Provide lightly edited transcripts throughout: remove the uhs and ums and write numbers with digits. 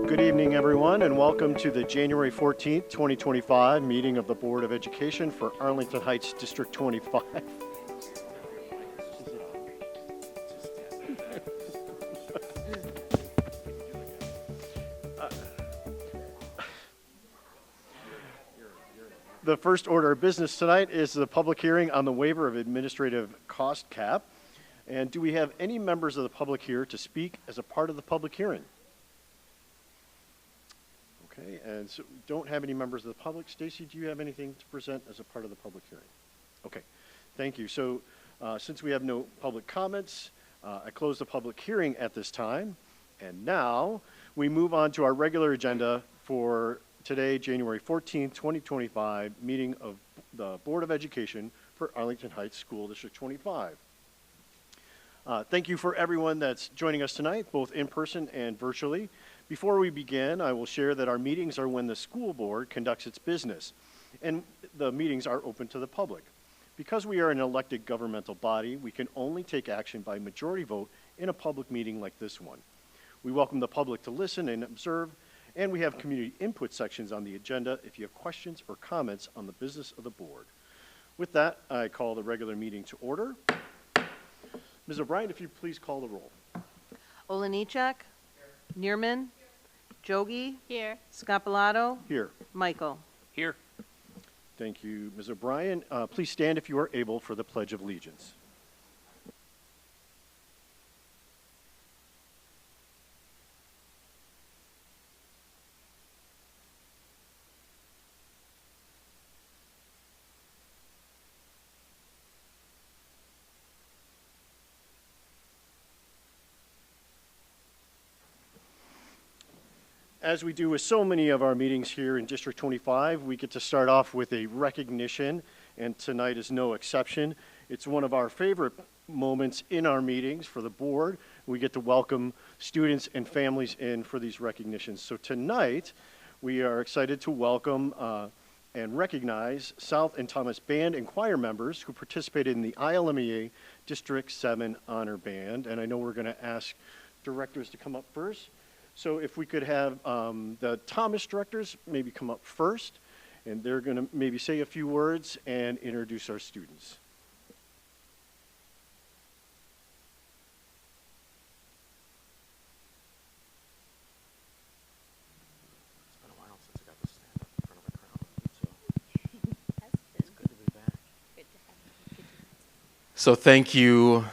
Good evening, everyone, and welcome to the January 14th, 2025 meeting of the Board of Education for Arlington Heights District 25. The first order of business tonight is the public hearing on the waiver of administrative cost cap. And do we have any members of the public here to speak as a part of the public hearing? Okay, and so we don't have any members of the public. Stacy, do you have anything to present as a part of the public hearing? Okay, thank you. So since we have no public comments, I close the public hearing at this time. And now we move on to our regular agenda for today, January 14th, 2025, meeting of the Board of Education for Arlington Heights School District 25. Thank you for everyone that's joining us tonight, both in person and virtually. Before we begin, I will share that our meetings are when the school board conducts its business, and the meetings are open to the public. Because we are an elected governmental body, we can only take action by majority vote in a public meeting like this one. We welcome the public to listen and observe, and we have community input sections on the agenda if you have questions or comments on the business of the board. With that, I call the regular meeting to order. Ms. O'Brien, if you please call the roll. Olenichak. Here. Neerman. Jogi. Here. Scapalato. Here. Michael. Here. Thank you, Ms. O'Brien. Please stand if you are able for the Pledge of Allegiance. As we do with so many of our meetings here in District 25, we get to start off with a recognition, and tonight is no exception. It's one of our favorite moments in our meetings for the board. We get to welcome students and families in for these recognitions. So tonight, we are excited to welcome and recognize South and Thomas Band and Choir members who participated in the ILMEA District 7 Honor Band. And I know we're going to ask directors to come up first. So if we could have the Thomas directors maybe come up first, and they're going to maybe say a few words and introduce our students. It's been a while since I got to stand up in front of a crowd, so it's good to be back. So thank you,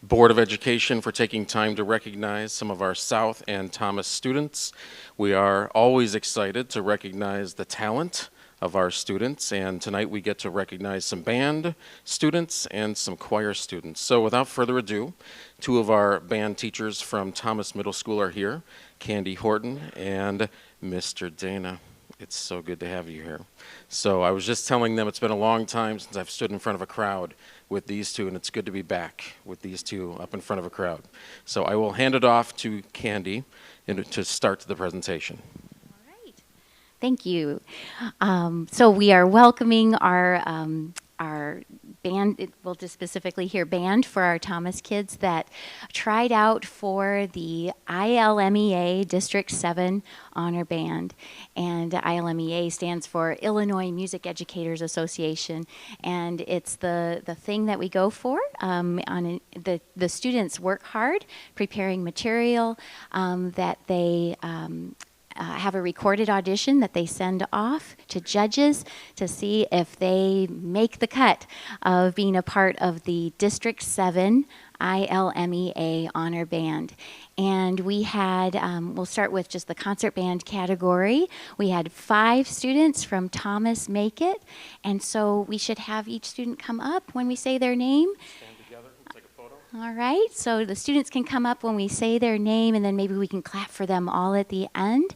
Board of Education, for taking time to recognize some of our South and Thomas students. We are always excited to recognize the talent of our students, and tonight we get to recognize some band students and some choir students. So without further ado, two of our band teachers from Thomas Middle School are here, Candy Horton and Mr. Dana. It's so good to have you here. So I was just telling them it's been a long time since I've stood in front of a crowd with these two, and it's good to be back with these two up in front of a crowd. So I will hand it off to Candy to start the presentation. All right. Thank you. So we are welcoming our band, we'll just specifically hear band for our Thomas kids that tried out for the ILMEA District 7 Honor Band. And ILMEA stands for Illinois Music Educators Association. And it's the thing that we go for. The students work hard preparing material that they have a recorded audition that they send off to judges to see if they make the cut of being a part of the District 7 ILMEA Honor Band. And we had, we'll start with just the concert band category. We had 5 students from Thomas make it, and so we should have each student come up when we say their name. Stand together, take a photo. All right, so the students can come up when we say their name, and then maybe we can clap for them all at the end.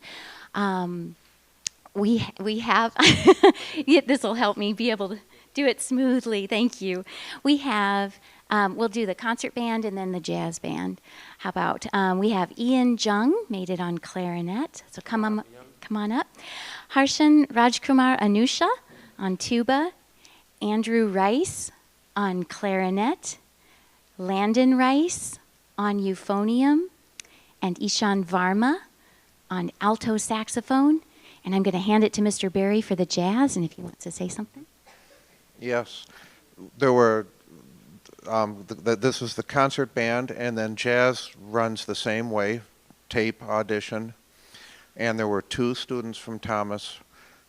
We have, this will help me be able to do it smoothly, thank you. We have, we'll do the concert band and then the jazz band. How about, we have Ian Jung, made it on clarinet, so come on up. Harshan Rajkumar Anusha on tuba, Andrew Rice on clarinet, Landon Rice on euphonium, and Ishan Varma on alto saxophone. And I'm going to hand it to Mr. Berry for the jazz, and if he wants to say something. Yes, there were, this was the concert band, and then jazz runs the same way, tape audition. And there were 2 students from Thomas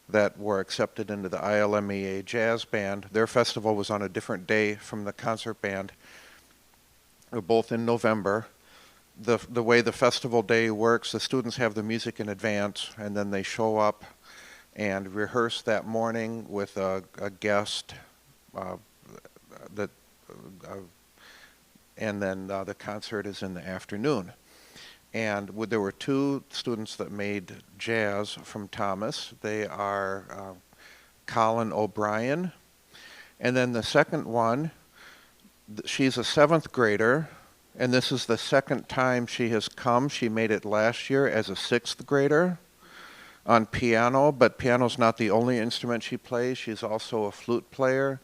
that were accepted into the ILMEA Jazz Band. Their festival was on a different day from the concert band. They're both in November. The way the festival day works, the students have the music in advance, and then they show up and rehearse that morning with a guest, and then the concert is in the afternoon. And there were 2 students that made jazz from Thomas. They are Colin O'Brien. And then the second one, she's a 7th grader, and this is the second time she has come. She made it last year as a 6th grader on piano, but piano's not the only instrument she plays. She's also a flute player.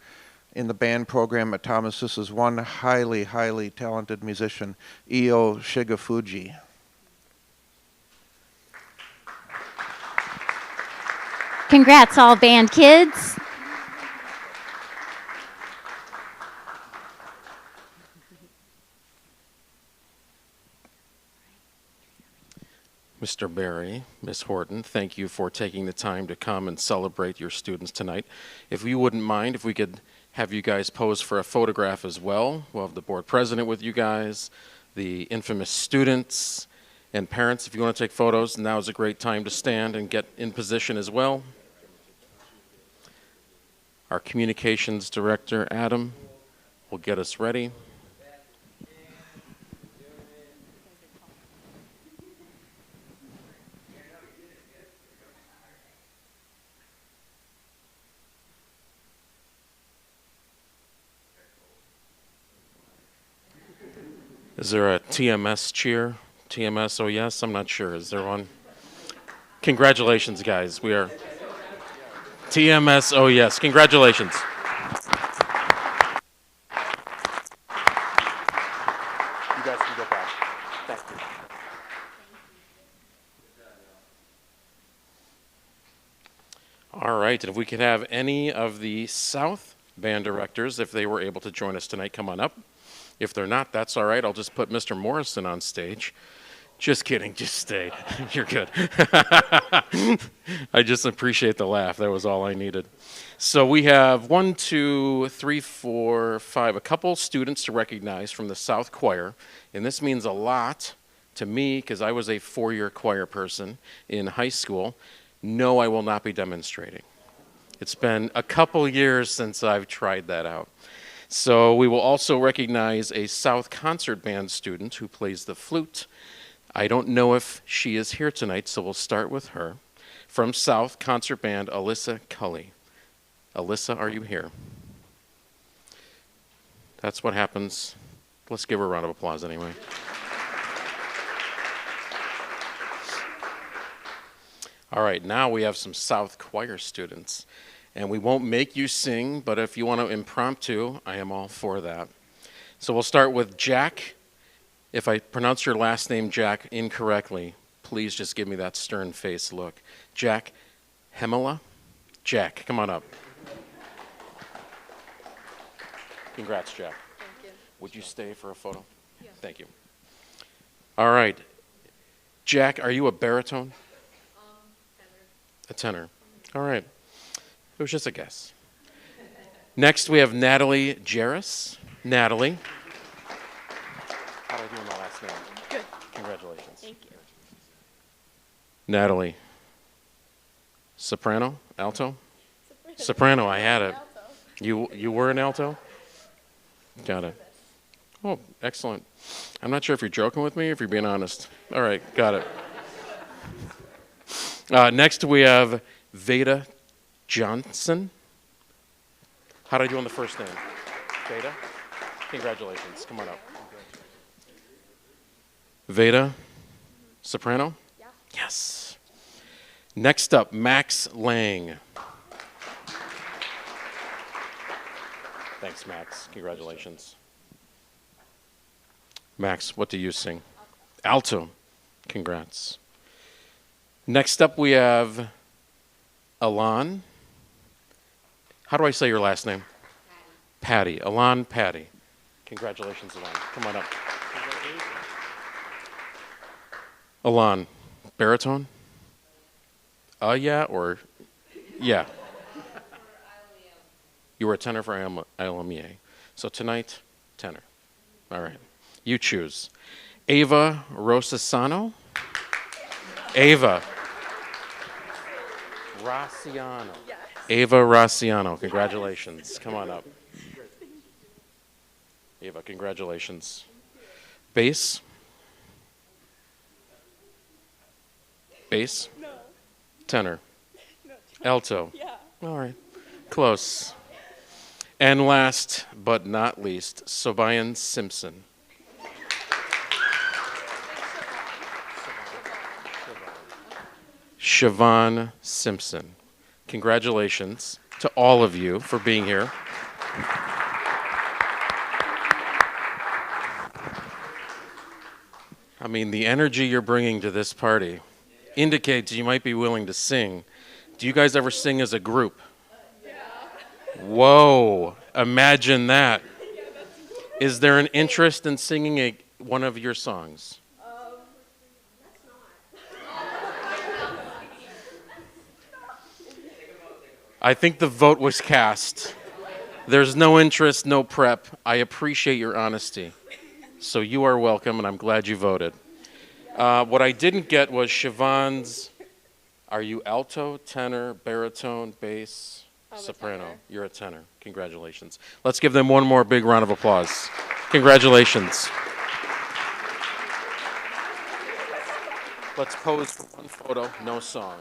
In the band program at Thomas, this is one highly, highly talented musician, Io Shigefuji. Congrats, all band kids. Mr. Berry, Ms. Horton, thank you for taking the time to come and celebrate your students tonight. If you wouldn't mind, if we could have you guys pose for a photograph as well. We'll have the board president with you guys, the infamous students, and parents. If you want to take photos, now is a great time to stand and get in position as well. Our communications director, Adam, will get us ready. Is there a TMS cheer? TMS, oh yes? I'm not sure. Is there one? Congratulations, guys. We are TMS, oh yes. Congratulations. You guys can go back. Thank you. All right, and if we could have any of the South band directors, if they were able to join us tonight, come on up. If they're not, that's all right. I'll just put Mr. Morrison on stage. Just kidding, just stay. You're good. I just appreciate the laugh. That was all I needed. So we have 1, 2, 3, 4, 5, a couple students to recognize from the South Choir. And this means a lot to me because I was a 4-year choir person in high school. No, I will not be demonstrating. It's been a couple years since I've tried that out. So we will also recognize a South Concert Band student who plays the flute. I don't know if she is here tonight, so we'll start with her. From South Concert Band, Alyssa Cully. Alyssa, are you here? That's what happens. Let's give her a round of applause anyway. All right, now we have some South Choir students. And we won't make you sing, but if you want to impromptu, I am all for that. So we'll start with Jack. If I pronounce your last name, Jack, incorrectly, please just give me that stern face look. Jack Hemela? Jack, come on up. Congrats, Jack. Thank you. Would you stay for a photo? Yeah. Thank you. All right. Jack, are you a baritone? Tenor. A tenor. All right. It was just a guess. Next, we have Natalie Jarris. Natalie. How do I do in my last name? Good. Congratulations. Thank you. Natalie. Soprano? Alto? Soprano, I had it. You were an alto? Got it. Oh, excellent. I'm not sure if you're joking with me or if you're being honest. All right, got it. Next, we have Veda Johnson. How did I do on the first name? Veda? Congratulations. Come on up. Veda? Soprano? Yeah. Yes. Next up, Max Lang. Thanks, Max. Congratulations. Max, what do you sing? Alto. Congrats. Next up, we have Alan. How do I say your last name? Patty. Alan Patty. Congratulations, Alan. Come on up. Alan, baritone? Yeah, or yeah. You were a tenor for ILMEA. So tonight, tenor. All right. You choose. Ava Rosasano? Ava. Rossiano. Yes. Ava Rossiano. Congratulations. Come on up. Ava, congratulations. Bass? Bass? No. Tenor? No. Alto? Yeah. All right. Close. And last but not least, Sobayan Simpson. Siobhan Simpson. Congratulations to all of you for being here. I mean, the energy you're bringing to this party indicates you might be willing to sing. Do you guys ever sing as a group? Yeah. Whoa, imagine that. Is there an interest in singing one of your songs? I think the vote was cast. There's no interest, no prep. I appreciate your honesty. So you are welcome, and I'm glad you voted. What I didn't get was Siobhan's, are you alto, tenor, baritone, bass, soprano? You're a tenor. Congratulations. Let's give them one more big round of applause. Congratulations. Let's pose for one photo, no song.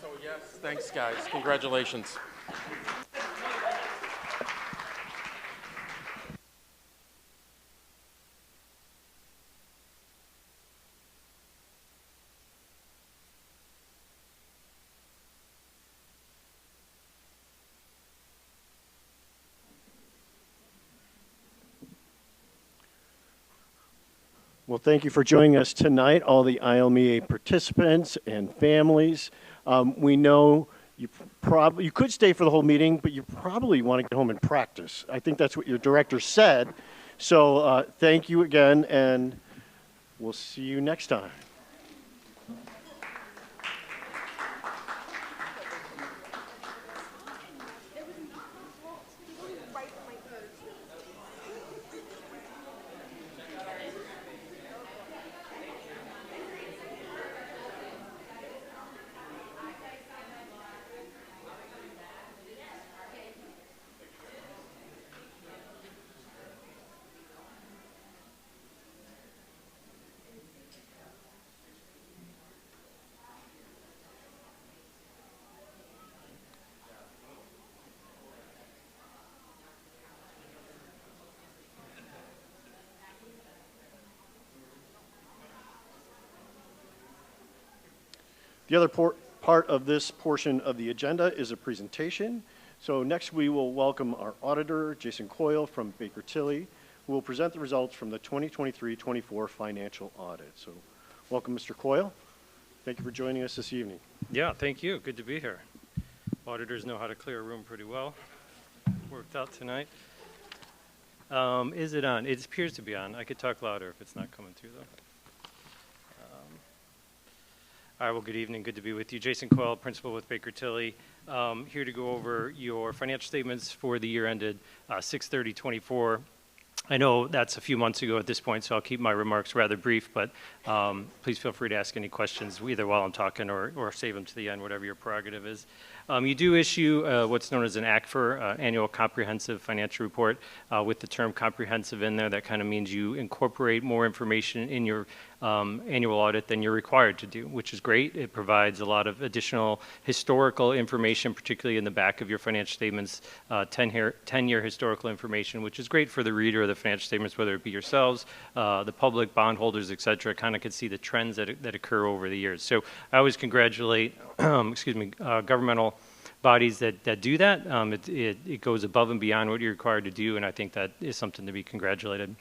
So yes, thanks guys. Congratulations. Well, thank you for joining us tonight, all the ILMEA participants and families. We know you could stay for the whole meeting, but you probably want to get home and practice. I think that's what your director said. So thank you again, and we'll see you next time. The other part of this portion of the agenda is a presentation. So next we will welcome our auditor, Jason Coyle from Baker Tilly, who will present the results from the 2023-24 financial audit. So welcome, Mr. Coyle. Thank you for joining us this evening. Yeah, thank you. Good to be here. Auditors know how to clear a room pretty well. Worked out tonight. Is it on? It appears to be on. I could talk louder if it's not coming through, though. All right, well, good evening. Good to be with you. Jason Coyle, principal with Baker Tilly, here to go over your financial statements for the year ended 6/30/24. I know that's a few months ago at this point, so I'll keep my remarks rather brief, but please feel free to ask any questions either while I'm talking or save them to the end, whatever your prerogative is. You do issue what's known as an ACFR, Annual Comprehensive Financial Report, with the term comprehensive in there. That kind of means you incorporate more information in your annual audit than you're required to do, which is great. It provides a lot of additional historical information, particularly in the back of your financial statements, 10-year historical information, which is great for the reader of the financial statements, whether it be yourselves, the public, bondholders, et cetera, kind of can see the trends that occur over the years. So I always congratulate governmental bodies that do that. It goes above and beyond what you're required to do, and I think that is something to be congratulated.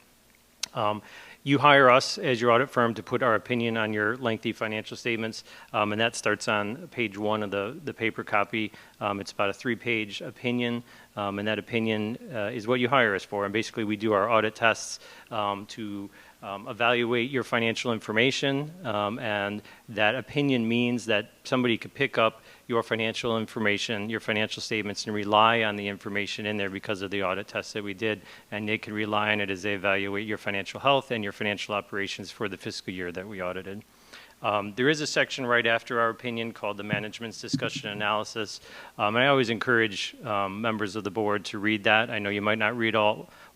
You hire us as your audit firm to put our opinion on your lengthy financial statements, and that starts on page 1 of the paper copy. It's about a 3-page opinion, and that opinion is what you hire us for. And basically, we do our audit tests to evaluate your financial information, and that opinion means that somebody could pick up your financial information, your financial statements, and rely on the information in there because of the audit tests that we did, and they can rely on it as they evaluate your financial health and your financial operations for the fiscal year that we audited. There is a section right after our opinion called the management's discussion analysis. And I always encourage members of the board to read that. I know you might not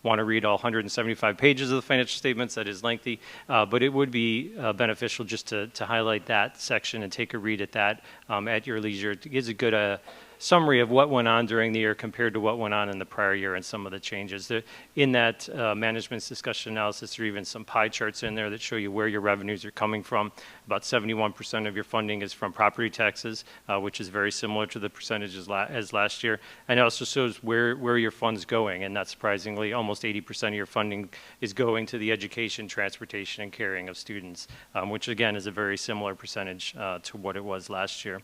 want to read all 175 pages of the financial statements. That is lengthy, but it would be beneficial just to highlight that section and take a read at that at your leisure. It gives a good summary of what went on during the year compared to what went on in the prior year and some of the changes. In that management's discussion analysis, there are even some pie charts in there that show you where your revenues are coming from. About 71% of your funding is from property taxes, which is very similar to the percentages as last year. And it also shows where your fund's going, and not surprisingly, almost 80% of your funding is going to the education, transportation, and caring of students, which again is a very similar percentage to what it was last year.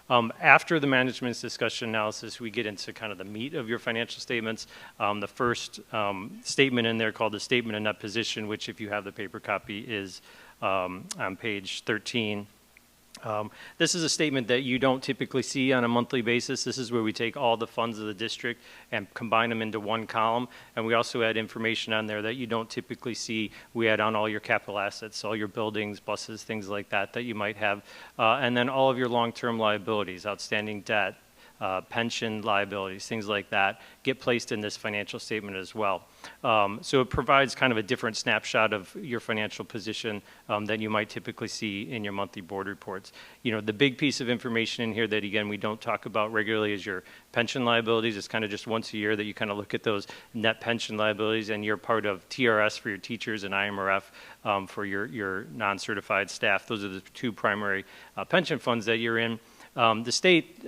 After the management's discussion analysis, we get into kind of the meat of your financial statements. The first statement in there called the statement of net position, which if you have the paper copy is on page 13. This is a statement that you don't typically see on a monthly basis. This is where we take all the funds of the district and combine them into one column. And we also add information on there that you don't typically see. We add on all your capital assets, all your buildings, buses, things like that you might have. And then all of your long-term liabilities, outstanding debt, pension liabilities, things like that, get placed in this financial statement as well. So it provides kind of a different snapshot of your financial position than you might typically see in your monthly board reports. You know, the big piece of information in here that, again, we don't talk about regularly is your pension liabilities. It's kind of just once a year that you kind of look at those net pension liabilities, and you're part of TRS for your teachers and IMRF for your non-certified staff. Those are the two primary pension funds that you're in. The state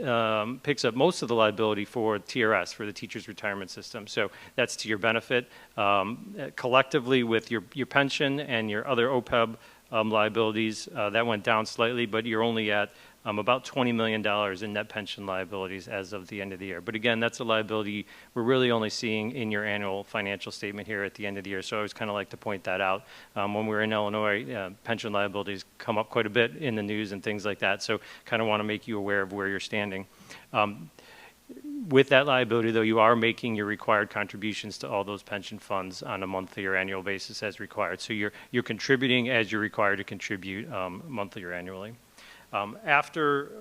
picks up most of the liability for TRS, for the Teachers Retirement System. So that's to your benefit. Collectively with your pension and your other OPEB liabilities, that went down slightly, but you're only at about $20 million in net pension liabilities as of the end of the year. But again, that's a liability we're really only seeing in your annual financial statement here at the end of the year. So I always kind of like to point that out. When we're in Illinois, pension liabilities come up quite a bit in the news and things like that. So kind of want to make you aware of where you're standing. With that liability, though, you are making your required contributions to all those pension funds on a monthly or annual basis as required. So you're contributing as you're required to contribute monthly or annually. After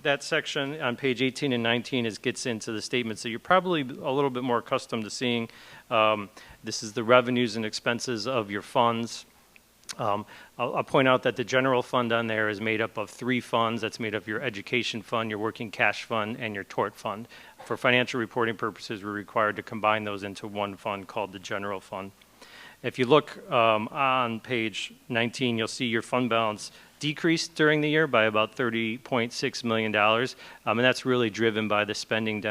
that section on page 18 and 19 gets into the statements that you're probably a little bit more accustomed to seeing. This is the revenues and expenses of your funds. I'll point out that the general fund on there is made up of 3 funds. That's made up of your education fund, your working cash fund, and your tort fund. For financial reporting purposes, we're required to combine those into one fund called the general fund. If you look on page 19, you'll see your fund balance decreased during the year by about $30.6 million, and that's really driven by the spend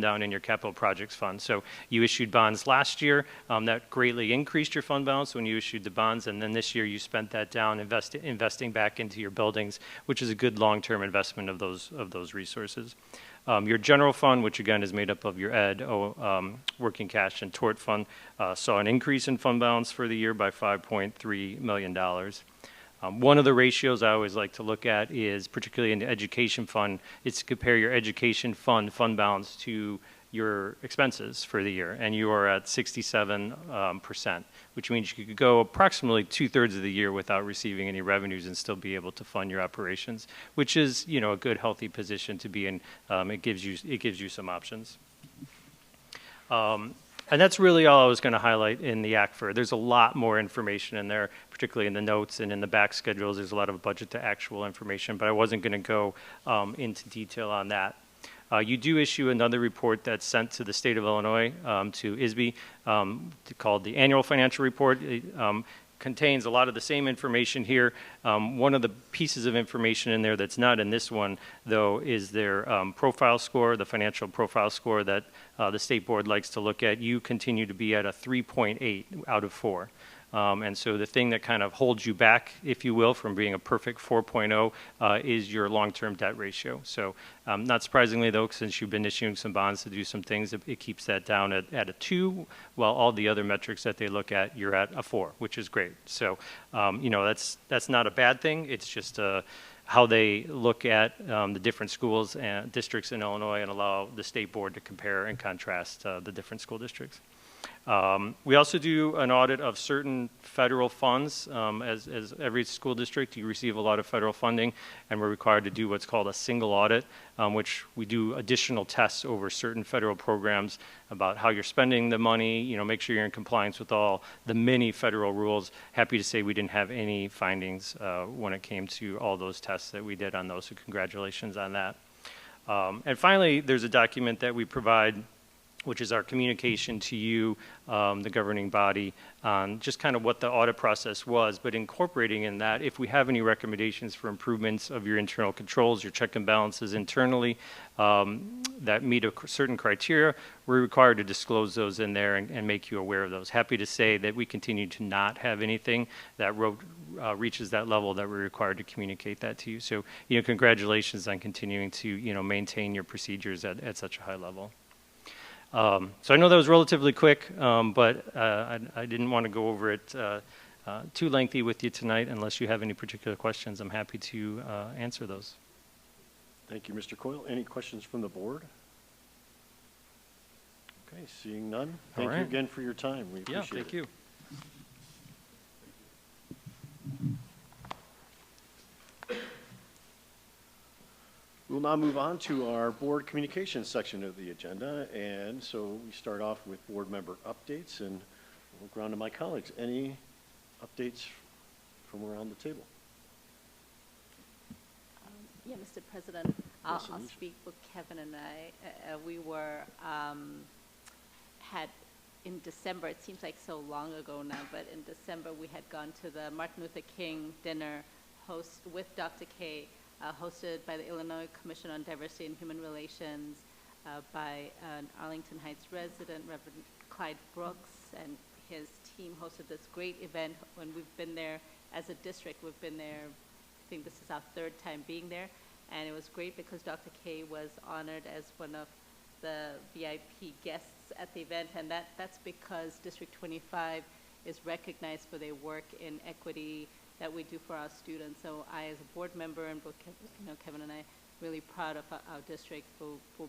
down in your capital projects fund. So you issued bonds last year, that greatly increased your fund balance when you issued the bonds, and then this year you spent that down investing back into your buildings, which is a good long-term investment of those resources. Your general fund, which again is made up of your working cash and tort fund, saw an increase in fund balance for the year by $5.3 million. One of the ratios I always like to look at is, particularly in the education fund, is to compare your education fund balance to your expenses for the year, and you are at 67%, which means you could go approximately 2/3 of the year without receiving any revenues and still be able to fund your operations, which is, you know, a good, healthy position to be in. It gives you some options. And that's really all I was going to highlight in the ACFR. There's a lot more information in there, particularly in the notes and in the back schedules. There's a lot of budget to actual information, but I wasn't going to go into detail on that. You do issue another report that's sent to the state of Illinois, to ISB, called the Annual Financial Report. It contains a lot of the same information here. One of the pieces of information in there that's not in this one, though, is their profile score, the financial profile score that the state board likes to look at. You continue to be at a 3.8 out of 4. And so the thing that kind of holds you back, if you will, from being a perfect 4.0 is your long-term debt ratio. So not surprisingly, though, since you've been issuing some bonds to do some things, it keeps that down at a 2, while all the other metrics that they look at, you're at a 4, which is great. So, you know, that's not a bad thing. It's just how they look at the different schools and districts in Illinois and allow the state board to compare and contrast the different school districts. We also do an audit of certain federal funds. As every school district, you receive a lot of federal funding, and we're required to do what's called a single audit, which we do additional tests over certain federal programs about how you're spending the money, you know, make sure you're in compliance with all the many federal rules. Happy to say we didn't have any findings when it came to all those tests that we did on those, so congratulations on that. And finally, there's a document that we provide, which is our communication to you, the governing body, on just kind of what the audit process was, but incorporating in that, if we have any recommendations for improvements of your internal controls, your check and balances internally that meet a certain criteria, we're required to disclose those in there and make you aware of those. Happy to say that we continue to not have anything that reaches that level that we're required to communicate that to you. So, you know, congratulations on continuing to, you know, maintain your procedures at such a high level. So I know that was relatively quick, but I didn't want to go over it too lengthy with you tonight. Unless you have any particular questions, I'm happy to answer those. Thank you, Mr. Coyle. Any questions from the board? Okay, seeing none. Thank you again for your time. We appreciate it. Yeah, thank you. We'll now move on to our board communications section of the agenda. And so we start off with board member updates, and we'll go on to my colleagues. Any updates from around the table? Yeah, Mr. President, Yes, I'll Alicia. speak for Kevin and I. We were, had in December, it seems like so long ago now, but in December we had gone to the Martin Luther King dinner host with Dr. K, hosted by the Illinois Commission on Diversity and Human Relations, by an Arlington Heights resident, Reverend Clyde Brooks, and his team hosted this great event. When we've been there as a district, we've been there, I think this is our 3rd time being there, and it was great because Dr. K was honored as one of the VIP guests at the event, and that's because District 25 is recognized for their work in equity that we do for our students. So I, as a board member, and both Kevin and I, really proud of our district for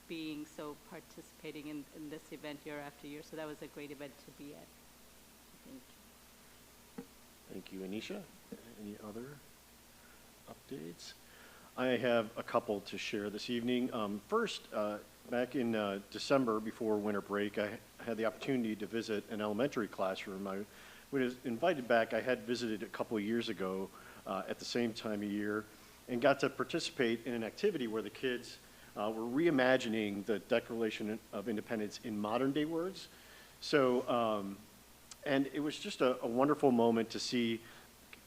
being so participating in this event year after year. So that was a great event to be at. Thank you. Thank you, Anisha. Any other updates? I have a couple to share this evening. First, back in December, before winter break, I had the opportunity to visit an elementary classroom. When I was invited back, I had visited a couple of years ago at the same time of year and got to participate in an activity where the kids were reimagining the Declaration of Independence in modern day words. So, and it was just a wonderful moment to see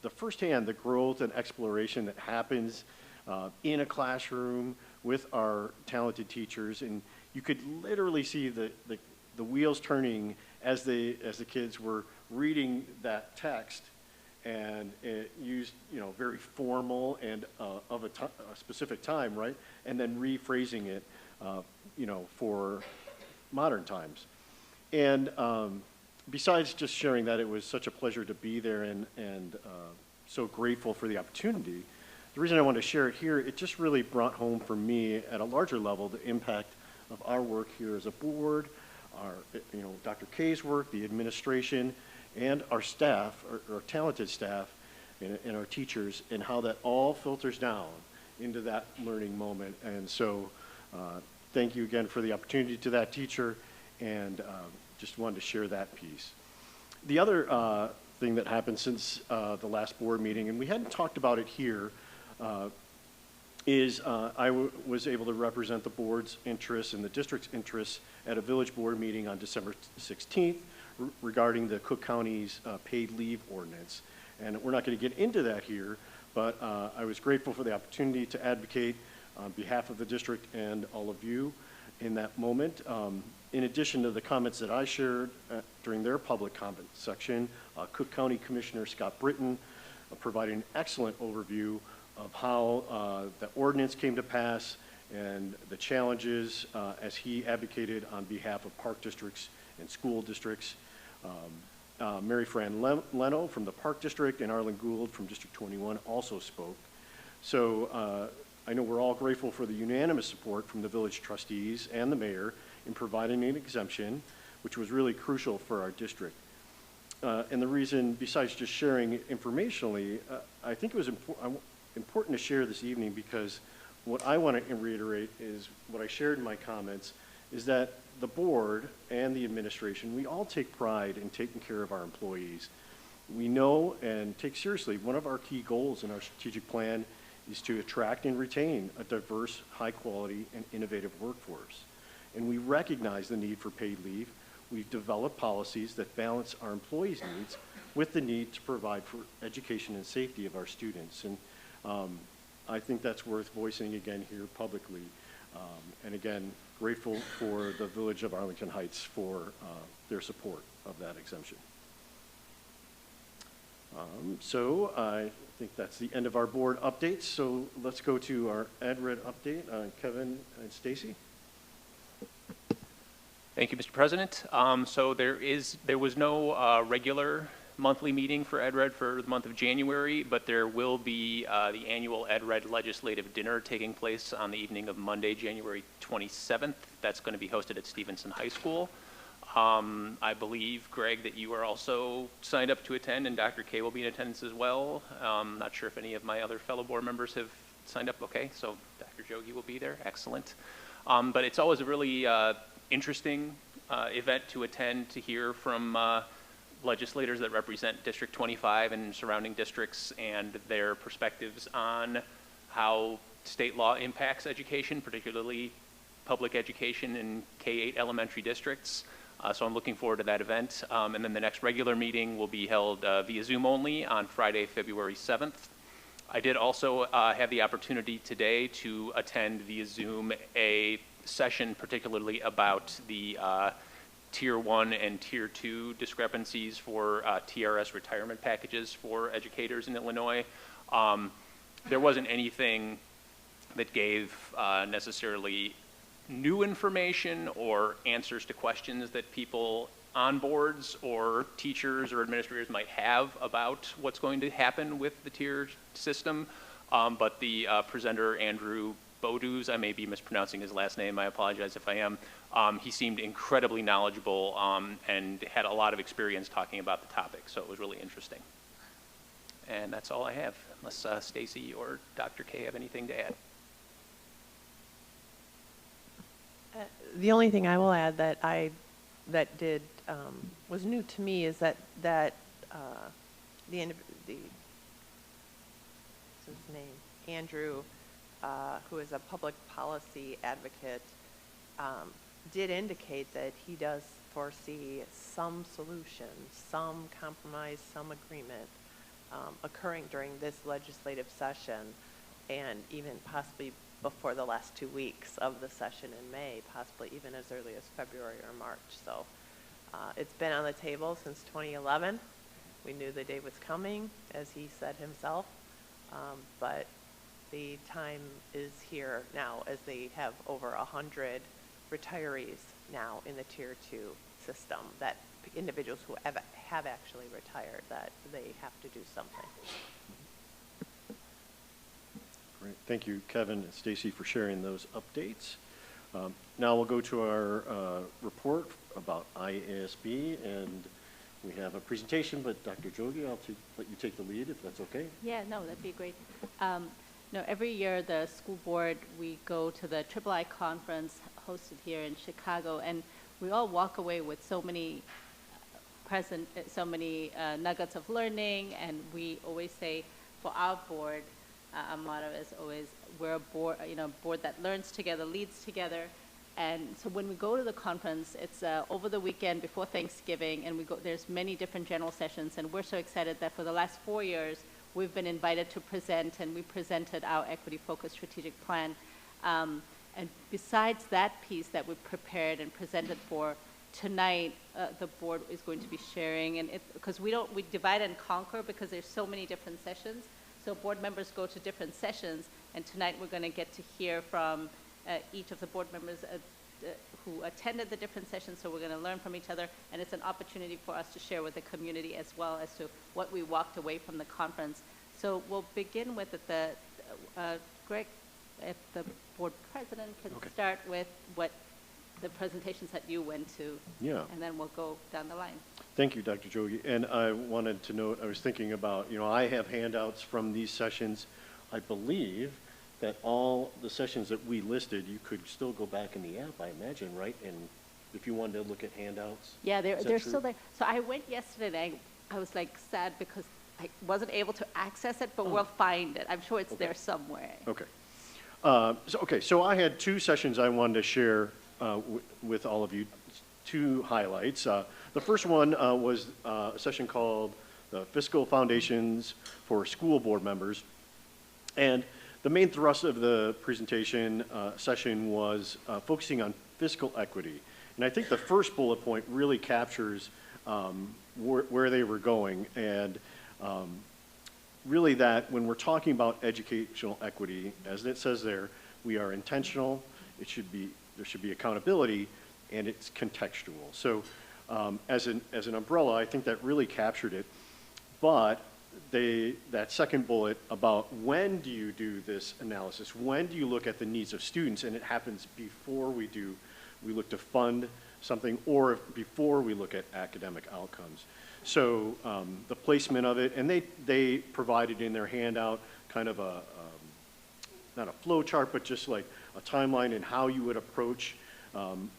the firsthand the growth and exploration that happens in a classroom with our talented teachers. And you could literally see the wheels turning as the kids were reading that text, and it used, you know, very formal and of a specific time, right? And then rephrasing it, you know, for modern times. And besides just sharing that, it was such a pleasure to be there and so grateful for the opportunity. The reason I wanted to share it here, it just really brought home for me at a larger level the impact of our work here as a board, our, Dr. K's work, the administration, and our staff, our talented staff, and our teachers, and how that all filters down into that learning moment. And so thank you again for the opportunity to that teacher, and just wanted to share that piece. The other thing that happened since the last board meeting, and we hadn't talked about it here, is I was able to represent the board's interests and the district's interests at a village board meeting on December 16th regarding the Cook County's paid leave ordinance. And we're not going to get into that here, but I was grateful for the opportunity to advocate on behalf of the district and all of you in that moment. In addition to the comments that I shared during their public comment section, Cook County Commissioner Scott Britton provided an excellent overview of how the ordinance came to pass and the challenges as he advocated on behalf of park districts and school districts. Mary Fran Leno from the Park District and Arlen Gould from District 21 also spoke. So I know we're all grateful for the unanimous support from the village trustees and the mayor in providing an exemption, which was really crucial for our district. And the reason, besides just sharing informationally, I think it was important to share this evening, because what I want to reiterate is what I shared in my comments, is that the board and the administration, we all take pride in taking care of our employees. We know and take seriously one of our key goals in our strategic plan is to attract and retain a diverse, high quality, and innovative workforce. And we recognize the need for paid leave. We've developed policies that balance our employees' needs with the need to provide for education and safety of our students. And I think that's worth voicing again here publicly. And again, grateful for the Village of Arlington Heights for their support of that exemption. So I think that's the end of our board updates. So let's go to our EdRed update. Kevin and Stacy. Thank you, Mr. President. So there was no regular monthly meeting for EdRed for the month of January, but there will be the annual EdRed legislative dinner taking place on the evening of Monday, January 27th. That's going to be hosted at Stevenson High School. I believe, Greg, that you are also signed up to attend, and Dr. K will be in attendance as well. Not sure if any of my other fellow board members have signed up. Okay, so Dr. Jogi will be there. Excellent. But it's always a really interesting event to attend, to hear from legislators that represent District 25 and surrounding districts and their perspectives on how state law impacts education, particularly public education in K-8 elementary districts. So I'm looking forward to that event. And then the next regular meeting will be held via Zoom only on Friday, February 7th. I did also have the opportunity today to attend via Zoom a session particularly about the Tier 1 and Tier 2 discrepancies for TRS retirement packages for educators in Illinois. There wasn't anything that gave necessarily new information or answers to questions that people on boards or teachers or administrators might have about what's going to happen with the tier system. But the presenter, Andrew Bodus, I may be mispronouncing his last name, I apologize if I am. He seemed incredibly knowledgeable and had a lot of experience talking about the topic, so it was really interesting. And that's all I have, unless Stacy or Dr. K have anything to add. The only thing I will add that was new to me is that his name, Andrew, who is a public policy advocate, did indicate that he does foresee some solution, some compromise, some agreement occurring during this legislative session, and even possibly before the last 2 weeks of the session in May, possibly even as early as February or March. So it's been on the table since 2011. We knew the day was coming, as he said himself, but the time is here now, as they have over 100 retirees now in the Tier 2 system, that individuals who have actually retired, that they have to do something. Great. Thank you, Kevin and Stacy, for sharing those updates. Now we'll go to our report about IASB, and we have a presentation, but Dr. Jogi, I'll let you take the lead if that's okay. Yeah, no, that'd be great. No, every year the school board, we go to the III conference hosted here in Chicago, and we all walk away with so many nuggets of learning, and we always say for our board, our motto is always, we're a board, board that learns together, leads together. And so when we go to the conference, it's over the weekend before Thanksgiving, and there's many different general sessions, and we're so excited that for the last 4 years, we've been invited to present, and we presented our equity-focused strategic plan. And besides that piece that we prepared and presented for, tonight the board is going to be sharing, and because we divide and conquer because there's so many different sessions, so board members go to different sessions, and tonight we're going to get to hear from each of the board members who attended the different sessions, so we're going to learn from each other, and it's an opportunity for us to share with the community as well as to what we walked away from the conference. So we'll begin with Greg, if the board president can start with what the presentations that you went to, and then we'll go down the line. Thank you, Dr. Jogi. And I wanted to note, I was thinking about, I have handouts from these sessions. I believe that all the sessions that we listed, you could still go back in the app, I imagine, right? And if you wanted to look at handouts. Yeah, they're still there. So I went yesterday, and I was like sad because I wasn't able to access it, but we'll find it. I'm sure it's there somewhere. Okay. So I had two sessions I wanted to share with all of you, two highlights. The first one was a session called the Fiscal Foundations for School Board Members. And the main thrust of the presentation session was focusing on fiscal equity. And I think the first bullet point really captures where they were going. And really that when we're talking about educational equity, as it says there, we are intentional, there should be accountability, and it's contextual. So as an umbrella, I think that really captured it. But that second bullet about when do you do this analysis, when do you look at the needs of students, and it happens before we look to fund something, or before we look at academic outcomes. So the placement of it, and they provided in their handout kind of not a flow chart, but just like a timeline in how you would approach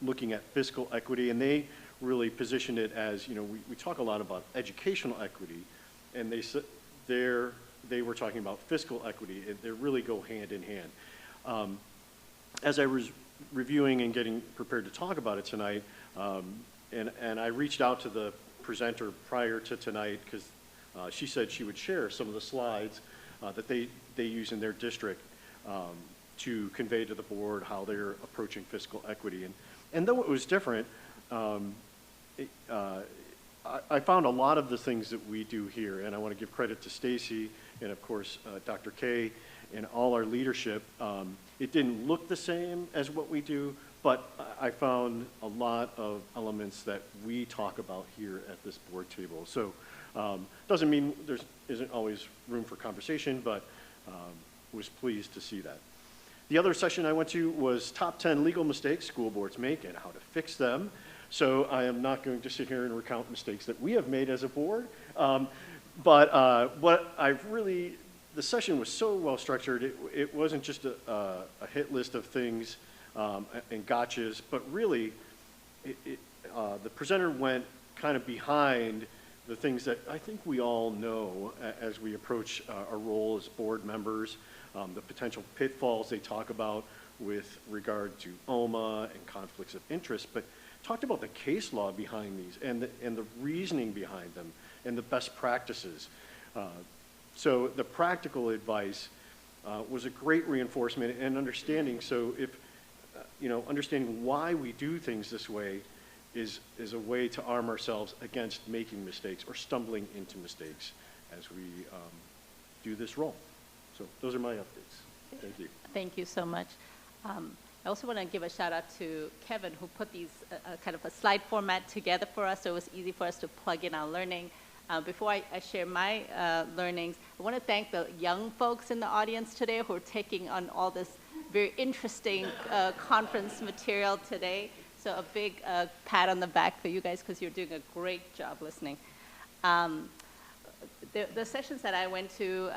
looking at fiscal equity, and they really positioned it as, we talk a lot about educational equity, and they were talking about fiscal equity, and they really go hand in hand. As I was reviewing and getting prepared to talk about it tonight, and I reached out to the presenter prior to tonight because she said she would share some of the slides that they use in their district to convey to the board how they're approaching fiscal equity. And though it was different, I found a lot of the things that we do here, and I want to give credit to Stacy and of course Dr. K and all our leadership. It didn't look the same as what we do, but I found a lot of elements that we talk about here at this board table. So doesn't mean there isn't always room for conversation, but was pleased to see that. The other session I went to was top 10 legal mistakes school boards make and how to fix them. So I am not going to sit here and recount mistakes that we have made as a board. But what I really, the session was so well structured, it wasn't just a hit list of things and gotchas, but really the presenter went kind of behind the things that I think we all know as we approach our role as board members, the potential pitfalls they talk about with regard to OMA and conflicts of interest, but talked about the case law behind these and the reasoning behind them and the best practices. So the practical advice was a great reinforcement and understanding. So if, understanding why we do things this way is a way to arm ourselves against making mistakes or stumbling into mistakes as we do this role. So those are my updates. Thank you. Thank you so much. I also want to give a shout out to Kevin, who put these kind of a slide format together for us, so it was easy for us to plug in our learning. Before I share my learnings, I want to thank the young folks in the audience today who are taking on all this very interesting conference material today. So a big pat on the back for you guys because you're doing a great job listening. The sessions that I went to,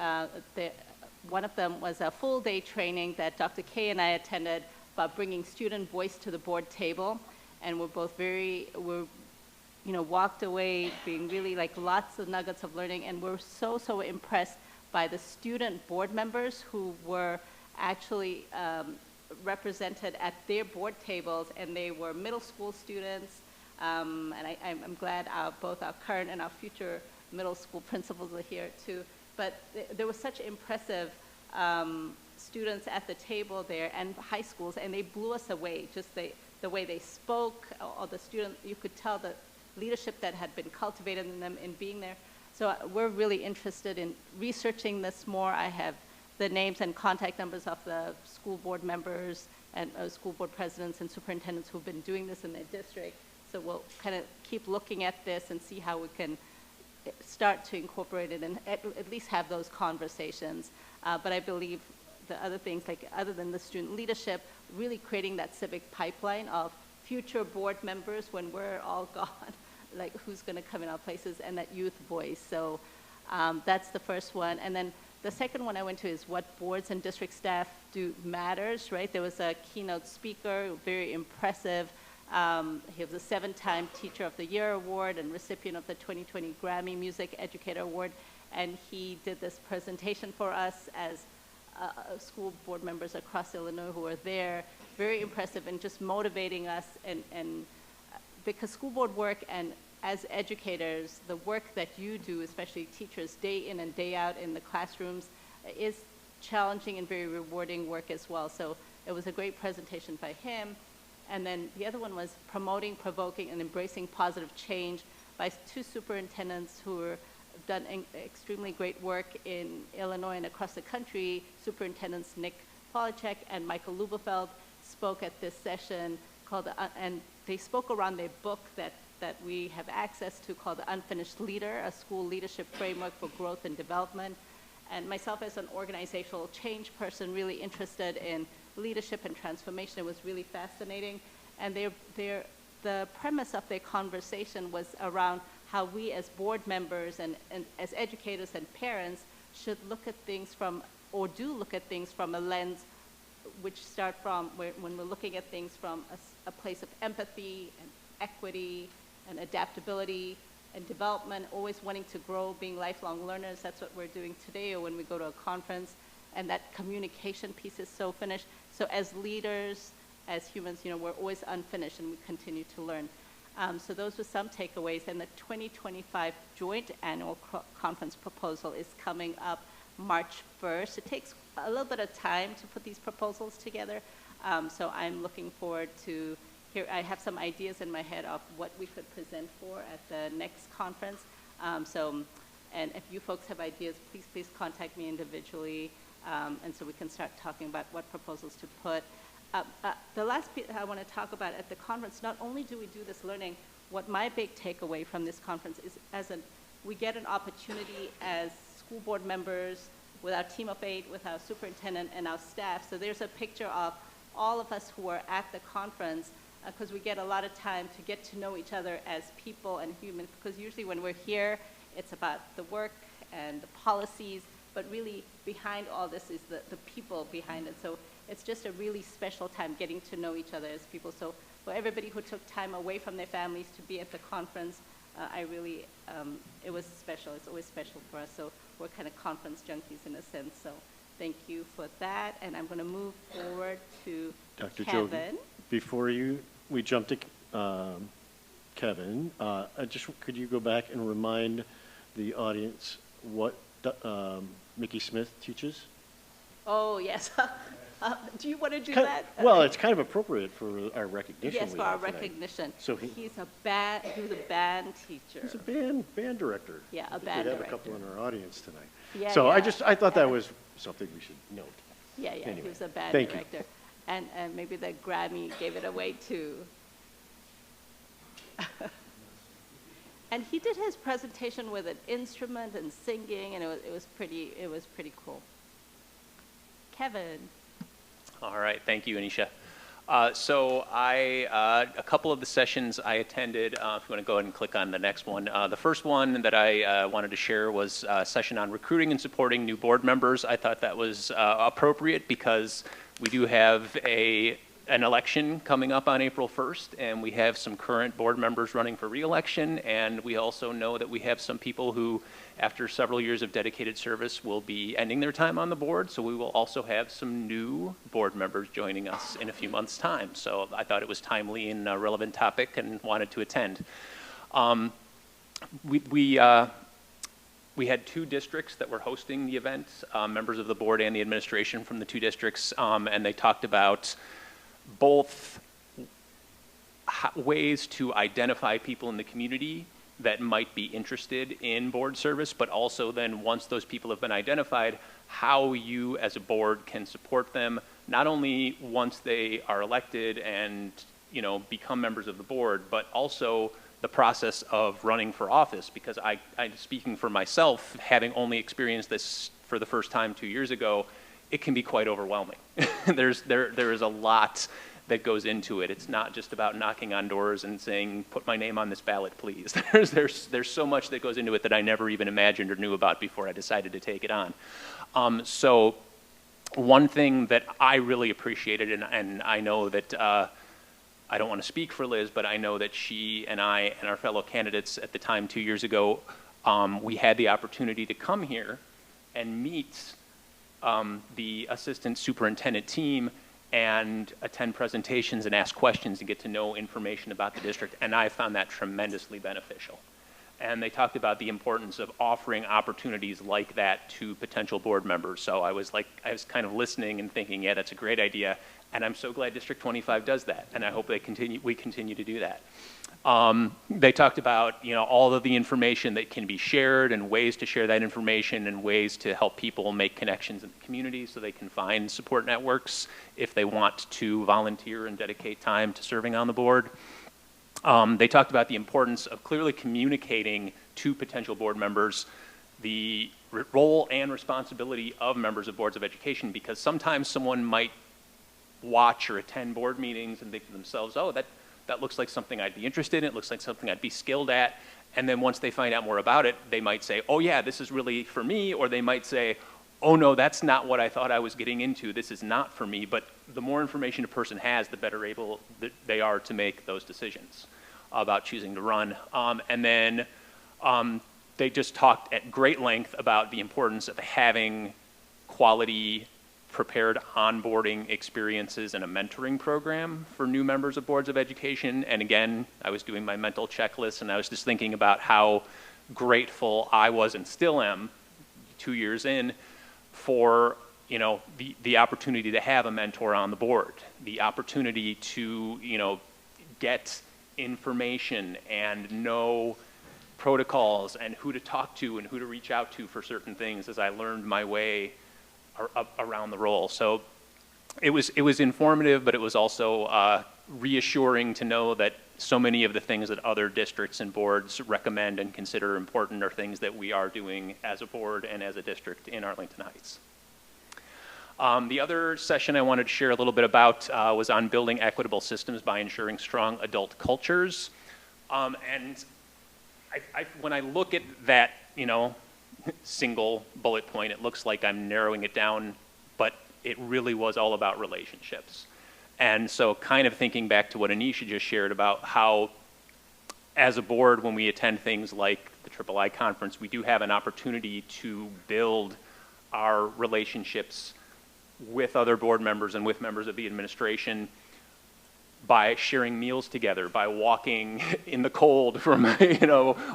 one of them was a full day training that Dr. Kay and I attended about bringing student voice to the board table. And we're both walked away being really like lots of nuggets of learning. And we're so impressed by the student board members who were actually represented at their board tables, and they were middle school students. And I'm glad both our current and our future middle school principals are here too. But there was such impressive students at the table there, and high schools, and they blew us away. Just the way they spoke, all the students, you could tell the leadership that had been cultivated in them in being there. So we're really interested in researching this more. I have the names and contact numbers of the school board members and school board presidents and superintendents who've been doing this in their district. So we'll kind of keep looking at this and see how we can start to incorporate it and at least have those conversations. But I believe the other things, like other than the student leadership, really creating that civic pipeline of future board members when we're all gone, like who's going to come in our places, and that youth voice. So that's the first one. And then the second one I went to is what boards and district staff do matters, right? There was a keynote speaker, very impressive. He was a 7-time Teacher of the Year award and recipient of the 2020 Grammy Music Educator Award. And he did this presentation for us as school board members across Illinois who were there. Very impressive and just motivating us. And because school board work and as educators, the work that you do, especially teachers, day in and day out in the classrooms, is challenging and very rewarding work as well. So it was a great presentation by him. And then the other one was promoting, provoking, and embracing positive change by 2 superintendents who have done extremely great work in Illinois and across the country. Superintendents Nick Polachek and Michael Lubefeld spoke at this session called, and they spoke around their book that we have access to called The Unfinished Leader, a school leadership framework for growth and development. And myself as an organizational change person really interested in leadership and transformation, it was really fascinating. And the premise of their conversation was around how we as board members and as educators and parents should look at things from, or do look at things from a lens which start from when we're looking at things from a place of empathy and equity and adaptability and development, always wanting to grow, being lifelong learners. That's what we're doing today or when we go to a conference. And that communication piece is so finished. So as leaders, as humans, we're always unfinished and we continue to learn. So those were some takeaways. And the 2025 Joint Annual Conference proposal is coming up March 1st. It takes a little bit of time to put these proposals together. So I'm looking forward to here. I have some ideas in my head of what we could present for at the next conference. And if you folks have ideas, please contact me individually. And so we can start talking about what proposals to put. The last piece I want to talk about at the conference, not only do we do this learning, what my big takeaway from this conference is we get an opportunity as school board members with our team of 8, with our superintendent and our staff. So there's a picture of all of us who are at the conference because we get a lot of time to get to know each other as people and humans, because usually when we're here, it's about the work and the policies, but really behind all this is the people behind it. So it's just a really special time getting to know each other as people. So for everybody who took time away from their families to be at the conference, it was special. It's always special for us. So we're kind of conference junkies in a sense. So thank you for that. And I'm going to move forward to Dr. Kevin. Jogi, before we jump to Kevin, could you go back and remind the audience what Mickey Smith teaches? Oh, yes. Do you want to do that? Well, it's kind of appropriate for our recognition. Yes, for our recognition. So he was a band teacher. He's a band director. Yeah, a band director. We have a couple in our audience tonight. Yeah, so yeah. I thought that was something we should note. Yeah, Anyway, he was a band thank director. And maybe the Grammy gave it away too. And he did his presentation with an instrument and singing, and it was pretty cool. Kevin. All right, thank you, Anisha. So a couple of the sessions I attended, if you want to go ahead and click on the next one. The first one that I wanted to share was a session on recruiting and supporting new board members. I thought that was appropriate because we do have an election coming up on April 1st, and we have some current board members running for re-election, and we also know that we have some people who, after several years of dedicated service, will be ending their time on the board, so we will also have some new board members joining us in a few months' time. So I thought it was timely and a relevant topic and wanted to attend. We had two districts that were hosting the event, members of the board and the administration from the two districts, and they talked about both ways to identify people in the community that might be interested in board service, but also then once those people have been identified, how you as a board can support them, not only once they are elected and become members of the board, but also the process of running for office, because I'm speaking for myself, having only experienced this for the first time 2 years ago, it can be quite overwhelming. There is a lot that goes into it. It's not just about knocking on doors and saying, put my name on this ballot, please. There's so much that goes into it that I never even imagined or knew about before I decided to take it on. So one thing that I really appreciated, and I know that, I don't want to speak for Liz, but I know that she and I and our fellow candidates at the time 2 years ago, we had the opportunity to come here and meet the assistant superintendent team and attend presentations and ask questions and get to know information about the district, and I found that tremendously beneficial. And they talked about the importance of offering opportunities like that to potential board members. So I was kind of listening and thinking, yeah, that's a great idea, and I'm so glad District 25 does that, and I hope we continue to do that. They talked about all of the information that can be shared and ways to share that information and ways to help people make connections in the community so they can find support networks if they want to volunteer and dedicate time to serving on the board. They talked about the importance of clearly communicating to potential board members the role and responsibility of members of boards of education, because sometimes someone might watch or attend board meetings and think to themselves, oh, that looks like something I'd be interested in, it looks like something I'd be skilled at, and then once they find out more about it, they might say, oh yeah, this is really for me, or they might say, oh no, that's not what I thought I was getting into, this is not for me. But the more information a person has, the better able they are to make those decisions about choosing to run. And then they just talked at great length about the importance of having quality prepared onboarding experiences and a mentoring program for new members of boards of education. And again, I was doing my mental checklist and I was just thinking about how grateful I was and still am 2 years in for the opportunity to have a mentor on the board, the opportunity to get information and know protocols and who to talk to and who to reach out to for certain things as I learned my way around the role. So it was informative, but it was also reassuring to know that so many of the things that other districts and boards recommend and consider important are things that we are doing as a board and as a district in Arlington Heights. The other session I wanted to share a little bit about was on building equitable systems by ensuring strong adult cultures. And when I look at that, single bullet point, it looks like I'm narrowing it down, but it really was all about relationships. And so kind of thinking back to what Anisha just shared about how as a board, when we attend things like the III conference, we do have an opportunity to build our relationships with other board members and with members of the administration by sharing meals together, by walking in the cold from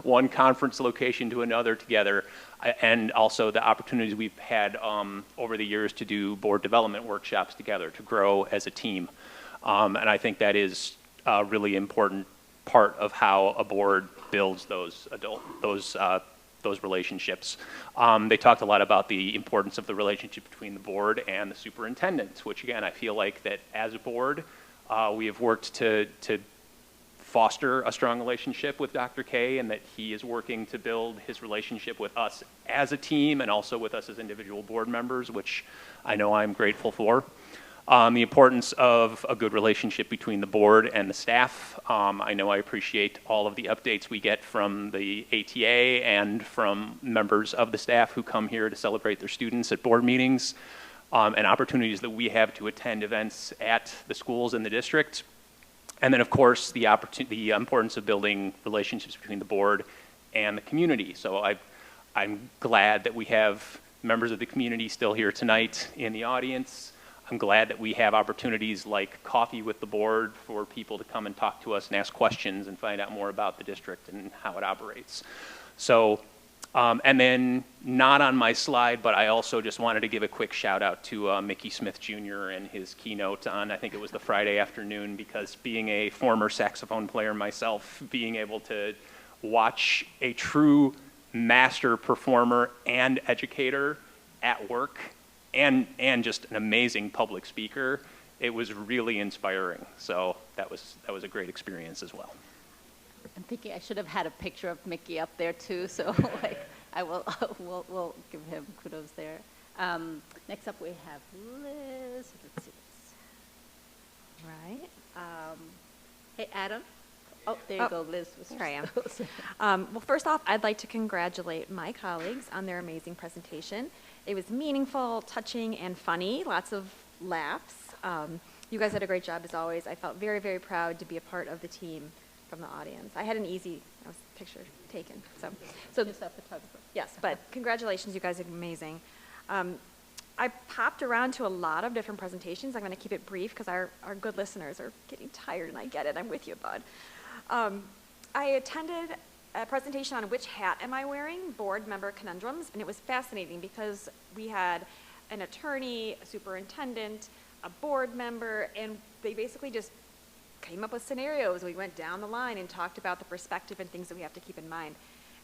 one conference location to another together, and also the opportunities we've had over the years to do board development workshops together to grow as a team. And I think that is a really important part of how a board builds those relationships. They talked a lot about the importance of the relationship between the board and the superintendent, which again, I feel like that as a board, we have worked to foster a strong relationship with Dr. K, and that he is working to build his relationship with us as a team and also with us as individual board members, which I know I'm grateful for. The importance of a good relationship between the board and the staff. I know I appreciate all of the updates we get from the ATA and from members of the staff who come here to celebrate their students at board meetings, and opportunities that we have to attend events at the schools in the district. And then, of course, the importance of building relationships between the board and the community. So I'm glad that we have members of the community still here tonight in the audience. I'm glad that we have opportunities like coffee with the board for people to come and talk to us and ask questions and find out more about the district and how it operates. So, and then not on my slide, but I also just wanted to give a quick shout out to Mickey Smith Jr. and his keynote on, I think it was the Friday afternoon, because being a former saxophone player myself, being able to watch a true master performer and educator at work and just an amazing public speaker, it was really inspiring. So that was a great experience as well. I'm thinking I should have had a picture of Mickey up there too, so like I will we'll give him kudos there. Next up we have Liz. Let's see this. Right. Hey Adam. Oh, there you go, Liz. Here I am. Well, first off, I'd like to congratulate my colleagues on their amazing presentation. It was meaningful, touching, and funny. Lots of laughs. You guys did a great job as always. I felt very, very proud to be a part of the team from the audience. I had an easy picture taken. So Just a photographer. yes, but congratulations, you guys are amazing. I popped around to a lot of different presentations. I'm going to keep it brief because our good listeners are getting tired, and I get it. I'm with you, bud. I attended a presentation on which hat am I wearing, board member conundrums, and it was fascinating because we had an attorney, a superintendent, a board member, and they basically just came up with scenarios. We went down the line and talked about the perspective and things that we have to keep in mind.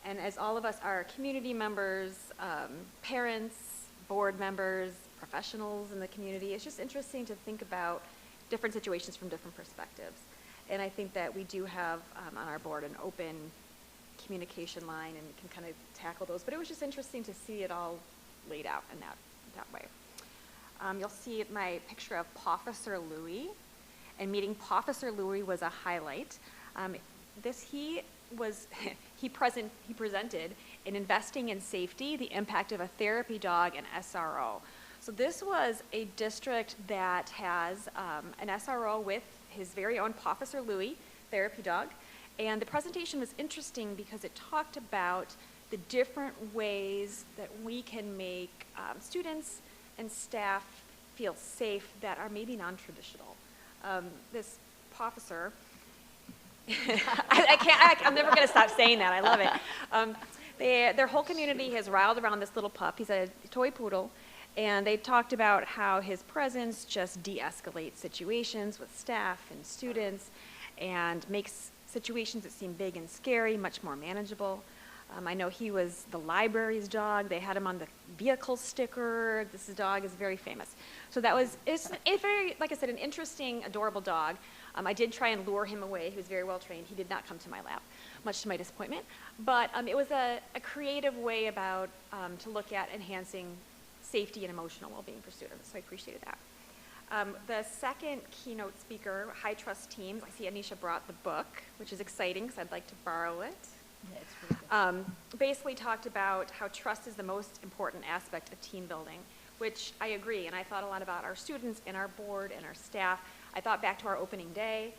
And as all of us are community members, parents, board members, professionals in the community, it's just interesting to think about different situations from different perspectives. And I think that we do have on our board an open communication line and can kind of tackle those. But it was just interesting to see it all laid out in that way. You'll see my picture of Officer Louis, and meeting Officer Louis was a highlight. He presented in Investing in Safety, the impact of a therapy dog and SRO. So this was a district that has an SRO with his very own Officer Louis, therapy dog. And the presentation was interesting because it talked about the different ways that we can make students and staff feel safe that are maybe non-traditional. This officer, I'm never going to stop saying that. I love it. Their whole community has riled around this little pup. He's a toy poodle. And they talked about how his presence just de-escalates situations with staff and students and makes situations that seem big and scary much more manageable. I know he was the library's dog. They had him on the vehicle sticker. This dog is very famous. So it's very, like I said, an interesting, adorable dog. I did try and lure him away. He was very well trained. He did not come to my lap, much to my disappointment. But it was a creative way to look at enhancing safety and emotional well-being for students, so I appreciated that. The second keynote speaker, High Trust Teams, I see Anisha brought the book, which is exciting because I'd like to borrow it. Yeah, it's really good. Basically talked about how trust is the most important aspect of team building, which I agree, and I thought a lot about our students and our board and our staff. I thought back to our opening day,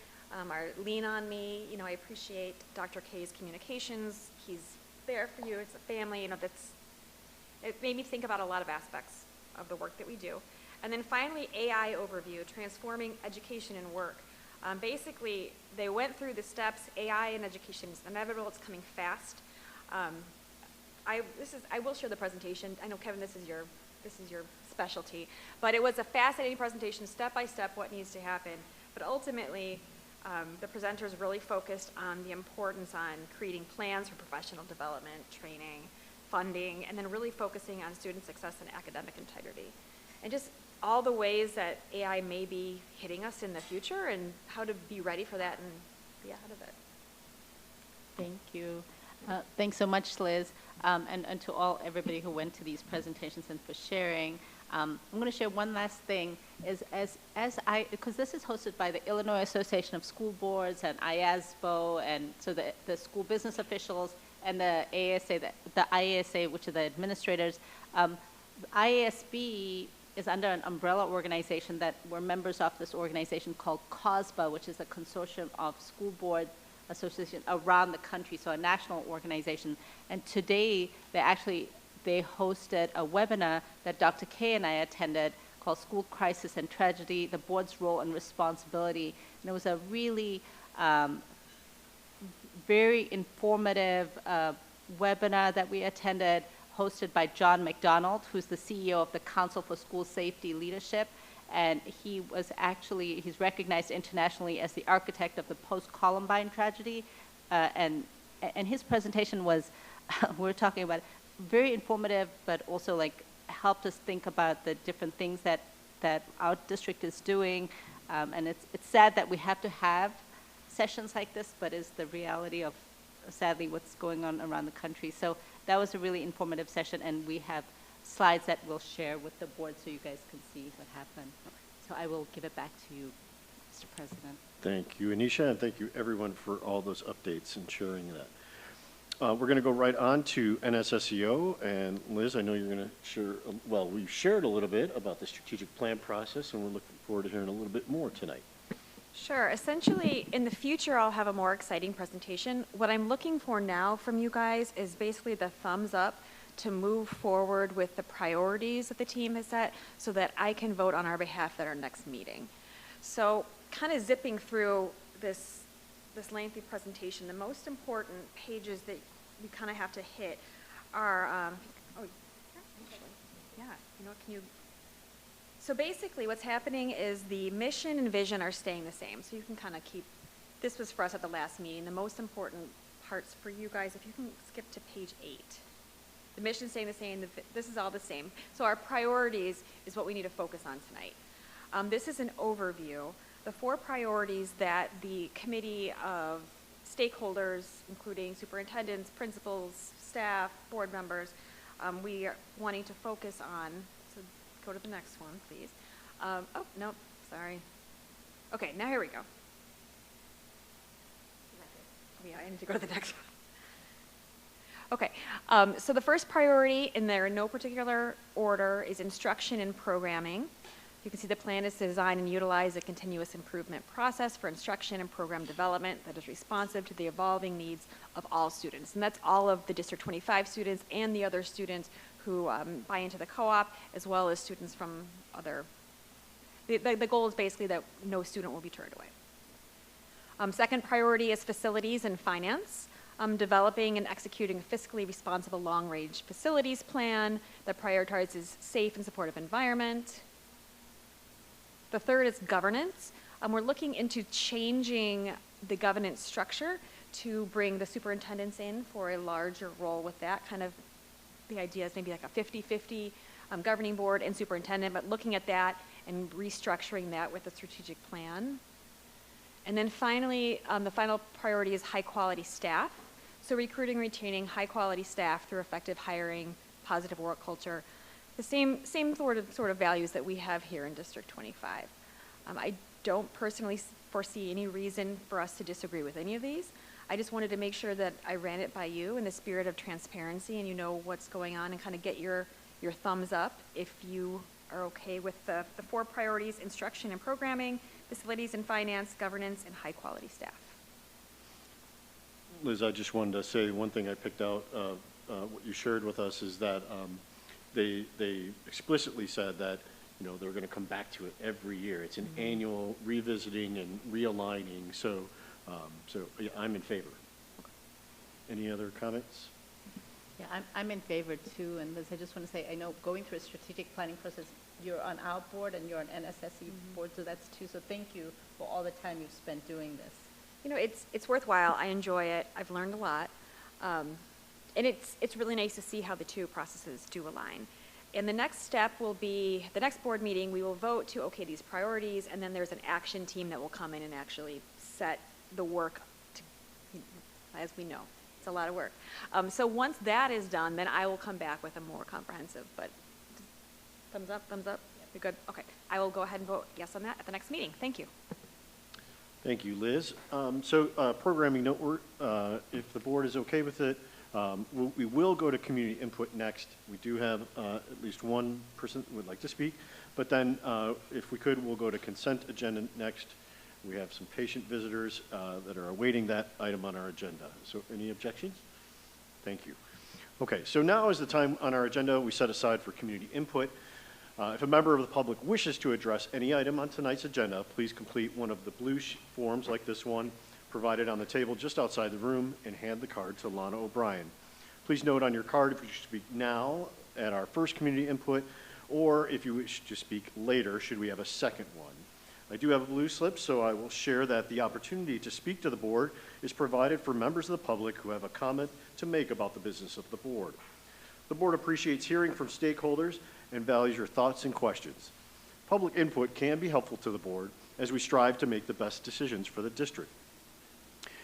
our Lean On Me. I appreciate Dr. K's communications. He's there for you. It's a family. It made me think about a lot of aspects of the work that we do. And then finally, AI overview, transforming education and work. Basically, they went through the steps. AI in education is inevitable. It's coming fast. I will share the presentation. I know, Kevin, this is your specialty. But it was a fascinating presentation, step by step, what needs to happen. But ultimately, the presenters really focused on the importance on creating plans for professional development, training, funding, and then really focusing on student success and academic integrity. And just all the ways that AI may be hitting us in the future and how to be ready for that and be ahead of it. Thank you. Thanks so much, Liz, and to everybody who went to these presentations and for sharing. I'm going to share one last thing. Because this is hosted by the Illinois Association of School Boards and IASBO, and so the school business officials and the ASA, the IASA, which are the administrators. IASB is under an umbrella organization that we're members of, this organization called COSBA, which is a consortium of school board associations around the country, so a national organization. And today, they hosted a webinar that Dr. Kay and I attended called School Crisis and Tragedy, the Board's Role and Responsibility. And it was a really very informative webinar that we attended, hosted by John McDonald, who's the CEO of the Council for School Safety Leadership. And he's recognized internationally as the architect of the post-Columbine tragedy. And his presentation was, we're talking about, very informative, but also like helped us think about the different things that our district is doing. And it's sad that we have to have sessions like this, but it's the reality of, sadly, what's going on around the country. So that was a really informative session, and we have slides that we'll share with the board so you guys can see what happened. So I will give it back to you, Mr. President. Thank you, Anisha, and thank you everyone for all those updates and sharing that. We're going to go right on to NSSEO, and Liz, I know you're going to share, well, we've shared a little bit about the strategic plan process, and we're looking forward to hearing a little bit more tonight. Sure. Essentially, in the future, I'll have a more exciting presentation. What I'm looking for now from you guys is basically the thumbs up to move forward with the priorities that the team has set so that I can vote on our behalf at our next meeting. So kind of zipping through this lengthy presentation, the most important pages that we kind of have to hit are, so basically what's happening is the mission and vision are staying the same. So you can kind of keep, this was for us at the last meeting, the most important parts for you guys, if you can skip to page 8. The mission staying the same, this is all the same. So our priorities is what we need to focus on tonight. This is an overview. The 4 priorities that the committee of stakeholders, including superintendents, principals, staff, board members, we are wanting to focus on. So go to the next one, please. Oh, nope, sorry. Okay, now here we go. Yeah, I need to go to the next one. Okay, so the first priority, in there in no particular order, is instruction and programming. You can see the plan is to design and utilize a continuous improvement process for instruction and program development that is responsive to the evolving needs of all students. And that's all of the District 25 students and the other students who buy into the co-op, as well as students from other. The goal is basically that no student will be turned away. Second priority is facilities and finance. Developing and executing a fiscally responsible long-range facilities plan that prioritizes safe and supportive environment. The third is governance. We're looking into changing the governance structure to bring the superintendents in for a larger role with that. Kind of the idea is maybe like a 50-50 governing board and superintendent, but looking at that and restructuring that with a strategic plan. And then finally, the final priority is high quality staff. So recruiting and retaining high quality staff through effective hiring, positive work culture, the same sort of values that we have here in District 25. I don't personally foresee any reason for us to disagree with any of these. I just wanted to make sure that I ran it by you in the spirit of transparency and you know what's going on and kind of get your thumbs up if you are okay with the 4 priorities: instruction and programming, facilities and finance, governance, and high quality staff. Liz, I just wanted to say one thing I picked out of what you shared with us is that they explicitly said that they're going to come back to it every year. It's an annual revisiting and realigning. So yeah, I'm in favor. Any other comments? Yeah, I'm in favor too. And Liz, I just want to say, I know going through a strategic planning process, you're on our board and you're on NSSE board, so that's too. So thank you for all the time you've spent doing this. It's worthwhile. I enjoy it. I've learned a lot. And it's really nice to see how the 2 processes do align. And the next step will be, the next board meeting, we will vote to okay these priorities, and then there's an action team that will come in and actually set the work, as we know. It's a lot of work. So once that is done, then I will come back with a more comprehensive, but Thumbs up, thumbs up? You're good? Okay. I will go ahead and vote yes on that at the next meeting. Thank you. Thank you, Liz. Programming note, if the board is okay with it, we will go to community input next. We do have at least one person who would like to speak, but then if we could, we'll go to consent agenda next. We have some patient visitors that are awaiting that item on our agenda. So any objections? Thank you. Okay, so now is the time on our agenda we set aside for community input. If a member of the public wishes to address any item on tonight's agenda, please complete one of the blue forms like this one provided on the table just outside the room and hand the card to Lana O'Brien. Please note on your card if you speak now at our first community input, or if you wish to speak later, should we have a second one. I do have a blue slip, so I will share that the opportunity to speak to the board is provided for members of the public who have a comment to make about the business of the board. The board appreciates hearing from stakeholders and values your thoughts and questions. Public input can be helpful to the board as we strive to make the best decisions for the district.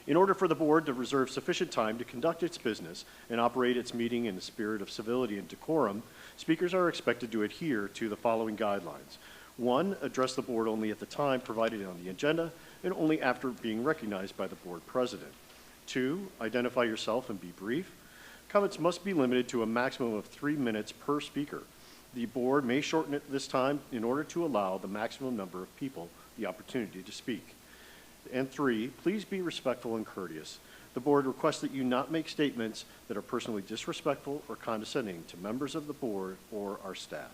In order for the board to reserve sufficient time to conduct its business and operate its meeting in the spirit of civility and decorum, speakers are expected to adhere to the following guidelines. 1, address the board only at the time provided on the agenda and only after being recognized by the board president. 2, identify yourself and be brief. Comments must be limited to a maximum of 3 minutes per speaker. The board may shorten it this time in order to allow the maximum number of people the opportunity to speak. And 3, please be respectful and courteous. The board requests that you not make statements that are personally disrespectful or condescending to members of the board or our staff.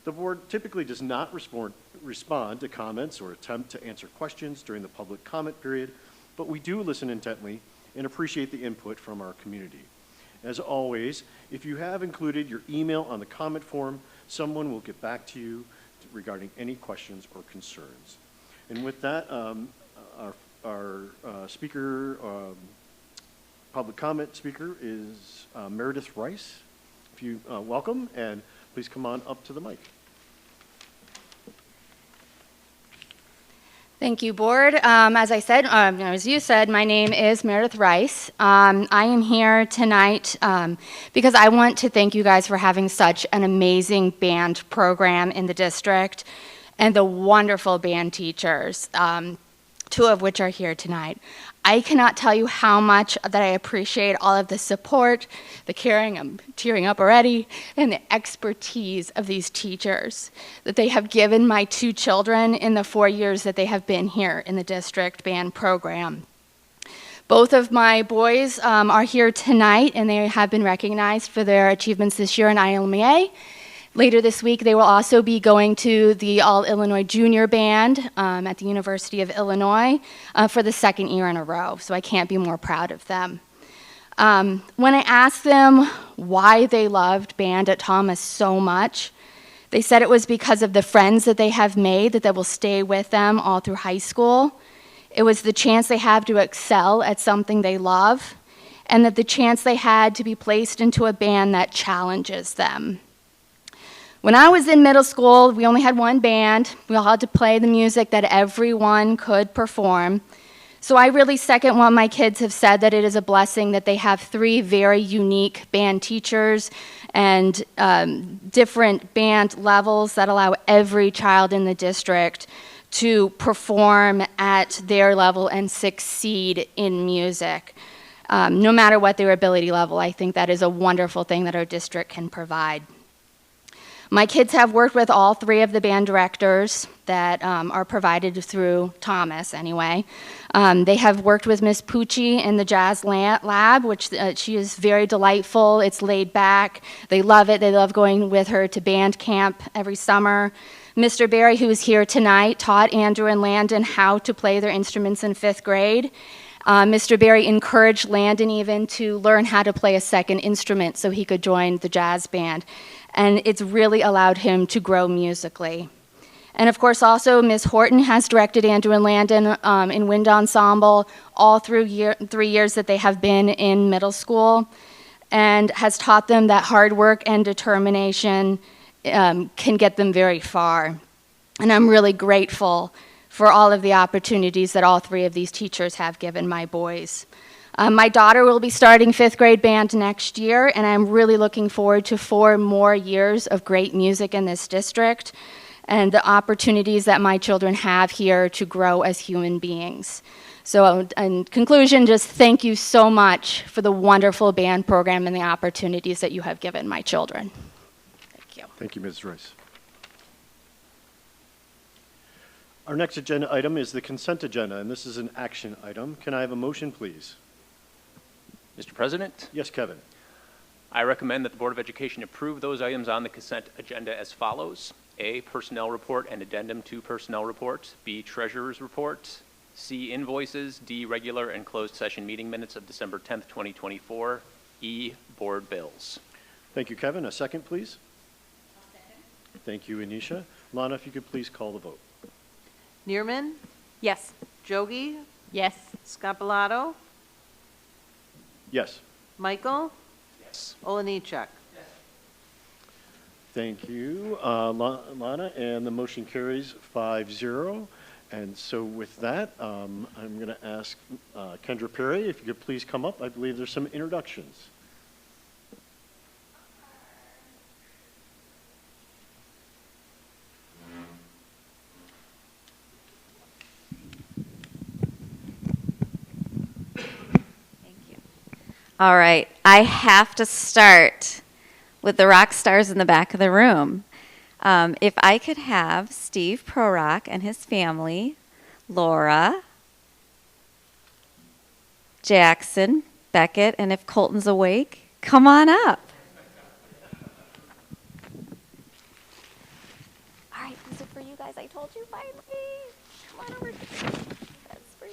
The board typically does not respond to comments or attempt to answer questions during the public comment period, but we do listen intently and appreciate the input from our community. As always, if you have included your email on the comment form, someone will get back to you regarding any questions or concerns. And with that, our speaker, public comment speaker is Meredith Rice. If you welcome, and please come on up to the mic. Thank you, Board. As you said, my name is Meredith Rice. I am here tonight because I want to thank you guys for having such an amazing band program in the district and the wonderful band teachers, 2 of which are here tonight. I cannot tell you how much that I appreciate all of the support, the caring, I'm tearing up already, and the expertise of these teachers that they have given my 2 children in the 4 years that they have been here in the district band program. Both of my boys are here tonight, and they have been recognized for their achievements this year in ILMEA. Later this week, they will also be going to the All-Illinois Junior Band at the University of Illinois for the 2nd year in a row, so I can't be more proud of them. When I asked them why they loved band at Thomas so much, they said it was because of the friends that they have made that will stay with them all through high school. It was the chance they have to excel at something they love, and that the chance they had to be placed into a band that challenges them. When I was in middle school, we only had one band. We all had to play the music that everyone could perform. So I really second what my kids have said, that it is a blessing that they have 3 very unique band teachers and different band levels that allow every child in the district to perform at their level and succeed in music. No matter what their ability level, I think that is a wonderful thing that our district can provide. My kids have worked with all 3 of the band directors that are provided through Thomas, anyway. They have worked with Miss Pucci in the jazz lab, which she is very delightful. It's laid back. They love it. They love going with her to band camp every summer. Mr. Barry, who is here tonight, taught Andrew and Landon how to play their instruments in 5th grade. Mr. Barry encouraged Landon even to learn how to play a 2nd instrument so he could join the jazz band. And it's really allowed him to grow musically. And of course, also, Ms. Horton has directed Andrew and Landon in wind ensemble all through 3 years that they have been in middle school, and has taught them that hard work and determination can get them very far. And I'm really grateful for all of the opportunities that all 3 of these teachers have given my boys. My daughter will be starting 5th grade band next year, and I'm really looking forward to 4 more years of great music in this district and the opportunities that my children have here to grow as human beings. So in conclusion, just thank you so much for the wonderful band program and the opportunities that you have given my children. Thank you. Thank you, Ms. Rice. Our next agenda item is the consent agenda, and this is an action item. Can I have a motion, please? Mr. President, Yes, Kevin. I recommend that the Board of Education approve those items on the consent agenda as follows. A, personnel report and addendum to personnel report. B, treasurer's report. C, invoices. D, regular and closed session meeting minutes of December 10th, 2024. E, board bills. Thank you, Kevin. A second, please. Thank you, Anisha. Lana, if you could please call the vote. Neerman, Yes. Jogi, Yes. Scapalato, Yes. Michael, Yes. Oliniechek. Thank you, Lana, and the motion carries 5-0. And so with that, I'm going to ask Kendra Perry, if you could please come up. I believe there's some introductions. All right, I have to start with the rock stars in the back of the room. If I could have Steve Prorock and his family, Laura, Jackson, Beckett, and if Colton's awake, come on up. All right, these are for you guys. I told you finally. Come on over. That's for you.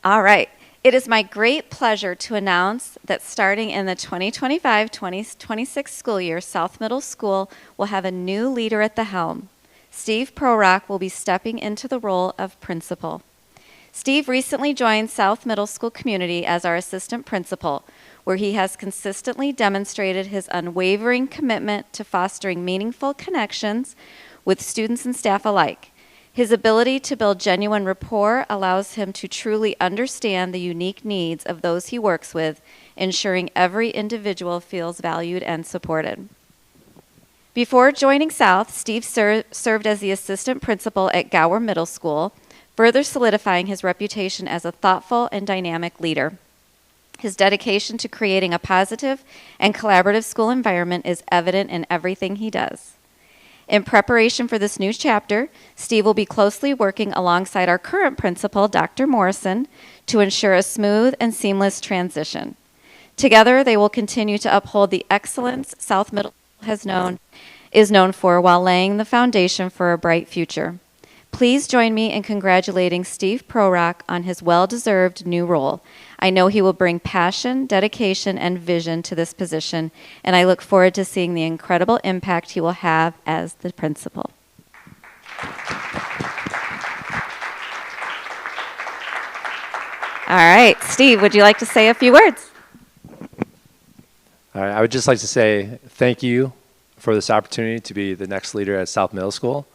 All right. It is my great pleasure to announce that starting in the 2025-2026 school year, South Middle School will have a new leader at the helm. Steve Prorock will be stepping into the role of principal. Steve recently joined South Middle School community as our assistant principal, where he has consistently demonstrated his unwavering commitment to fostering meaningful connections with students and staff alike. His ability to build genuine rapport allows him to truly understand the unique needs of those he works with, ensuring every individual feels valued and supported. Before joining South, Steve served as the assistant principal at Gower Middle School, further solidifying his reputation as a thoughtful and dynamic leader. His dedication to creating a positive and collaborative school environment is evident in everything he does. In preparation for this new chapter, Steve will be closely working alongside our current principal, Dr. Morrison, to ensure a smooth and seamless transition. Together, they will continue to uphold the excellence South Middle is known for while laying the foundation for a bright future. Please join me in congratulating Steve Prorock on his well-deserved new role. I know he will bring passion, dedication, and vision to this position, and I look forward to seeing the incredible impact he will have as the principal. All right, Steve, would you like to say a few words? All right, I would just like to say thank you for this opportunity to be the next leader at South Middle School.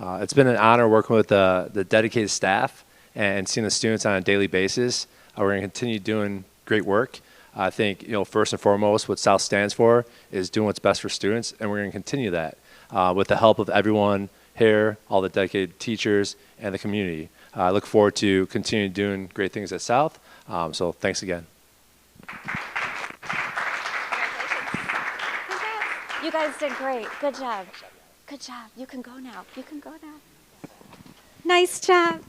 It's been an honor working with the dedicated staff and seeing the students on a daily basis. We're going to continue doing great work. I think, first and foremost, what South stands for is doing what's best for students, and we're going to continue that with the help of everyone here, all the dedicated teachers, and the community. I look forward to continuing doing great things at South, so thanks again. Congratulations. You guys did great. Good job. Good job. You can go now. You can go now. Nice job.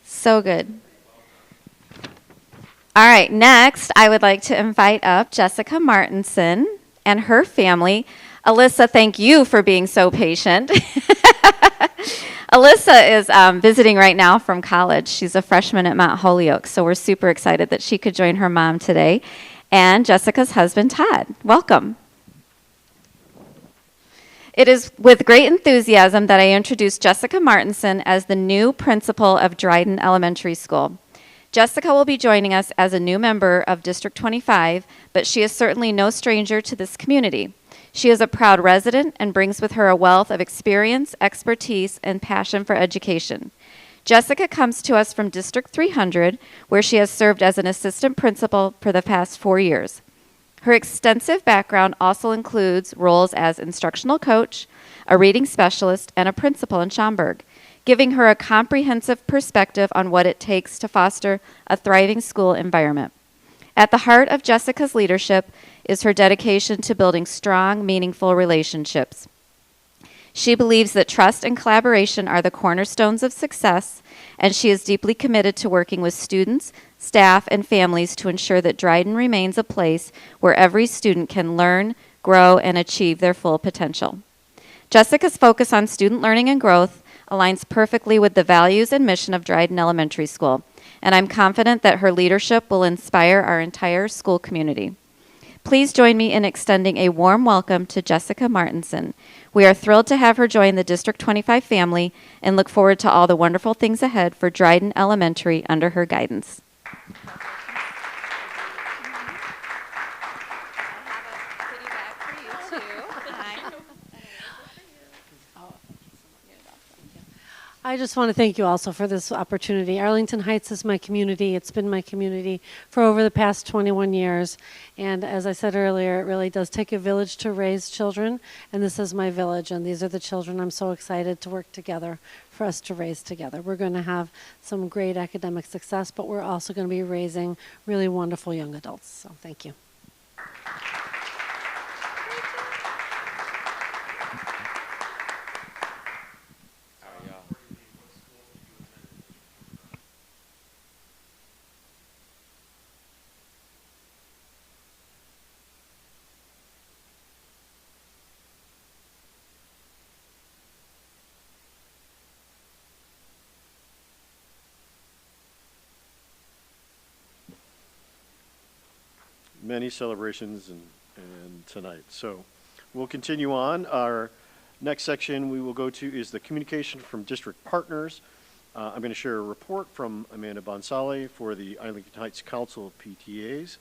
So good. All right, next I would like to invite up Jessica Martinson and her family. Alyssa, thank you for being so patient. Alyssa is visiting right now from college. She's a freshman at Mount Holyoke, so we're super excited that she could join her mom today. And Jessica's husband, Todd. Welcome. It is with great enthusiasm that I introduce Jessica Martinson as the new principal of Dryden Elementary School. Jessica will be joining us as a new member of District 25, but she is certainly no stranger to this community. She is a proud resident and brings with her a wealth of experience, expertise, and passion for education. Jessica comes to us from District 300, where she has served as an assistant principal for the past 4 years. Her extensive background also includes roles as instructional coach, a reading specialist, and a principal in Schaumburg, giving her a comprehensive perspective on what it takes to foster a thriving school environment. At the heart of Jessica's leadership is her dedication to building strong, meaningful relationships. She believes that trust and collaboration are the cornerstones of success, and she is deeply committed to working with students, staff, and families to ensure that Dryden remains a place where every student can learn, grow, and achieve their full potential. Jessica's focus on student learning and growth aligns perfectly with the values and mission of Dryden Elementary School, and I'm confident that her leadership will inspire our entire school community. Please join me in extending a warm welcome to Jessica Martinson. We are thrilled to have her join the District 25 family and look forward to all the wonderful things ahead for Dryden Elementary under her guidance. I just want to thank you also for this opportunity. Arlington Heights is my community. It's been my community for over the past 21 years. And as I said earlier, it really does take a village to raise children. And this is my village. And these are the children I'm so excited to work together for us to raise together. We're going to have some great academic success, but we're also going to be raising really wonderful young adults. So thank you. Many celebrations and tonight. So we'll continue on. Our next section we will go to is the communication from district partners. I'm going to share a report from Amanda Bonsale for the Arlington Heights Council of PTAs.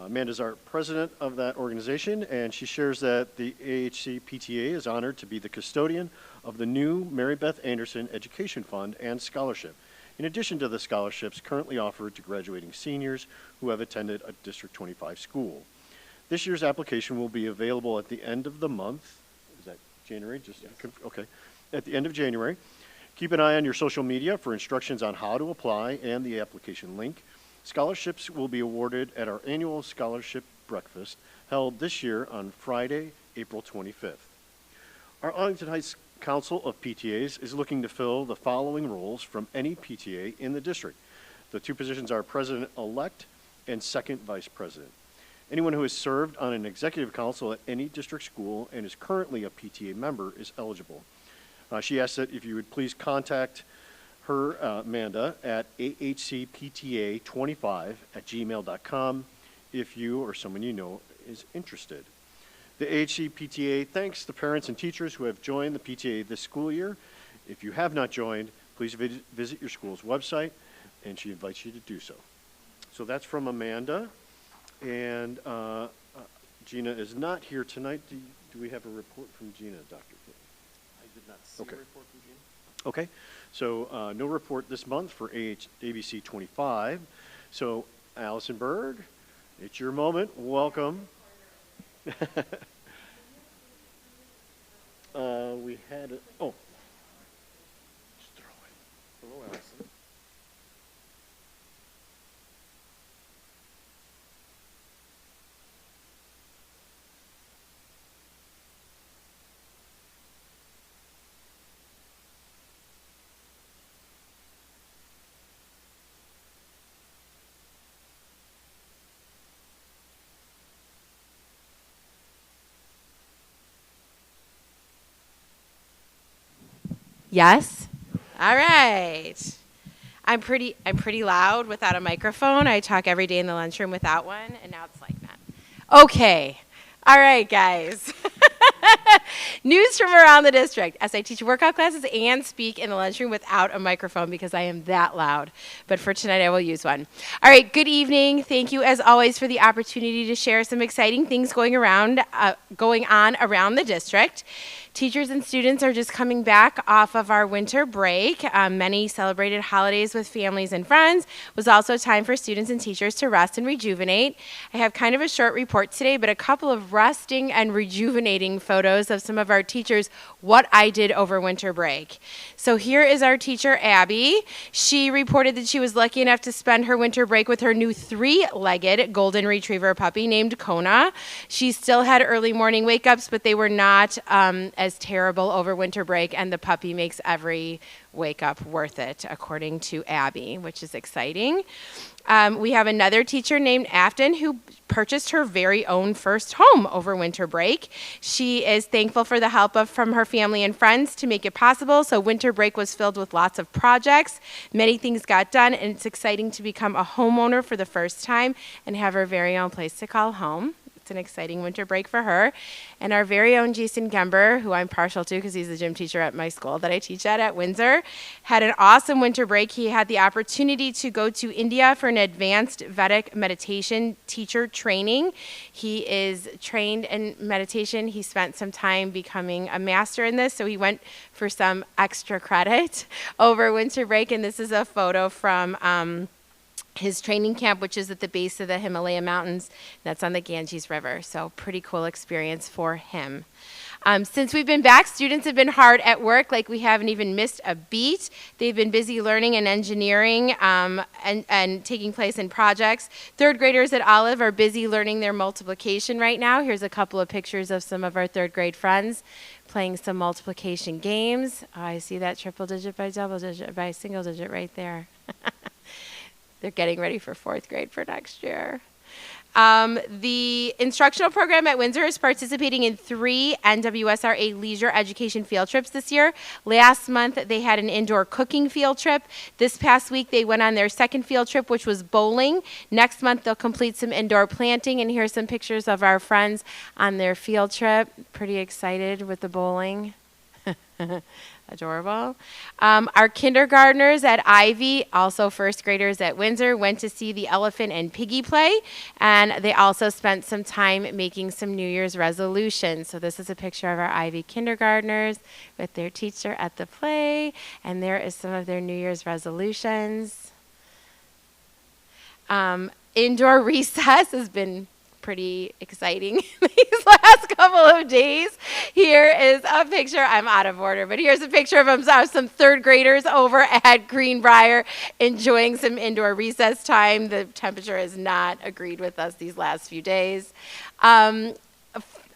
Amanda's our president of that organization, and she shares that the AHC PTA is honored to be the custodian of the new Mary Beth Anderson Education Fund and Scholarship, in addition to the scholarships currently offered to graduating seniors who have attended a District 25 school. This year's application will be available at the end of the month. Is that January? Yes. Okay. At the end of January. Keep an eye on your social media for instructions on how to apply and the application link. Scholarships will be awarded at our annual scholarship breakfast held this year on Friday, April 25th. Our Arlington Heights Council of PTAs is looking to fill the following roles from any PTA in the district. The two positions are president-elect and second vice president. Anyone who has served on an executive council at any district school and is currently a PTA member is eligible. She asked that if you would please contact her, Amanda, at ahcpta25@gmail.com if you or someone you know is interested. The AHC PTA thanks the parents and teachers who have joined the PTA this school year. If you have not joined, please visit your school's website, and she invites you to do so. So that's from Amanda, and Gina is not here tonight. Do we have a report from Gina, Dr. King? I did not see a report from Gina. Okay, so no report this month for ABC 25. So Allison Berg, it's your moment. Welcome. We had it. Oh, just throw it. Hello, Allison. Yes? All right. I'm pretty loud without a microphone. I talk every day in the lunchroom without one, and now it's like that. Okay. All right, guys. News from around the district as I teach workout classes and speak in the lunchroom without a microphone because I am that loud. But for tonight, I will use one. All right, good evening. Thank you, as always, for the opportunity to share some exciting things going on around the district. Teachers and students are just coming back off of our winter break. Many celebrated holidays with families and friends. It was also time for students and teachers to rest and rejuvenate. I have kind of a short report today, but a couple of resting and rejuvenating photos of some of our teachers, what I did over winter break. So here is our teacher, Abby. She reported that she was lucky enough to spend her winter break with her new 3-legged golden retriever puppy named Kona. She still had early morning wake-ups, but they were not as terrible over winter break, and the puppy makes every wake up worth it, according to Abby, which is exciting. We have another teacher named Afton who purchased her very own first home over winter break. She is thankful for the help from her family and friends to make it possible. So winter break was filled with lots of projects. Many things got done, and it's exciting to become a homeowner for the first time and have her very own place to call home. It's an exciting winter break for her. And our very own Jason Gember, who I'm partial to because he's the gym teacher at my school that I teach at Windsor, had an awesome winter break. He had the opportunity to go to India for an advanced Vedic meditation teacher training. He is trained in meditation. He spent some time becoming a master in this, so he went for some extra credit over winter break. And this is a photo from his training camp, which is at the base of the Himalaya Mountains. That's on the Ganges River. So pretty cool experience for him. Since we've been back, students have been hard at work, like we haven't even missed a beat. They've been busy learning and engineering and taking place in projects. Third graders at Olive are busy learning their multiplication right now. Here's a couple of pictures of some of our third grade friends playing some multiplication games. Oh, I see that triple digit by double digit by single digit right there. They're getting ready for fourth grade for next year. The instructional program at Windsor is participating in 3 NWSRA leisure education field trips this year. Last month, they had an indoor cooking field trip. This past week, they went on their second field trip, which was bowling. Next month, they'll complete some indoor planting, and here's some pictures of our friends on their field trip. Pretty excited with the bowling. Adorable. Our kindergartners at Ivy, also first graders at Windsor, went to see the elephant and piggy play, and they also spent some time making some New Year's resolutions. So this is a picture of our Ivy kindergartners with their teacher at the play, and there is some of their New Year's resolutions. Indoor recess has been pretty exciting these last couple of days. Here is a picture. I'm out of order, but here's a picture of some third graders over at Greenbrier enjoying some indoor recess time. The temperature has not agreed with us these last few days.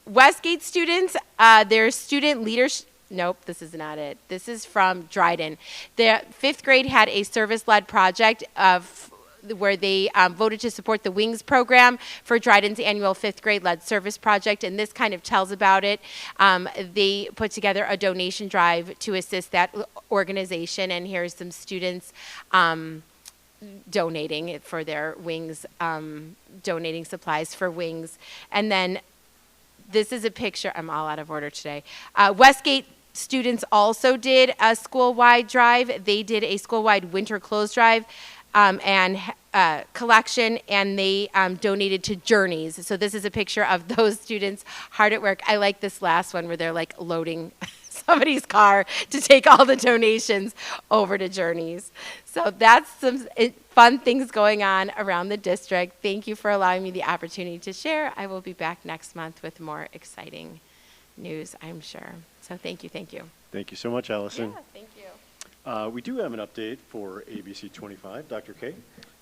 Westgate students, their student leadership. Nope, this is not it. This is from Dryden. The 5th grade had a service-led project where they voted to support the WINGS program for Dryden's annual 5th grade led service project, and this kind of tells about it. They put together a donation drive to assist that organization, and here's some students donating for their WINGS, donating supplies for WINGS. And then this is a picture. I'm all out of order today. Westgate students also did a school-wide drive. They did a school-wide winter clothes drive and collection, and they donated to Journeys. So this is a picture of those students hard at work. I like this last one where they're like loading somebody's car to take all the donations over to Journeys. So that's some fun things going on around the district. Thank you for allowing me the opportunity to share. I will be back next month with more exciting news, I'm sure. So thank you, thank you. Thank you so much, Allison. Yeah, thank you. We do have an update for ABC 25. Dr. K?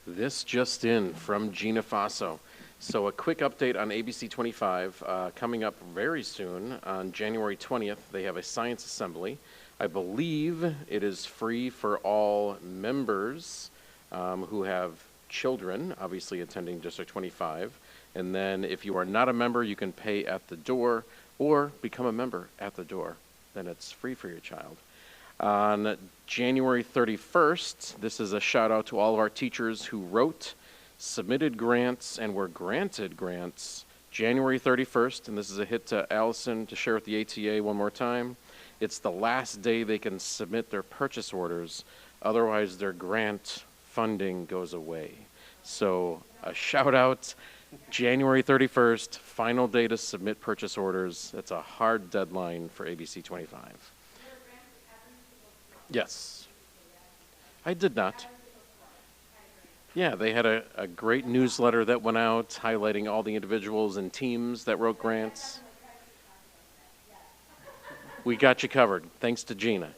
This just in from Gina Faso. So a quick update on ABC 25. Coming up very soon on January 20th, they have a science assembly. I believe it is free for all members who have children, obviously attending District 25. And then if you are not a member, you can pay at the door or become a member at the door. Then it's free for your child. On January 31st, this is a shout out to all of our teachers who wrote, submitted grants, and were granted grants January 31st, and this is a hit to Allison to share with the ATA one more time. It's the last day they can submit their purchase orders. Otherwise, their grant funding goes away. So a shout out, January 31st, final day to submit purchase orders. That's a hard deadline for ABC 25. Yes. I did not. Yeah, they had a great newsletter that went out highlighting all the individuals and teams that wrote grants. We got you covered, thanks to Gina.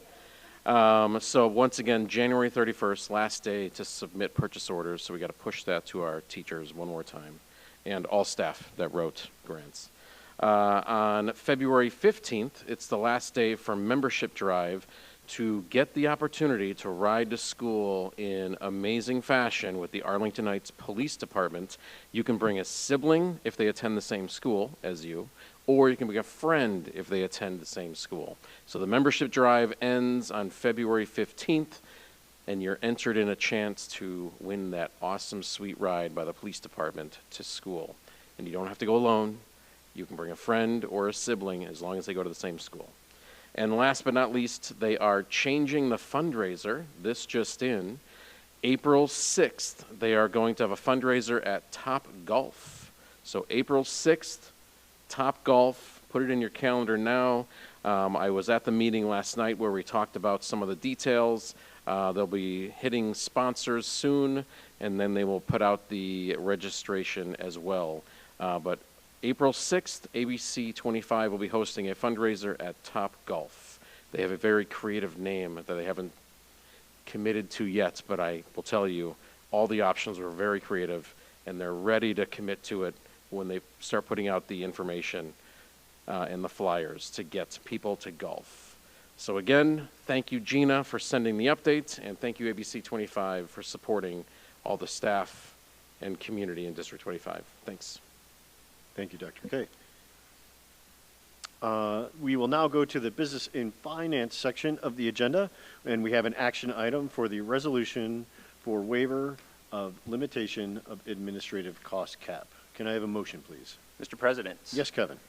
So once again, January 31st, last day to submit purchase orders, so we got to push that to our teachers one more time, and all staff that wrote grants. On February 15th, it's the last day for membership drive to get the opportunity to ride to school in amazing fashion with the Arlington Heights Police Department. You can bring a sibling if they attend the same school as you, or you can bring a friend if they attend the same school. So the membership drive ends on February 15th, and you're entered in a chance to win that awesome sweet ride by the police department to school. And you don't have to go alone. You can bring a friend or a sibling as long as they go to the same school. And last but not least, they are changing the fundraiser. This just in. April 6th, they are going to have a fundraiser at Top Golf. So April 6th, Top Golf, put it in your calendar now. I was at the meeting last night where we talked about some of the details. They'll be hitting sponsors soon, and then they will put out the registration as well. But April 6th, ABC 25 will be hosting a fundraiser at Top Golf. They have a very creative name that they haven't committed to yet, but I will tell you, all the options were very creative, and they're ready to commit to it when they start putting out the information and the flyers to get people to golf. So again, thank you, Gina, for sending the update, and thank you, ABC 25, for supporting all the staff and community in District 25. Thanks. Thank you, Dr. Kay. We will now go to the Business and Finance section of the agenda, and we have an action item for the resolution for waiver of limitation of administrative cost cap. Can I have a motion, please? Mr. President. Yes, Kevin.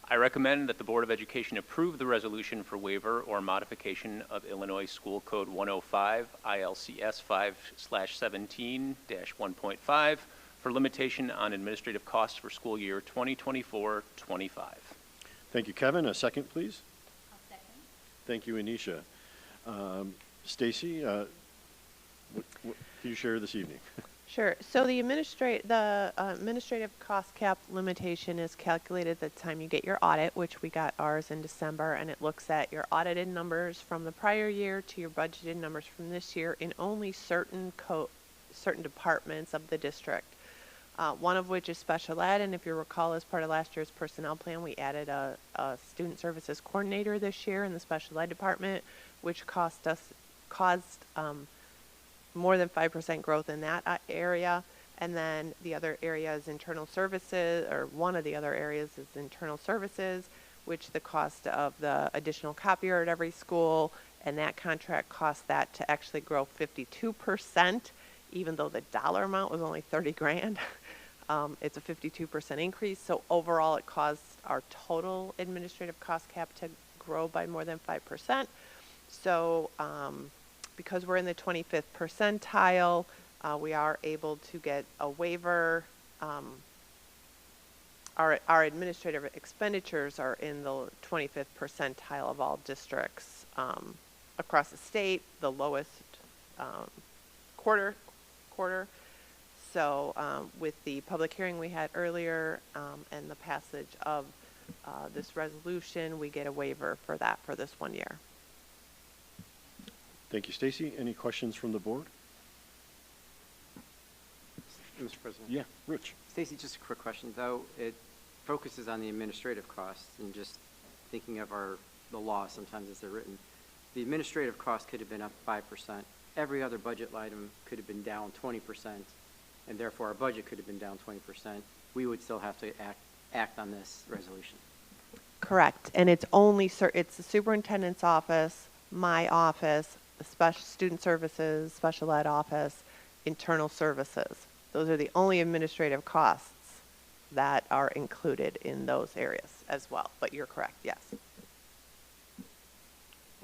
I recommend that the Board of Education approve the resolution for waiver or modification of Illinois School Code 105 ILCS 5/17-1.5 for limitation on administrative costs for school year 2024-25. Thank you, Kevin. A second, please. I'll second. Thank you, Anisha. Stacy, what can you share this evening? Sure. So the administrative cost cap limitation is calculated at the time you get your audit, which we got ours in December, and it looks at your audited numbers from the prior year to your budgeted numbers from this year in only certain departments of the district. One of which is special ed, and if you recall, as part of last year's personnel plan, we added a student services coordinator this year in the special ed department, which caused more than 5% growth in that area. And then the other area is internal services, or one of the other areas is internal services, which the cost of the additional copier at every school, and that contract cost that to actually grow 52%, even though the dollar amount was only 30 grand. It's a 52% increase. So overall, it caused our total administrative cost cap to grow by more than 5%. So because we're in the 25th percentile, we are able to get a waiver. Our administrative expenditures are in the 25th percentile of all districts across the state, the lowest quarter. So with the public hearing we had earlier and the passage of this resolution, we get a waiver for that for this 1 year. Thank you, Stacy. Any questions from the board? Mr. President. Yeah, Rich. Stacy, just a quick question, though. It focuses on the administrative costs, and just thinking of the law sometimes as they're written. The administrative cost could have been up 5%. Every other budget item could have been down 20%, and therefore our budget could have been down 20%. We would still have to act on this resolution. Correct. And it's only it's the superintendent's office, my office, the special student services, special ed office, internal services. Those are the only administrative costs that are included in those areas as well. But you're correct, yes.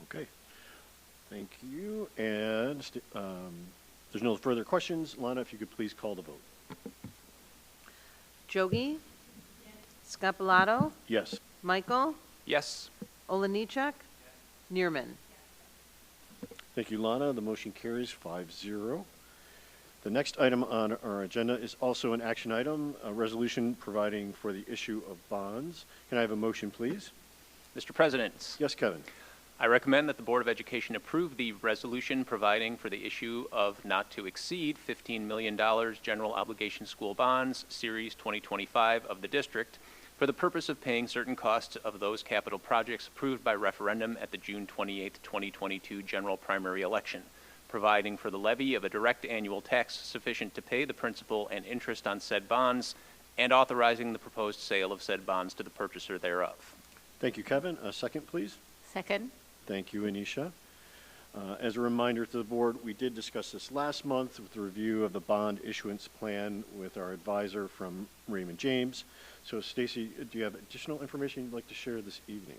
Okay. Thank you. And there's no further questions. Lana, if you could please call the vote. Jogi? Scapalato? Yes. Michael? Yes. Olenichek? Neerman? Thank you, Lana. The motion carries 5-0. The next item on our agenda is also an action item, a resolution providing for the issue of bonds. Can I have a motion, please? Mr. President. Yes, Kevin. I recommend that the Board of Education approve the resolution providing for the issue of not to exceed $15 million general obligation school bonds, Series 2025 of the district, for the purpose of paying certain costs of those capital projects approved by referendum at the June 28, 2022 general primary election, providing for the levy of a direct annual tax sufficient to pay the principal and interest on said bonds, and authorizing the proposed sale of said bonds to the purchaser thereof. Thank you, Kevin. A second, please. Second. Thank you, Anisha. As a reminder to the board, we did discuss this last month with the review of the bond issuance plan with our advisor from Raymond James. So, Stacy, do you have additional information you'd like to share this evening?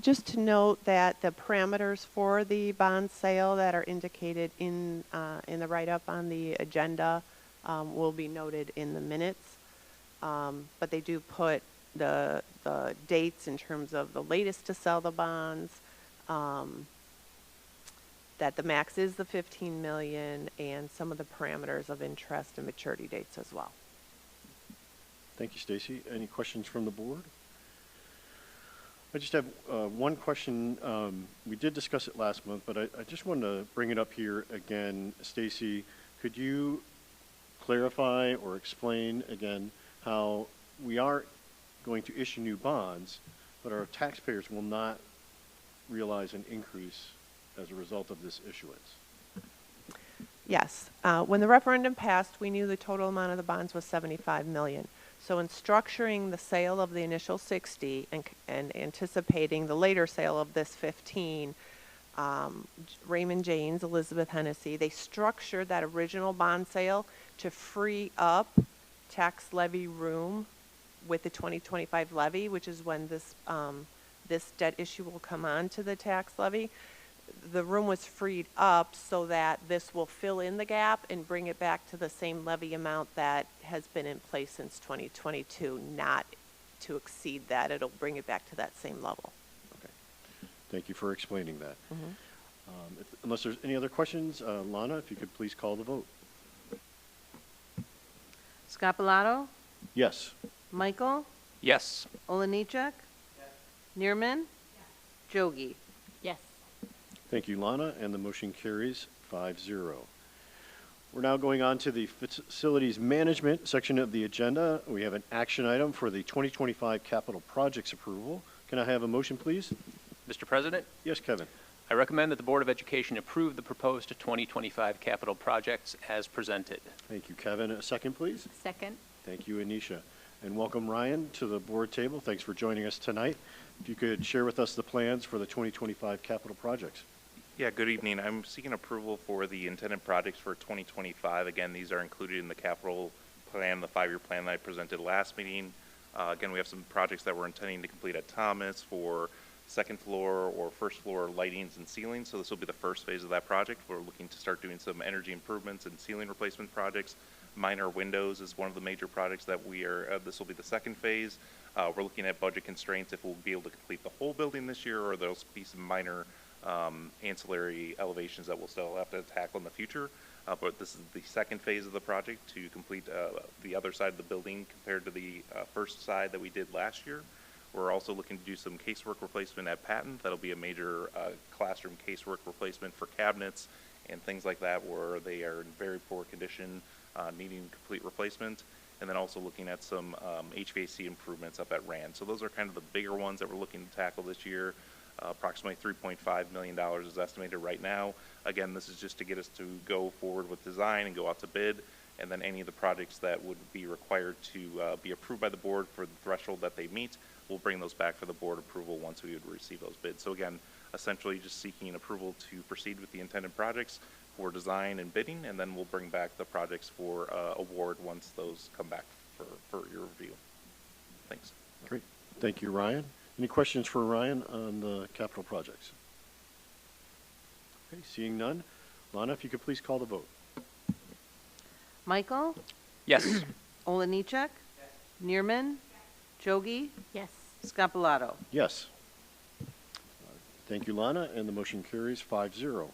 Just to note that the parameters for the bond sale that are indicated in the write-up on the agenda will be noted in the minutes. But they do put the dates in terms of the latest to sell the bonds, that the max is the $15 million, and some of the parameters of interest and maturity dates as well. Thank you, Stacy. Any questions from the board? I just have one question. We did discuss it last month, but I just wanted to bring it up here again. Stacy, could you clarify or explain again how we are going to issue new bonds, but our taxpayers will not realize an increase as a result of this issuance? Yes. When the referendum passed, we knew the total amount of the bonds was $75 million. So in structuring the sale of the initial 60 and anticipating the later sale of this 15, Raymond James, Elizabeth Hennessy, they structured that original bond sale to free up tax levy room with the 2025 levy, which is when this debt issue will come on to the tax levy. The room was freed up so that this will fill in the gap and bring it back to the same levy amount that has been in place since 2022, not to exceed that. It'll bring it back to that same level. Okay. Thank you for explaining that. Unless there's any other questions, Lana, if you could please call the vote. Scapalato? Yes. Michael? Yes. Olenichek? Yes. Neerman? Yes. Jogi? Yes. Thank you, Lana, and the motion carries 5-0. We're now going on to the facilities management section of the agenda. We have an action item for the 2025 capital projects approval. Can I have a motion, please? Mr. President. Yes, Kevin. I recommend that the Board of Education approve the proposed 2025 capital projects as presented. Thank you, Kevin. A second, please. Second. Thank you, Anisha. And welcome, Ryan, to the board table. Thanks for joining us tonight. If you could share with us the plans for the 2025 capital projects. Yeah, good evening. I'm seeking approval for the intended projects for 2025. Again, these are included in the capital plan, the 5-year plan that I presented last meeting. Again, we have some projects that we're intending to complete at Thomas for second floor or first floor lightings and ceilings. So this will be the first phase of that project. We're looking to start doing some energy improvements and ceiling replacement projects. Minor windows is one of the major projects that we are, this will be the second phase. We're looking at budget constraints if we'll be able to complete the whole building this year, or there'll be some minor ancillary elevations that we'll still have to tackle in the future. But this is the second phase of the project to complete the other side of the building compared to the first side that we did last year. We're also looking to do some casework replacement at Patton. That'll be a major classroom casework replacement for cabinets and things like that where they are in very poor condition, needing complete replacement. And then also looking at some HVAC improvements up at Rand. So those are kind of the bigger ones that we're looking to tackle this year. Approximately $3.5 million is estimated right now. Again, this is just to get us to go forward with design and go out to bid, and then any of the projects that would be required to be approved by the board for the threshold that they meet, we'll bring those back for the board approval once we would receive those bids. So again, essentially just seeking approval to proceed with the intended projects. for design and bidding, and then we'll bring back the projects for award once those come back for your review. Thanks. Great. Thank you, Ryan. Any questions for Ryan on the capital projects? Okay, seeing none. Lana, if you could please call the vote. Michael? Yes. Olenichek? Yes. Neerman? Jogi? Yes. Scapalato? Yes. Thank you, Lana, and the motion carries 5-0.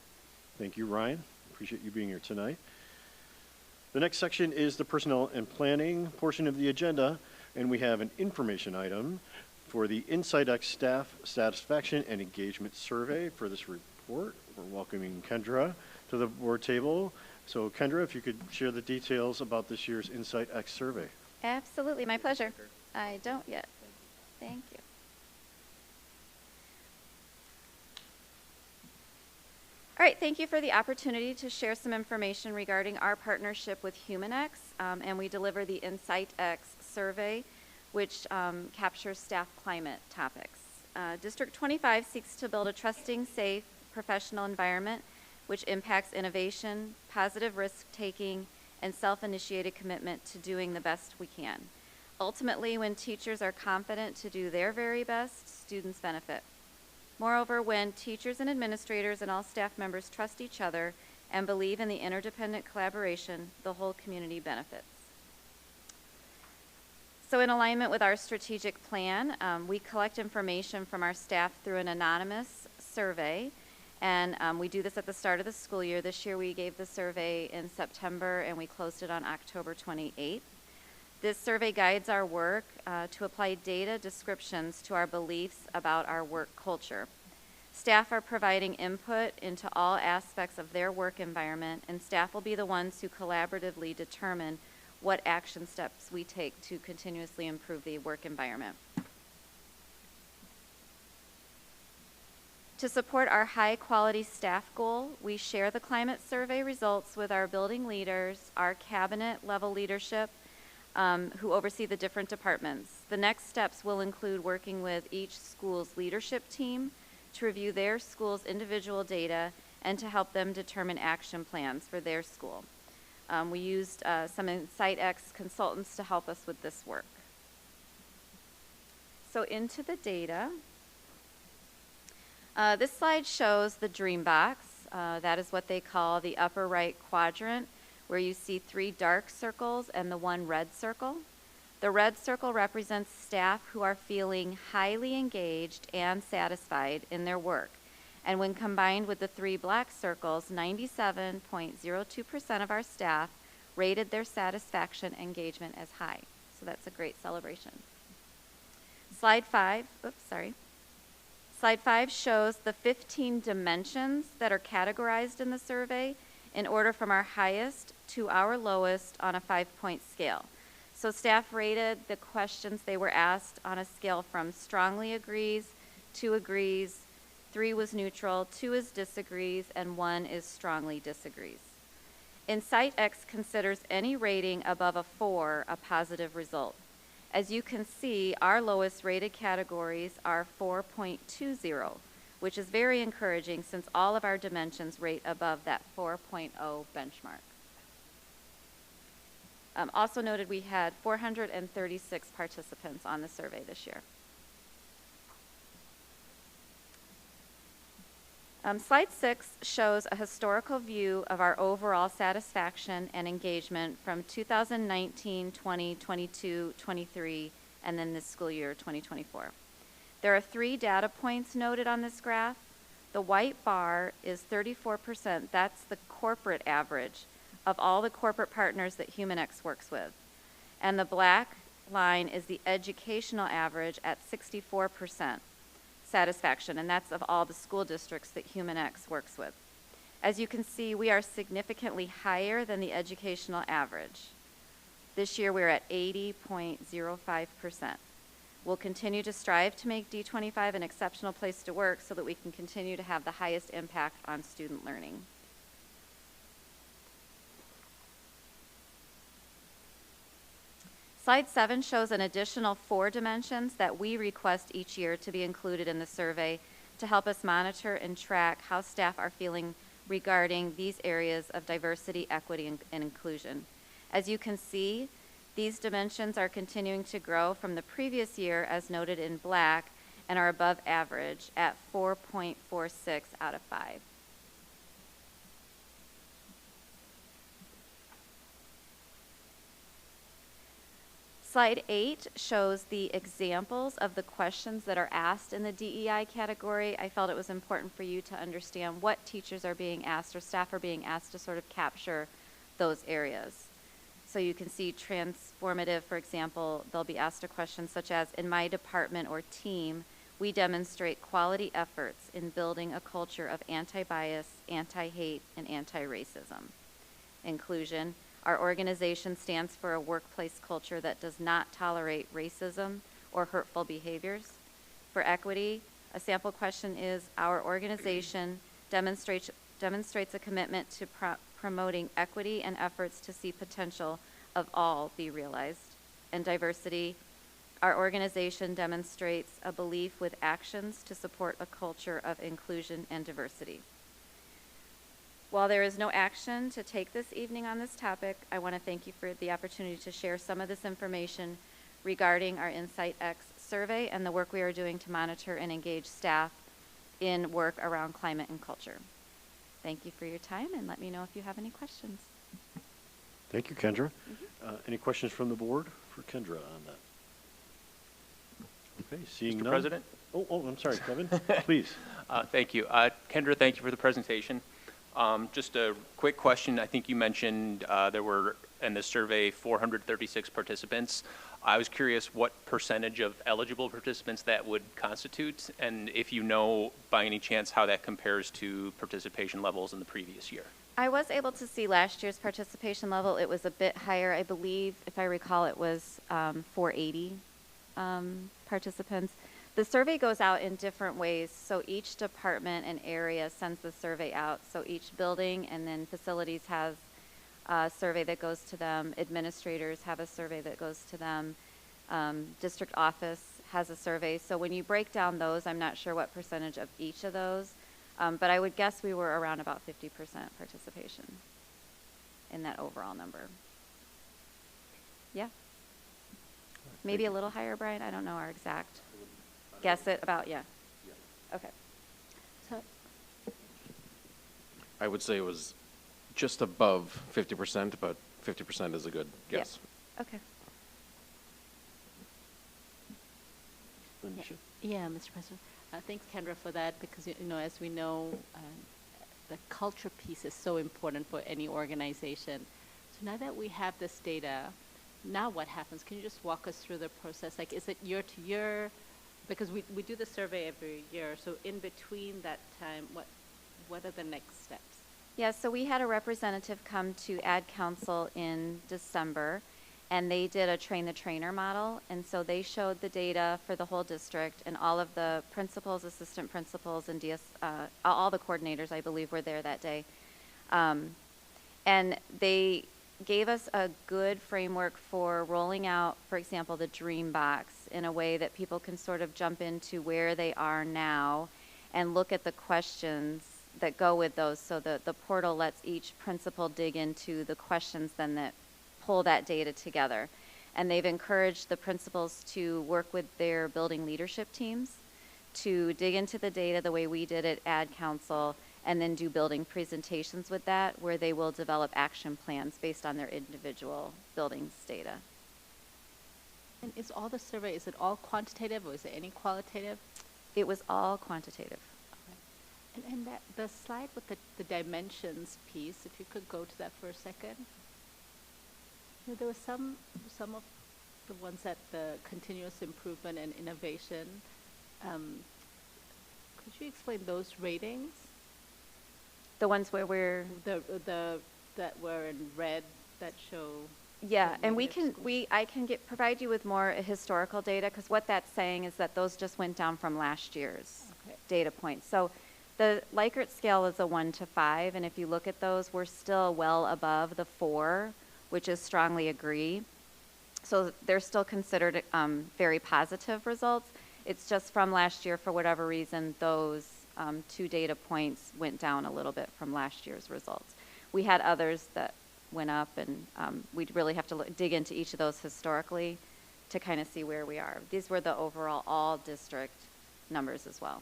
Thank you, Ryan. Appreciate you being here tonight. The next section is the personnel and planning portion of the agenda, and we have an information item for the Insight X staff satisfaction and engagement survey. For this report, we're welcoming Kendra to the board table. So Kendra, if you could share the details about this year's Insight X survey. Absolutely, my pleasure. I don't yet. Thank you. All right, thank you for the opportunity to share some information regarding our partnership with HumanX, and we deliver the Insight X survey, which captures staff climate topics. District 25 seeks to build a trusting, safe, professional environment which impacts innovation, positive risk-taking, and self-initiated commitment to doing the best we can. Ultimately, when teachers are confident to do their very best, students benefit. Moreover, when teachers and administrators and all staff members trust each other and believe in the interdependent collaboration, the whole community benefits. So in alignment with our strategic plan, we collect information from our staff through an anonymous survey, and we do this at the start of the school year. This year we gave the survey in September and we closed it on October 28th. This survey guides our work to apply data descriptions to our beliefs about our work culture. Staff are providing input into all aspects of their work environment, and staff will be the ones who collaboratively determine what action steps we take to continuously improve the work environment. To support our high quality staff goal, we share the climate survey results with our building leaders, our cabinet level leadership, who oversee the different departments. The next steps will include working with each school's leadership team to review their school's individual data and to help them determine action plans for their school. We used some Insight X consultants to help us with this work. So into the data. This slide shows the dream box. That is what they call the upper right quadrant, where you see 3 dark circles and the 1 red circle. The red circle represents staff who are feeling highly engaged and satisfied in their work. And when combined with the 3 black circles, 97.02% of our staff rated their satisfaction engagement as high. So that's a great celebration. Slide 5 shows the 15 dimensions that are categorized in the survey in order from our highest to our lowest on a 5-point scale. So staff rated the questions they were asked on a scale from strongly agrees, 2 agrees, 3 was neutral, 2 is disagrees, and 1 is strongly disagrees. Insight X considers any rating above a 4 a positive result. As you can see, our lowest rated categories are 4.20, which is very encouraging since all of our dimensions rate above that 4.0 benchmark. Also noted, we had 436 participants on the survey this year. Slide 6 shows a historical view of our overall satisfaction and engagement from 2019, 20, 22, 23, and then this school year, 2024. There are 3 data points noted on this graph. The white bar is 34%. That's the corporate average of all the corporate partners that HumanX works with. And the black line is the educational average at 64% satisfaction, and that's of all the school districts that HumanX works with. As you can see, we are significantly higher than the educational average. This year we're at 80.05%. We'll continue to strive to make D25 an exceptional place to work so that we can continue to have the highest impact on student learning. Slide 7 shows an additional 4 dimensions that we request each year to be included in the survey to help us monitor and track how staff are feeling regarding these areas of diversity, equity, and inclusion. As you can see, these dimensions are continuing to grow from the previous year, as noted in black, and are above average at 4.46 out of 5. Slide 8 shows the examples of the questions that are asked in the DEI category. I felt it was important for you to understand what teachers are being asked or staff are being asked to sort of capture those areas. So you can see transformative, for example, they'll be asked a question such as, in my department or team, we demonstrate quality efforts in building a culture of anti-bias, anti-hate, and anti-racism. Inclusion, our organization stands for a workplace culture that does not tolerate racism or hurtful behaviors. For equity, a sample question is, our organization demonstrates a commitment to promoting equity and efforts to see potential of all be realized. And diversity, our organization demonstrates a belief with actions to support a culture of inclusion and diversity. While there is no action to take this evening on this topic, I want to thank you for the opportunity to share some of this information regarding our Insight X survey and the work we are doing to monitor and engage staff in work around climate and culture. Thank you for your time, and let me know if you have any questions. Thank you, Kendra. Any questions from the board for Kendra on that? Okay, seeing Mr. none. President? Oh, I'm sorry, Kevin. Please. Thank you. Kendra, thank you for the presentation. Just a quick question. I think you mentioned there were, in the survey, 436 participants. I was curious what percentage of eligible participants that would constitute, and if you know, by any chance, how that compares to participation levels in the previous year. I was able to see last year's participation level. It was a bit higher. I believe, if I recall, it was 480 participants. The survey goes out in different ways, so each department and area sends the survey out. So each building and then facilities has a survey that goes to them. Administrators have a survey that goes to them. District office has a survey. So when you break down those, I'm not sure what percentage of each of those, but I would guess we were around about 50% participation in that overall number. Yeah. Maybe a little higher, Brian. I don't know our exact. Guess it about, yeah. Okay. So I would say it was just above 50%, but 50% is a good guess. Yeah. Okay. Yeah, Mr. President. Thanks, Kendra, for that, because, as we know, the culture piece is so important for any organization. So now that we have this data, now what happens? Can you just walk us through the process? Like, is it year to year? Because we do the survey every year, so in between that time, what are the next steps? Yeah, so we had a representative come to Ad Council in December, and they did a train the trainer model, and so they showed the data for the whole district, and all of the principals, assistant principals, and all the coordinators, I believe, were there that day. And they gave us a good framework for rolling out, for example, the Dream Box in a way that people can sort of jump into where they are now and look at the questions that go with those. So the portal lets each principal dig into the questions then that pull that data together. And they've encouraged the principals to work with their building leadership teams to dig into the data the way we did at Ad Council, and then do building presentations with that, where they will develop action plans based on their individual buildings data. And is all the survey, is it all quantitative, or is it any qualitative? It was all quantitative. Okay. And that, the slide with the dimensions piece, if you could go to that for a second. There were some of the ones that the continuous improvement and innovation. Could you explain those ratings? The ones where we're that were in red that show. Yeah, and I can provide you with more historical data, because what that's saying is that those just went down from last year's data points. So the Likert scale is a 1 to 5, and if you look at those, we're still well above the 4, which is strongly agree. So they're still considered very positive results. It's just from last year, for whatever reason, those 2 data points went down a little bit from last year's results. We had others that went up, and we'd really have to dig into each of those historically to kind of see where we are. These were the overall all district numbers as well.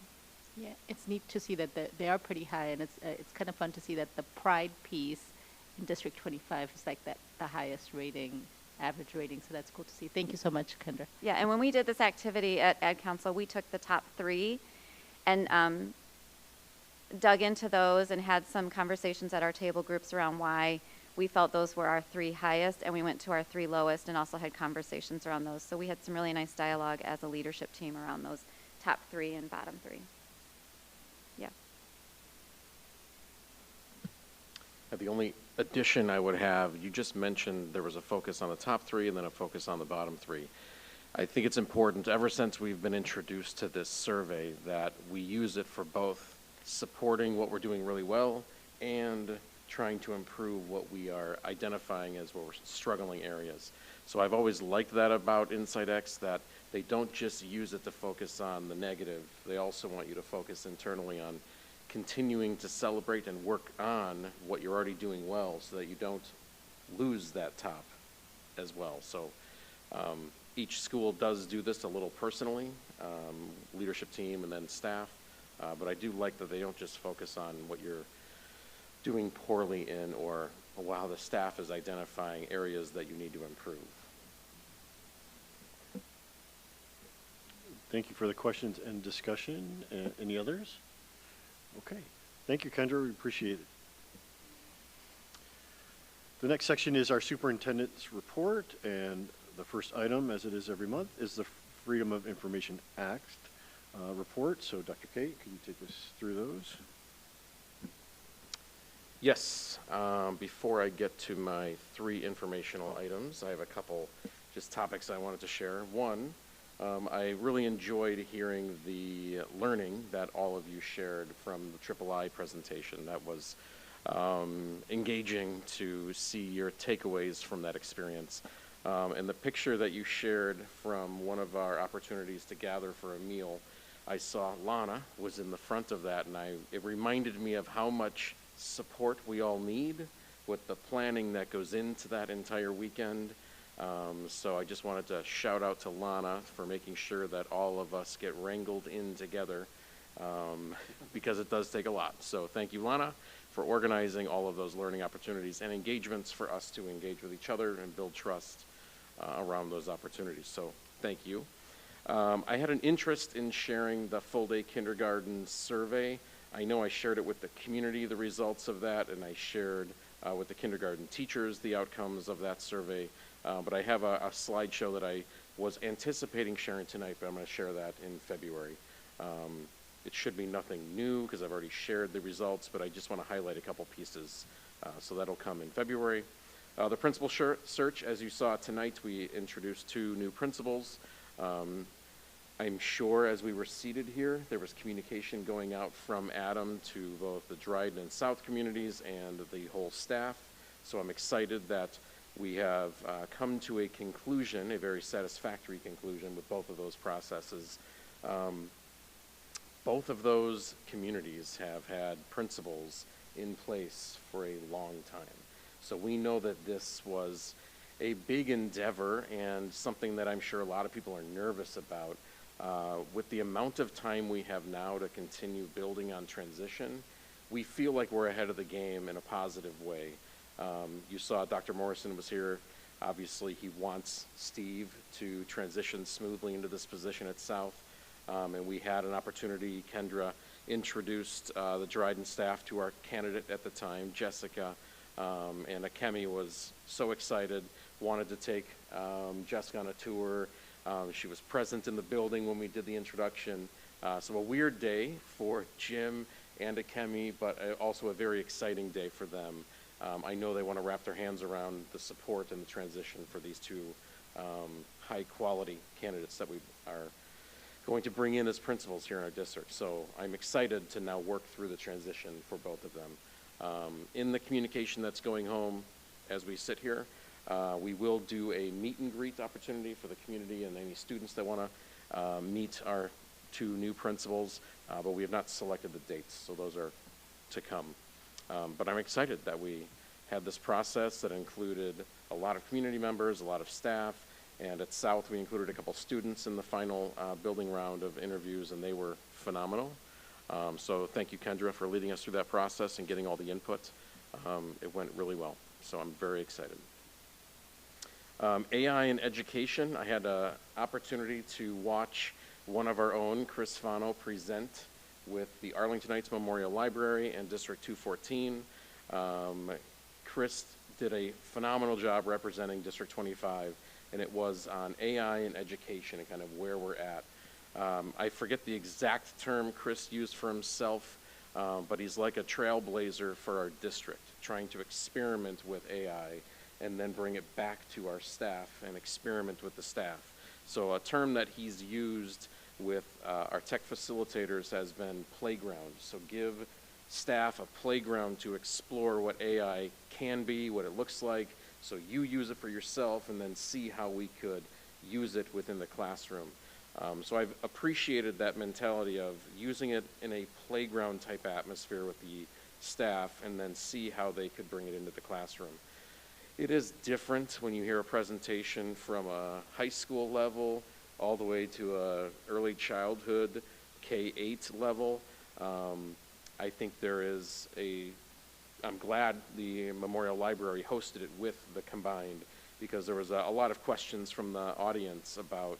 Yeah, it's neat to see that they are pretty high, and it's kind of fun to see that the pride piece in District 25 is like the highest rating, average rating, so that's cool to see. Thank you so much, Kendra. Yeah, and when we did this activity at Ed Council, we took the top 3 and dug into those and had some conversations at our table groups around why we felt those were our 3 highest, and we went to our 3 lowest and also had conversations around those. So we had some really nice dialogue as a leadership team around those top 3 and bottom 3. Yeah. The only addition I would have, you just mentioned there was a focus on the top 3 and then a focus on the bottom 3. I think it's important, ever since we've been introduced to this survey, that we use it for both supporting what we're doing really well and trying to improve what we are identifying as what we're struggling areas. So I've always liked that about Insight X, that they don't just use it to focus on the negative. They also want you to focus internally on continuing to celebrate and work on what you're already doing well so that you don't lose that top as well. So each school does do this a little personally, leadership team and then staff, but I do like that they don't just focus on what you're doing poorly in, or while the staff is identifying areas that you need to improve. Thank you for the questions and discussion. Any others? Okay. Thank you, Kendra. We appreciate it. The next section is our superintendent's report, and the first item, as it is every month, is the Freedom of Information Act report. So, Dr. Kate, can you take us through those? Yes. Before I get to my 3 informational items, I have a couple just topics I wanted to share. One, I really enjoyed hearing the learning that all of you shared from the Triple I presentation. That was engaging to see your takeaways from that experience. And the picture that you shared from one of our opportunities to gather for a meal, I saw Lana was in the front of that, and it reminded me of how much support we all need with the planning that goes into that entire weekend. So I just wanted to shout out to Lana for making sure that all of us get wrangled in together, because it does take a lot. So thank you, Lana, for organizing all of those learning opportunities and engagements for us to engage with each other and build trust around those opportunities. So thank you. I had an interest in sharing the full day kindergarten survey. I know I shared it with the community, the results of that, and I shared with the kindergarten teachers the outcomes of that survey. But I have a slideshow that I was anticipating sharing tonight, but I'm going to share that in February. It should be nothing new because I've already shared the results, but I just want to highlight a couple pieces. So that'll come in February. The principal search, as you saw tonight, we introduced 2 new principals. I'm sure as we were seated here, there was communication going out from Adam to both the Dryden and South communities and the whole staff. So I'm excited that we have come to a conclusion, a very satisfactory conclusion with both of those processes. Both of those communities have had principals in place for a long time. So we know that this was a big endeavor and something that I'm sure a lot of people are nervous about. With the amount of time we have now to continue building on transition, we feel like we're ahead of the game in a positive way. You saw Dr. Morrison was here. Obviously, he wants Steve to transition smoothly into this position at South. And we had an opportunity. Kendra introduced the Dryden staff to our candidate at the time, Jessica. And Akemi was so excited, wanted to take Jessica on a tour. She was present in the building when we did the introduction. So a weird day for Jim and Akemi, but also a very exciting day for them. I know they want to wrap their hands around the support and the transition for these 2 high-quality candidates that we are going to bring in as principals here in our district. So I'm excited to now work through the transition for both of them. In the communication that's going home as we sit here, we will do a meet and greet opportunity for the community and any students that want to meet our 2 new principals, but we have not selected the dates, so those are to come. But I'm excited that we had this process that included a lot of community members, a lot of staff, and at South we included a couple students in the final building round of interviews, and they were phenomenal. So thank you, Kendra, for leading us through that process and getting all the input. It went really well, so I'm very excited. AI in education, I had an opportunity to watch one of our own, Chris Fano, present with the Arlingtonites Memorial Library and District 214. Chris did a phenomenal job representing District 25, and it was on AI in education and kind of where we're at. I forget the exact term Chris used for himself, but he's like a trailblazer for our district, trying to experiment with AI and then bring it back to our staff and experiment with the staff. So a term that he's used with our tech facilitators has been playground. So give staff a playground to explore what AI can be, what it looks like, so you use it for yourself and then see how we could use it within the classroom. So I've appreciated that mentality of using it in a playground type atmosphere with the staff and then see how they could bring it into the classroom. It is different when you hear a presentation from a high school level all the way to a early childhood K-8 level. I think there is I'm glad the Memorial Library hosted it with the combined, because there was a lot of questions from the audience about,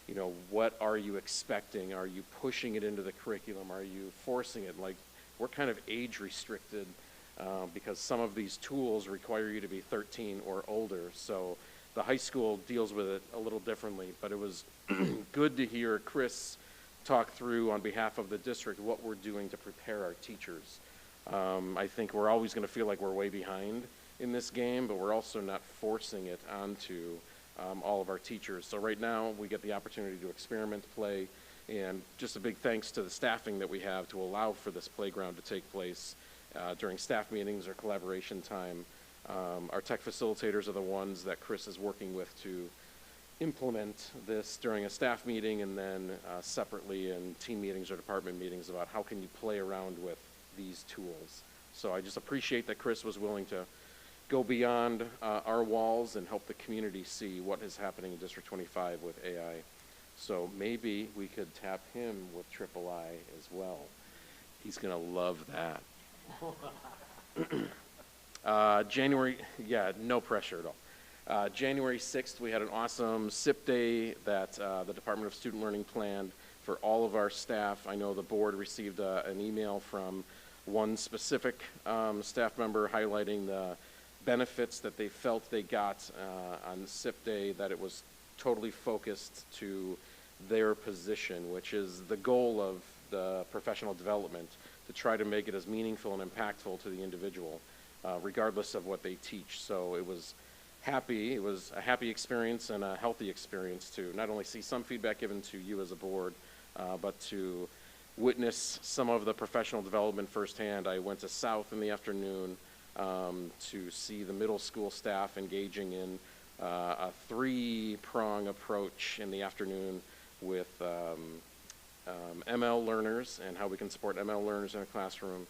you know, what are you expecting? Are you pushing it into the curriculum? Are you forcing it? Like, we're kind of age restricted because some of these tools require you to be 13 or older. So the high school deals with it a little differently, but it was good to hear Chris talk through on behalf of the district what we're doing to prepare our teachers. I think we're always going to feel like we're way behind in this game, but we're also not forcing it onto all of our teachers. So right now we get the opportunity to experiment, play, and just a big thanks to the staffing that we have to allow for this playground to take place during staff meetings or collaboration time. Our tech facilitators are the ones that Chris is working with to implement this during a staff meeting, and then separately in team meetings or department meetings about how can you play around with these tools. So I just appreciate that Chris was willing to go beyond our walls and help the community see what is happening in District 25 with AI. So maybe we could tap him with Triple I as well. He's gonna love that. January, yeah, no pressure at all. January 6th, we had an awesome SIP day that the Department of Student Learning planned for all of our staff. I know the board received an email from one specific staff member highlighting the benefits that they felt they got on SIP day, that it was totally focused to their position, which is the goal of the professional development, to try to make it as meaningful and impactful to the individual, regardless of what they teach. So it was a happy experience and a healthy experience to not only see some feedback given to you as a board, but to witness some of the professional development firsthand. I went to South in the afternoon to see the middle school staff engaging in a 3-prong approach in the afternoon with ML learners and how we can support ML learners in a classroom.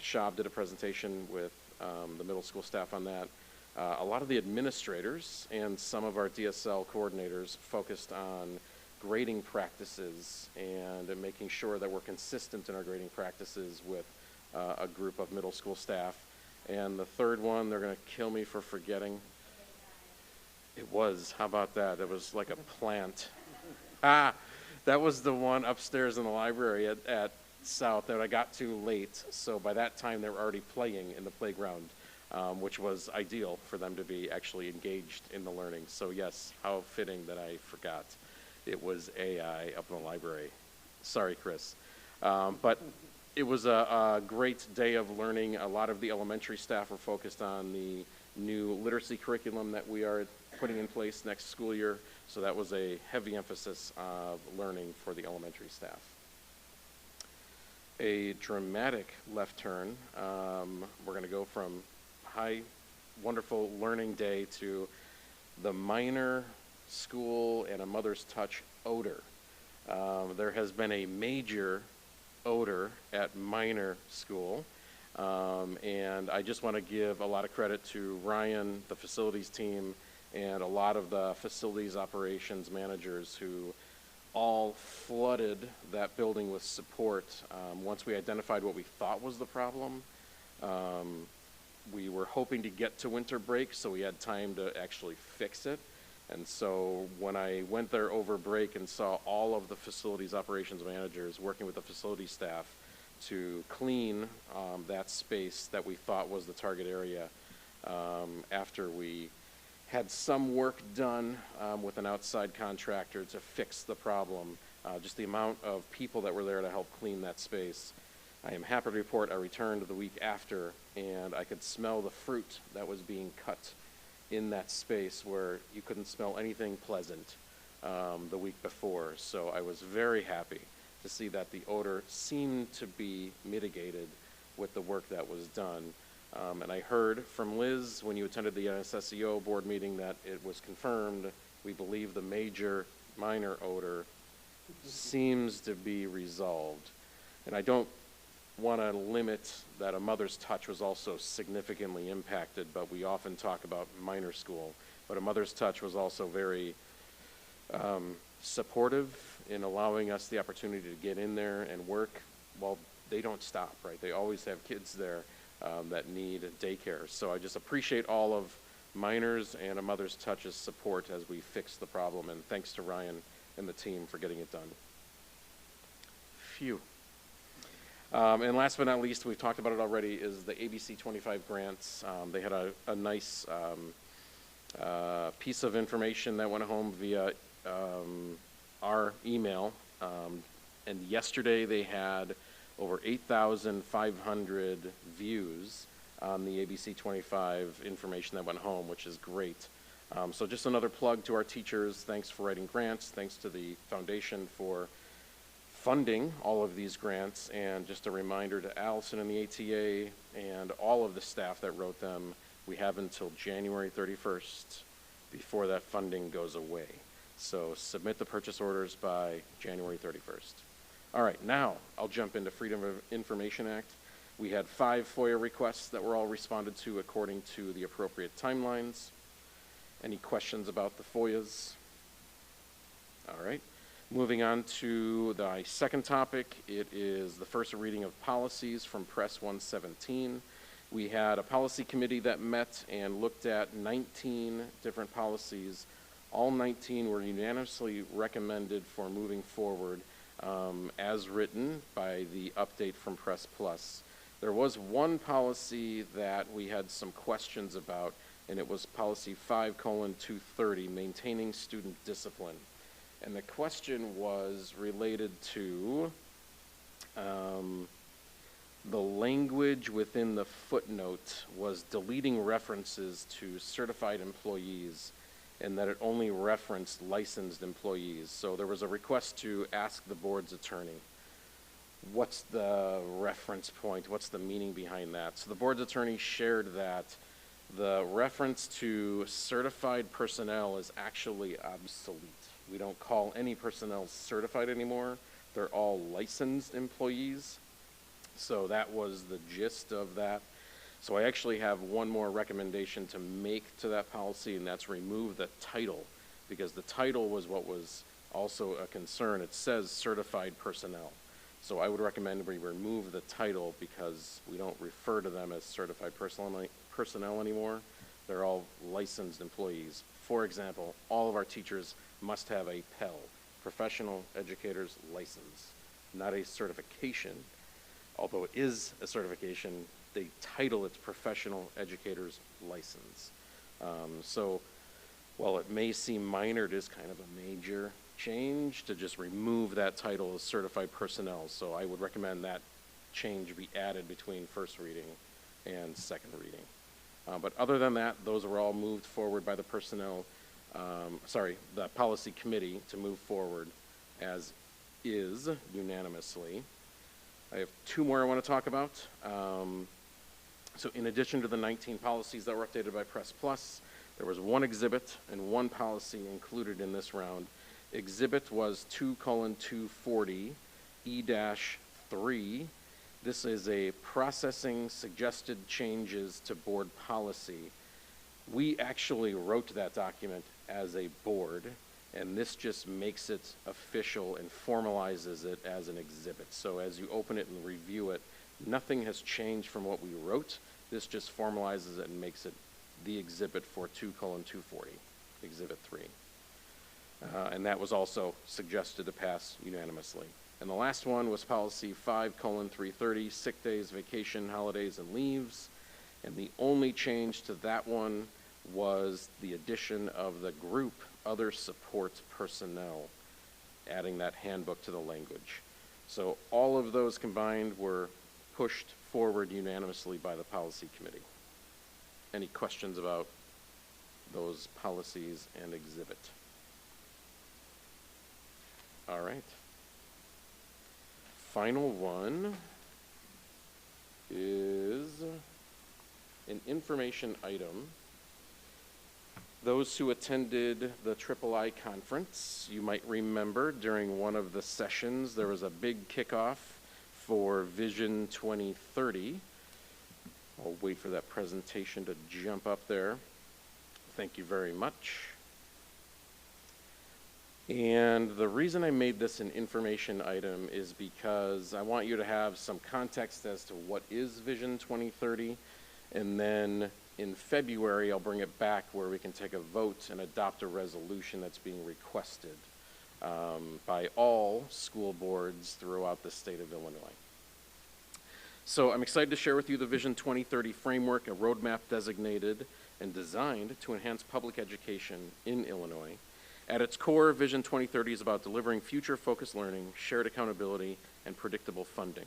Shab did a presentation with the middle school staff on that. A lot of the administrators and some of our DSL coordinators focused on grading practices and making sure that we're consistent in our grading practices with a group of middle school staff. And the third one, they're going to kill me for forgetting. It was, how about that? It was like a plant. That was the one upstairs in the library at South that I got to late. So by that time, they were already playing in the playground, which was ideal for them to be actually engaged in the learning. So yes, how fitting that I forgot. It was AI up in the library. Sorry, Chris. But it was a great day of learning. A lot of the elementary staff were focused on the new literacy curriculum that we are putting in place next school year. So that was a heavy emphasis of learning for the elementary staff. A dramatic left turn. We're going to go from high, wonderful learning day to the minor school and a mother's touch odor. There has been a major odor at Minor School, and I just want to give a lot of credit to Ryan, the facilities team, and a lot of the facilities operations managers who all flooded that building with support. Once we identified what we thought was the problem, we were hoping to get to winter break, so we had time to actually fix it. And so when I went there over break and saw all of the facilities operations managers working with the facility staff to clean that space that we thought was the target area, after we had some work done with an outside contractor to fix the problem, just the amount of people that were there to help clean that space. I am happy to report I returned the week after, and I could smell the fruit that was being cut in that space where you couldn't smell anything pleasant the week before. So I was very happy to see that the odor seemed to be mitigated with the work that was done. And I heard from Liz when you attended the NSSEO board meeting that it was confirmed. We believe the major minor odor seems to be resolved. And I don't want to limit that a mother's touch was also significantly impacted, but we often talk about Minor School. But a mother's touch was also very supportive in allowing us the opportunity to get in there and work. Well, they don't stop, right? They always have kids there that need daycare. So I just appreciate all of Minors and a mother's touch's support as we fix the problem, and thanks to Ryan and the team for getting it done. Phew. And last but not least, we've talked about it already, is the ABC 25 grants. They had a nice piece of information that went home via our email. And yesterday they had over 8,500 views on the ABC 25 information that went home, which is great. So just another plug to our teachers. Thanks for writing grants. Thanks to the foundation for funding all of these grants, and just a reminder to Allison and the ATA and all of the staff that wrote them, we have until January 31st before that funding goes away. So submit the purchase orders by January 31st. All right, now I'll jump into Freedom of Information Act. We had 5 FOIA requests that were all responded to according to the appropriate timelines. Any questions about the FOIAs? All right. Moving on to the second topic, it is the first reading of policies from Press 117. We had a policy committee that met and looked at 19 different policies. All 19 were unanimously recommended for moving forward as written by the update from Press Plus. There was one policy that we had some questions about, and it was policy 5:230, maintaining student discipline. And the question was related to the language within the footnote was deleting references to certified employees, and that it only referenced licensed employees. So there was a request to ask the board's attorney, what's the reference point? What's the meaning behind that? So the board's attorney shared that the reference to certified personnel is actually obsolete. We don't call any personnel certified anymore. They're all licensed employees. So that was the gist of that. So I actually have one more recommendation to make to that policy, and that's remove the title, because the title was what was also a concern. It says certified personnel. So I would recommend we remove the title because we don't refer to them as certified personnel anymore. They're all licensed employees. For example, all of our teachers must have a PEL, Professional Educator's License, not a certification. Although it is a certification, they title it Professional Educator's License. So while it may seem minor, it is kind of a major change to just remove that title as certified personnel. So I would recommend that change be added between first reading and second reading. But other than that, those were all moved forward by the the policy committee to move forward as is unanimously. I have 2 more I want to talk about. So in addition to the 19 policies that were updated by Press Plus, there was 1 exhibit and 1 policy included in this round. exhibit was 2:240 E-3. This is a processing suggested changes to board policy. We actually wrote that document as a board, and this just makes it official and formalizes it as an exhibit. So as you open it and review it, nothing has changed from what we wrote. This just formalizes it and makes it the exhibit for 2:240, Exhibit 3. And that was also suggested to pass unanimously. And the last one was policy 5:330, sick days, vacation, holidays, and leaves. And the only change to that one was the addition of the group other support personnel, adding that handbook to the language. So all of those combined were pushed forward unanimously by the policy committee. Any questions about those policies and exhibit? All right. Final one is an information item. Those who attended the III conference, you might remember during one of the sessions, there was a big kickoff for Vision 2030. I'll wait for that presentation to jump up there. Thank you very much. And the reason I made this an information item is because I want you to have some context as to what is Vision 2030, and then in February, I'll bring it back where we can take a vote and adopt a resolution that's being requested by all school boards throughout the state of Illinois. So I'm excited to share with you the Vision 2030 framework, a roadmap designated and designed to enhance public education in Illinois. At its core, Vision 2030 is about delivering future-focused learning, shared accountability, and predictable funding.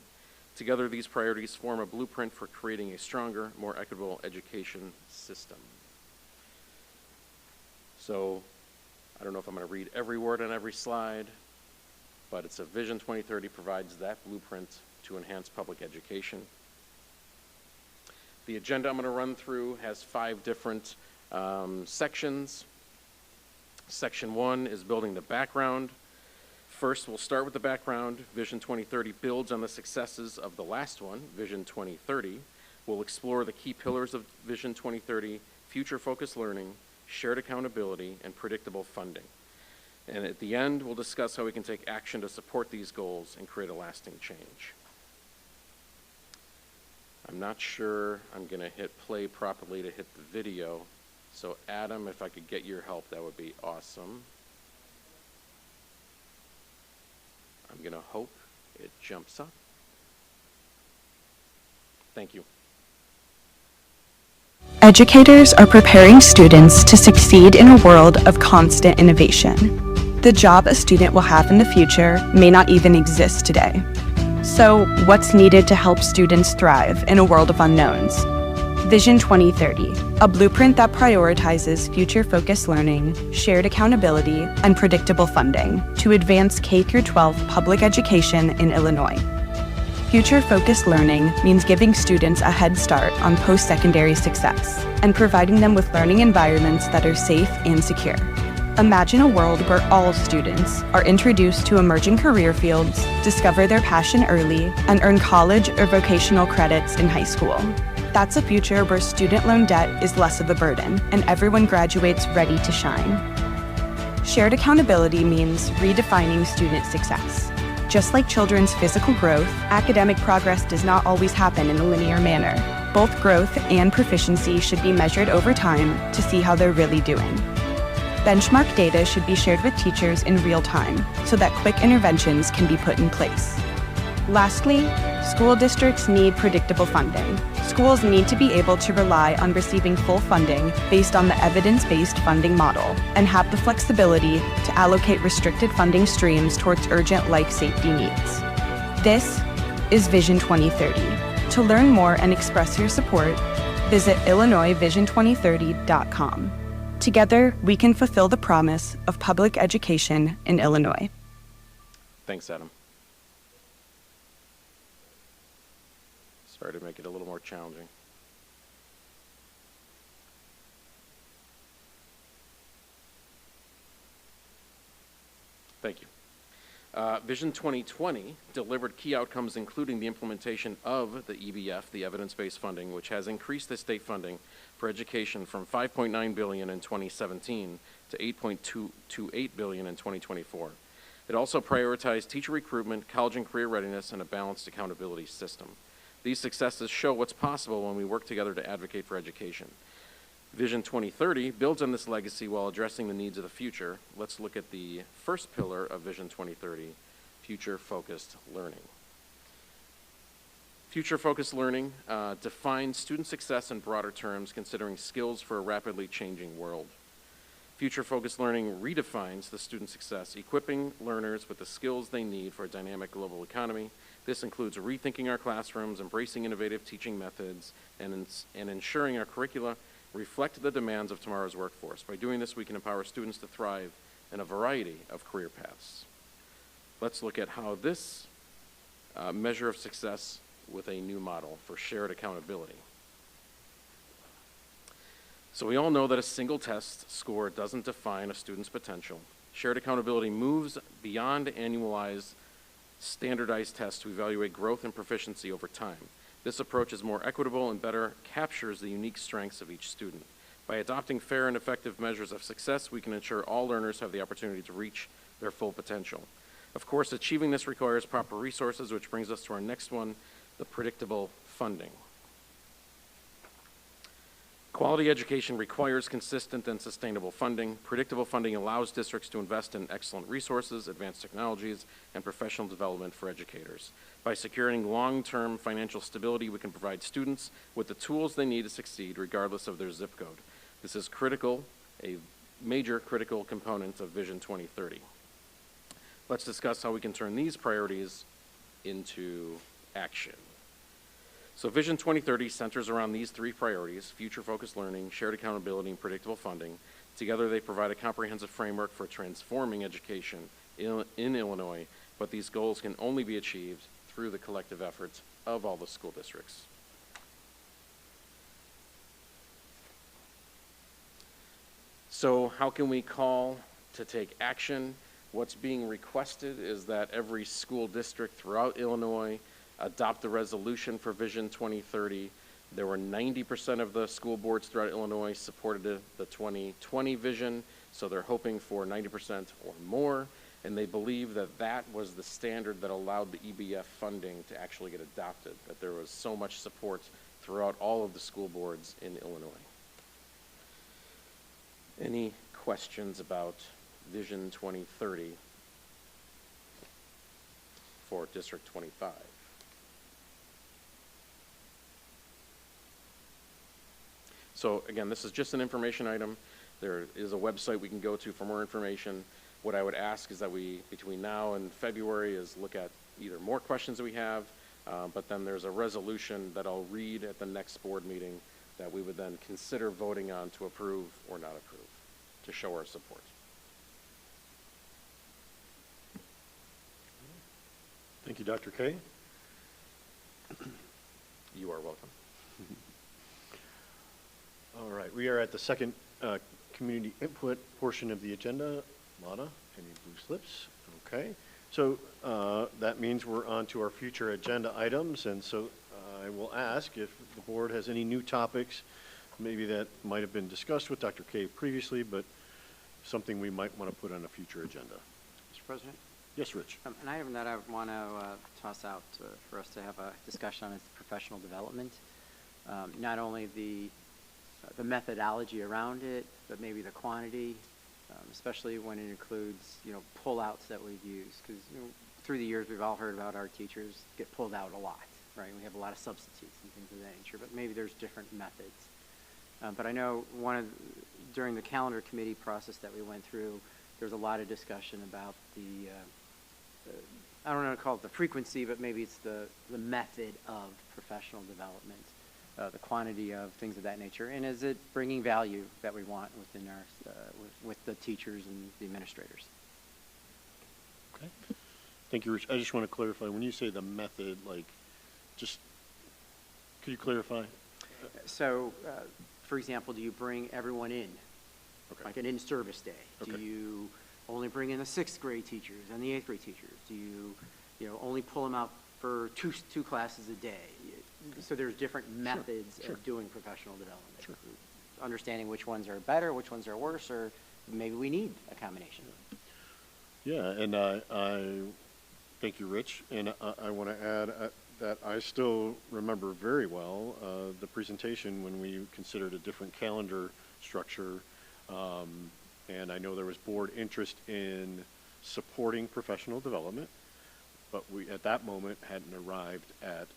Together, these priorities form a blueprint for creating a stronger, more equitable education system. So, I don't know if I'm going to read every word on every slide, but it's a Vision 2030 provides that blueprint to enhance public education. The agenda I'm going to run through has 5 different sections. Section 1 is building the background. First, we'll start with the background. Vision 2030 builds on the successes of the last one, Vision 2030. We'll explore the key pillars of Vision 2030, future-focused learning, shared accountability, and predictable funding. And at the end, we'll discuss how we can take action to support these goals and create a lasting change. I'm not sure I'm going to hit play properly to hit the video. So Adam, if I could get your help, that would be awesome. I'm going to hope it jumps up. Thank you. Educators are preparing students to succeed in a world of constant innovation. The job a student will have in the future may not even exist today. So, what's needed to help students thrive in a world of unknowns? Vision 2030, a blueprint that prioritizes future-focused learning, shared accountability, and predictable funding to advance K-12 public education in Illinois. Future-focused learning means giving students a head start on post-secondary success and providing them with learning environments that are safe and secure. Imagine a world where all students are introduced to emerging career fields, discover their passion early, and earn college or vocational credits in high school. That's a future where student loan debt is less of a burden and everyone graduates ready to shine. Shared accountability means redefining student success. Just like children's physical growth, academic progress does not always happen in a linear manner. Both growth and proficiency should be measured over time to see how they're really doing. Benchmark data should be shared with teachers in real time so that quick interventions can be put in place. Lastly, school districts need predictable funding. Schools need to be able to rely on receiving full funding based on the evidence-based funding model and have the flexibility to allocate restricted funding streams towards urgent life safety needs. This is Vision 2030. To learn more and express your support, visit IllinoisVision2030.com. Together, we can fulfill the promise of public education in Illinois. Thanks, Adam. Sorry to make it a little more challenging. Thank you. Vision 2020 delivered key outcomes, including the implementation of the EBF, the evidence-based funding, which has increased the state funding for education from $5.9 billion in 2017 to $8.228 billion in 2024. It also prioritized teacher recruitment, college and career readiness, and a balanced accountability system. These successes show what's possible when we work together to advocate for education. Vision 2030 builds on this legacy while addressing the needs of the future. Let's look at the first pillar of Vision 2030, future-focused learning. Future-focused learning defines student success in broader terms, considering skills for a rapidly changing world. Future-focused learning redefines the student success, equipping learners with the skills they need for a dynamic global economy. This includes rethinking our classrooms, embracing innovative teaching methods, and ensuring our curricula reflect the demands of tomorrow's workforce. By doing this, we can empower students to thrive in a variety of career paths. Let's look at how this measure of success with a new model for shared accountability. So we all know that a single test score doesn't define a student's potential. Shared accountability moves beyond annualized, standardized tests to evaluate growth and proficiency over time. This approach is more equitable and better captures the unique strengths of each student. By adopting fair and effective measures of success, we can ensure all learners have the opportunity to reach their full potential. Of course, achieving this requires proper resources, which brings us to our next one, the predictable funding. Quality education requires consistent and sustainable funding. Predictable funding allows districts to invest in excellent resources, advanced technologies, and professional development for educators. By securing long-term financial stability, we can provide students with the tools they need to succeed regardless of their zip code. This is critical, a major critical component of Vision 2030. Let's discuss how we can turn these priorities into action. So Vision 2030 centers around these three priorities: future-focused learning, shared accountability, and predictable funding. Together, they provide a comprehensive framework for transforming education in Illinois, but these goals can only be achieved through the collective efforts of all the school districts. So how can we call to take action? What's being requested is that every school district throughout Illinois adopt the resolution for Vision 2030. There were 90% of the school boards throughout Illinois supported the 2020 vision, so they're hoping for 90% or more, and they believe that that was the standard that allowed the EBF funding to actually get adopted, that there was so much support throughout all of the school boards in Illinois. Any questions about Vision 2030 for District 25? So again, this is just an information item. There is a website we can go to for more information. What I would ask is that we, between now and February, is look at either more questions that we have, but then there's a resolution that I'll read at the next board meeting that we would then consider voting on to approve or not approve, to show our support. Thank you, Dr. Kay. You are welcome. All right, we are at the second community input portion of the agenda. Lana, any blue slips? Okay, so that means we're on to our future agenda items, and so I will ask if the board has any new topics, maybe that might have been discussed with Dr. Kay previously, but something we might want to put on a future agenda. Mr. President? Yes, Rich. An item that I want to toss out for us to have a discussion on is professional development. Not only the methodology around it, but maybe the quantity, especially when it includes, pull-outs that we've used. Because through the years, we've all heard about our teachers get pulled out a lot, right? We have a lot of substitutes and things of that nature, but maybe there's different methods. But I know during the calendar committee process that we went through, there's a lot of discussion about I don't know how to call it the frequency, but maybe it's the method of professional development. The quantity of things of that nature, and is it bringing value that we want within our with the teachers and the administrators? Okay, thank you, Rich. I just want to clarify, when you say the method, could you clarify? So, for example, do you bring everyone in, okay, like an in-service day? Okay. Do you only bring in the 6th grade teachers and the 8th grade teachers? Do you, only pull them out for two classes a day? So there's different methods of doing professional development. Understanding which ones are better, which ones are worse, or maybe we need a combination. Yeah, and I thank you, Rich. And I want to add that I still remember very well the presentation when we considered a different calendar structure. And I know there was board interest in supporting professional development, but we at that moment hadn't arrived at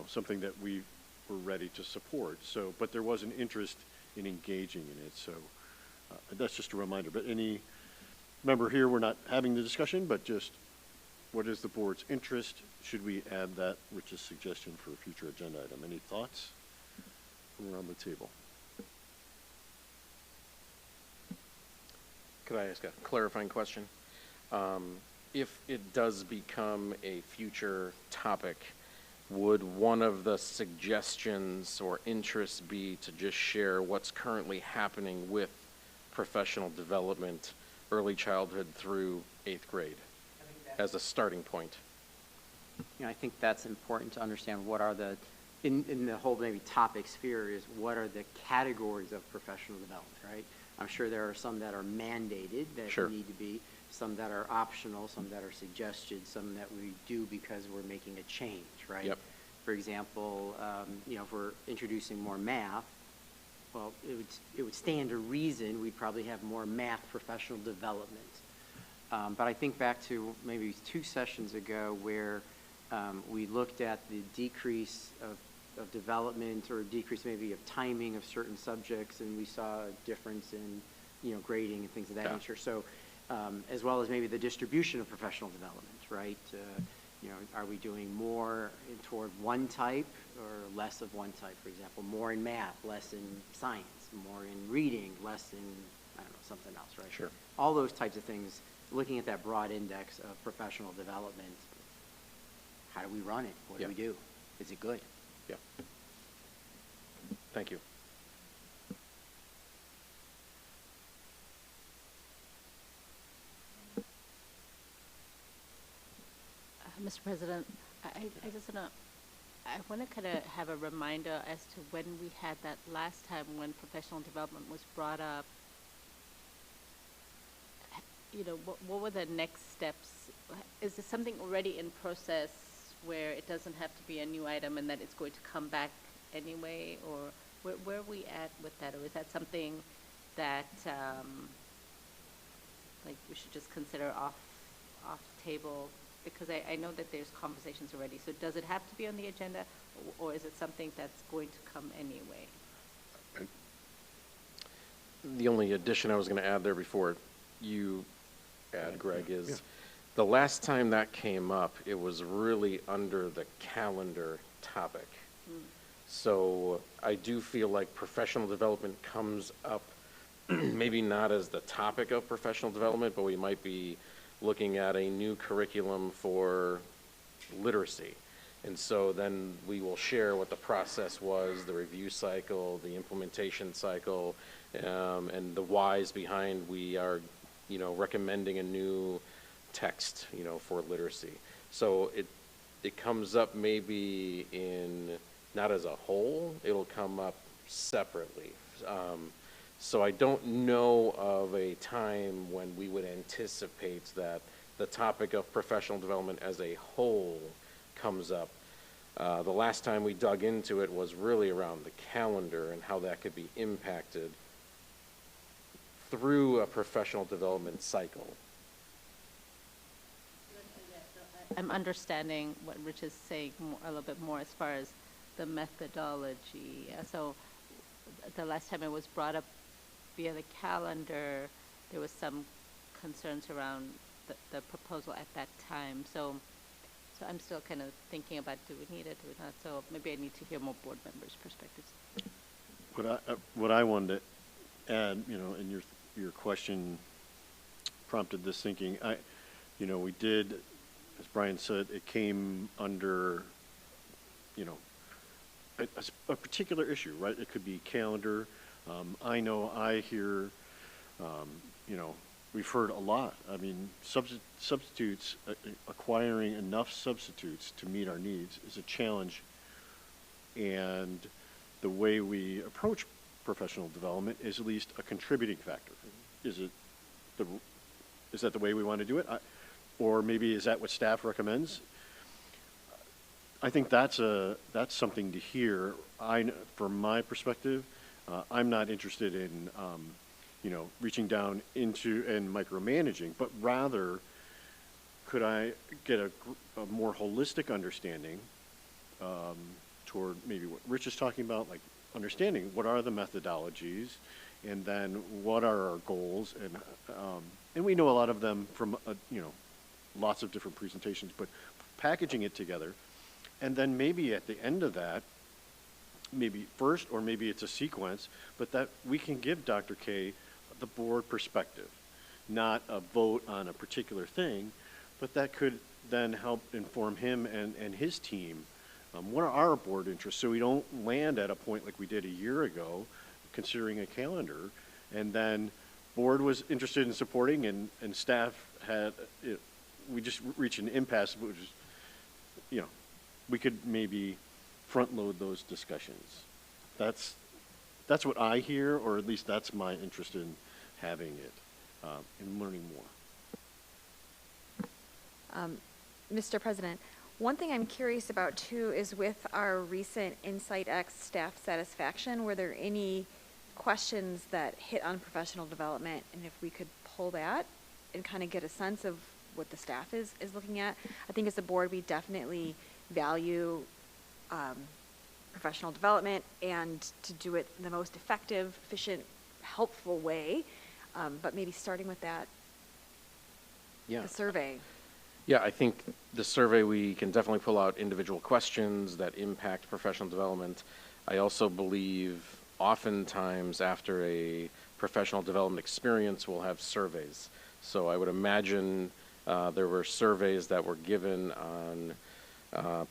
something that we were ready to support. So, but there was an interest in engaging in it. So that's just a reminder. But any member here, we're not having the discussion, but just what is the board's interest? Should we add that Rich's suggestion for a future agenda item? Any thoughts from around the table? Could I ask a clarifying question? If it does become a future topic, would one of the suggestions or interests be to just share what's currently happening with professional development, early childhood through 8th grade, as a starting point? I think that's important to understand what are the, in the whole maybe topic sphere, is what are the categories of professional development, right? I'm sure there are some that are mandated that need to be, some that are optional, some that are suggested, some that we do because we're making a change, right? Yep. For example, if we're introducing more math, well, it would stand to reason we'd probably have more math professional development. But I think back to maybe 2 sessions ago where we looked at the decrease of development or decrease maybe of timing of certain subjects, and we saw a difference in grading and things of that nature. So as well as maybe the distribution of professional development, right? Are we doing more toward one type or less of one type? For example, more in math, less in science, more in reading, less in, I don't know, something else, right? Sure. All those types of things, looking at that broad index of professional development, how do we run it? What do we do? Is it good? Yeah. Thank you. Mr. President, I want to kind of have a reminder as to when we had that last time when professional development was brought up. What were the next steps? Is there something already in process where it doesn't have to be a new item and that it's going to come back anyway? Or where are we at with that? Or is that something that like we should just consider off the table? Because I know that there's conversations already. So does it have to be on the agenda, or is it something that's going to come anyway? The only addition I was going to add there before you add, Greg, is the last time that came up, it was really under the calendar topic. So I do feel like professional development comes up, maybe not as the topic of professional development, but we might be looking at a new curriculum for literacy. And so then we will share what the process was, the review cycle, the implementation cycle, and the whys behind we are, recommending a new text, for literacy. So it comes up maybe in, not as a whole, it'll come up separately. So I don't know of a time when we would anticipate that the topic of professional development as a whole comes up. The last time we dug into it was really around the calendar and how that could be impacted through a professional development cycle. I'm understanding what Rich is saying a little bit more as far as the methodology. So the last time it was brought up via the calendar, there was some concerns around the proposal at that time. So I'm still kind of thinking about, do we need it, do we not? So maybe I need to hear more board members' perspectives. What I wanted to add, and your question prompted this thinking. We did, as Brian said, it came under, a particular issue, right? It could be calendar. I know I hear, we've heard a lot. I mean, substitutes, acquiring enough substitutes to meet our needs is a challenge. And the way we approach professional development is at least a contributing factor. Is that the way we want to do it? Or maybe is that what staff recommends? I think that's something to hear. From my perspective, I'm not interested in reaching down into and micromanaging, but rather, could I get a more holistic understanding toward maybe what Rich is talking about, like understanding what are the methodologies, and then what are our goals, and we know a lot of them from lots of different presentations, but packaging it together, and then maybe at the end of that, maybe first, or maybe it's a sequence, but that we can give Dr. K the board perspective, not a vote on a particular thing, but that could then help inform him and his team. What are our board interests, so we don't land at a point like we did a year ago, considering a calendar, and then board was interested in supporting, and staff had, we just reached an impasse, which is, we could maybe front load those discussions. That's what I hear, or at least that's my interest in having it, and learning more. Mr. President, one thing I'm curious about too is with our recent Insight X staff satisfaction, were there any questions that hit on professional development, and if we could pull that and kind of get a sense of what the staff is looking at? I think as a board we definitely value professional development and to do it in the most effective, efficient, helpful way, but maybe starting with that, the survey. Yeah, I think the survey, we can definitely pull out individual questions that impact professional development. I also believe oftentimes after a professional development experience, we'll have surveys. So I would imagine there were surveys that were given on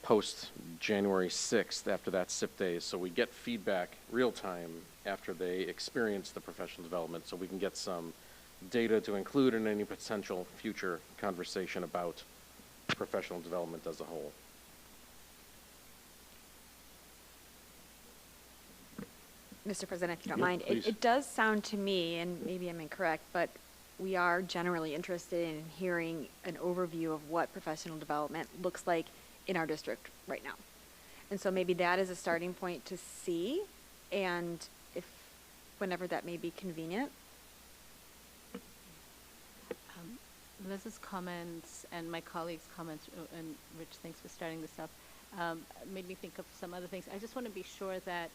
post January 6th after that SIP day. So we get feedback real time after they experience the professional development, so we can get some data to include in any potential future conversation about professional development as a whole. Mr. President, if you don't Yeah, mind, it does sound to me, and maybe I'm incorrect, but we are generally interested in hearing an overview of what professional development looks like in our district right now. And so maybe that is a starting point to see, and whenever that may be convenient. Liz's comments and my colleagues' comments, and Rich, thanks for starting this up, made me think of some other things. I just want to be sure that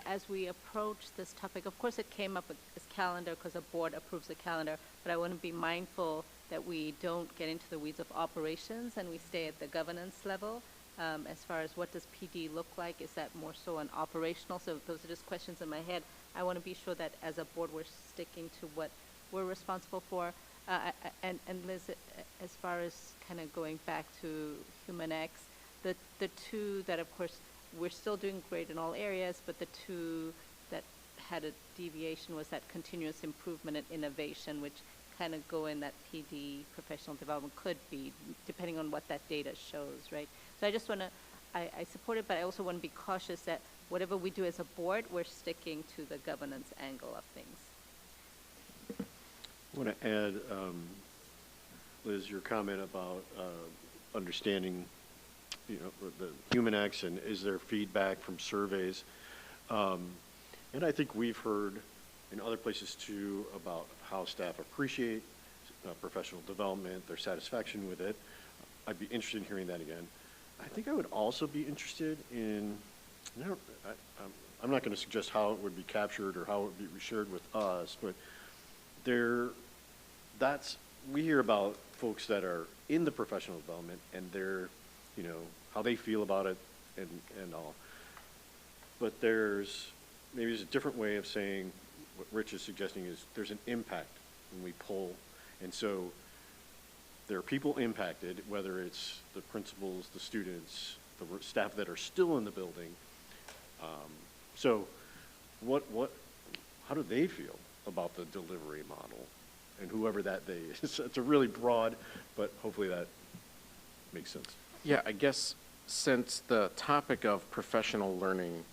as we approach this topic, of course it came up with this calendar because a board approves a calendar, but I want to be mindful that we don't get into the weeds of operations and we stay at the governance level. As far as what does PD look like, is that more so an operational? So those are just questions in my head. I want to be sure that as a board we're sticking to what we're responsible for. And Liz, as far as kind of going back to HumanX, the two that, of course, we're still doing great in all areas, but the two that had a deviation was that continuous improvement and innovation, which kind of go in that PD professional development could be, depending on what that data shows, right? So I just want to, I support it, but I also want to be cautious that whatever we do as a board, we're sticking to the governance angle of things. I want to add, Liz, your comment about understanding, the HumanX, and is there feedback from surveys? And I think we've heard in other places too about how staff appreciate professional development, their satisfaction with it. I'd be interested in hearing that again. I think I would also be interested in, I'm not going to suggest how it would be captured or how it would be shared with us, but we hear about folks that are in the professional development and they're, how they feel about it and all. But maybe there's a different way of saying what Rich is suggesting is there's an impact when we poll. And so there are people impacted, whether it's the principals, the students, the staff that are still in the building. So how do they feel about the delivery model? and whoever that they is. It's a really broad, but hopefully that makes sense. Yeah, I guess since the topic of professional learning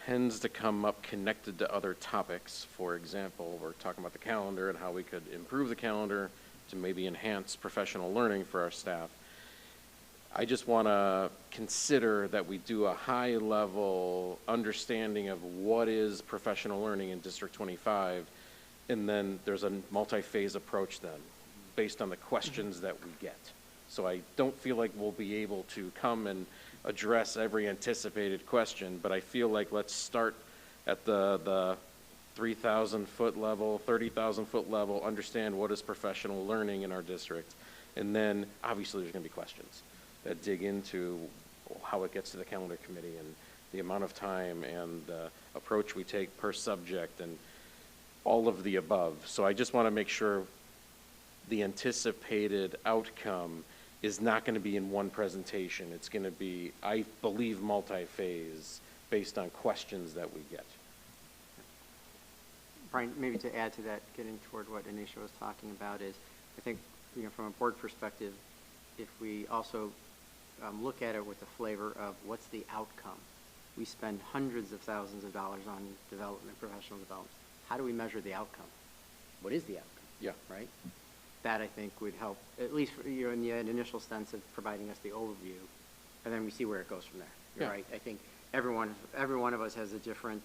tends to come up connected to other topics, for example, we're talking about the calendar and how we could improve the calendar to maybe enhance professional learning for our staff. I just want to consider that we do a high-level understanding of what is professional learning in District 25, and then there's a multi-phase approach then, based on the questions that we get. So I don't feel like we'll be able to come and address every anticipated question, but I feel like let's start at the 3,000-foot level, 30,000-foot level, understand what is professional learning in our district, and then obviously there's going to be questions that dig into how it gets to the calendar committee and the amount of time and the approach we take per subject and all of the above. So I just want to make sure the anticipated outcome is not going to be in one presentation. It's going to be, I believe, multi-phase based on questions that we get. Brian, maybe to add to that, getting toward what Anisha was talking about is, I think, from a board perspective, if we also look at it with the flavor of what's the outcome. We spend hundreds of thousands of dollars on development, professional development. How do we measure the outcome? What is the outcome? Yeah. Right? That, I think, would help, at least in the initial sense of providing us the overview, and then we see where it goes from there. You're right. I think every one of us has a different,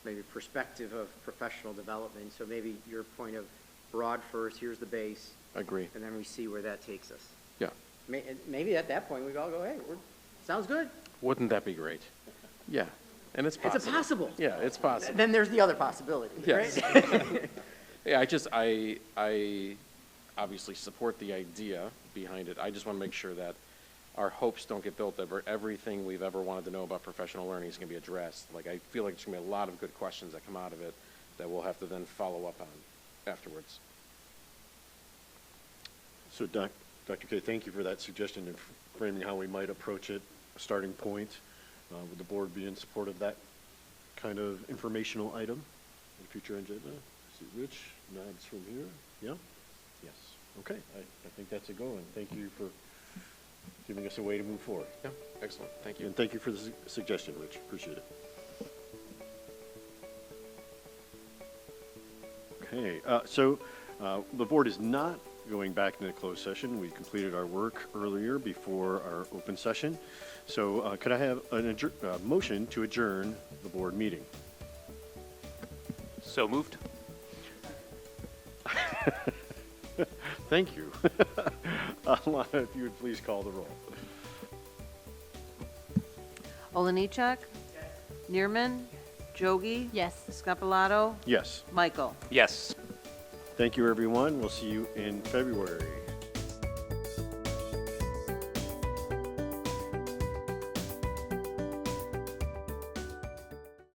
maybe, perspective of professional development. So maybe your point of broad first, here's the base. Agree. And then we see where that takes us. Yeah. Maybe at that point we all go, hey, sounds good. Wouldn't that be great? Yeah. And it's possible. It's a possible. Yeah, it's possible. Then there's the other possibility. Yes. Right? Yeah, I obviously support the idea behind it. I just want to make sure that our hopes don't get built over everything we've ever wanted to know about professional learning is going to be addressed. Like, I feel like there's going to be a lot of good questions that come out of it that we'll have to then follow up on afterwards. So Dr. K, thank you for that suggestion and framing how we might approach it, a starting point. Would the board be in support of that kind of informational item in the future agenda? See Rich nods from here. Yeah? Yes. Okay. I think that's a go, and thank you for giving us a way to move forward. Yeah, excellent. Thank you. And thank you for the suggestion, Rich. Appreciate it. Okay. So the board is not going back into closed session. We completed our work earlier before our open session. So could I have a motion to adjourn the board meeting? So moved. Thank you. Alana, if you would please call the roll. Olenichek? Neerman? Jogi? Yes. Scapalato? Yes. Michael? Yes. Thank you, everyone. We'll see you in February.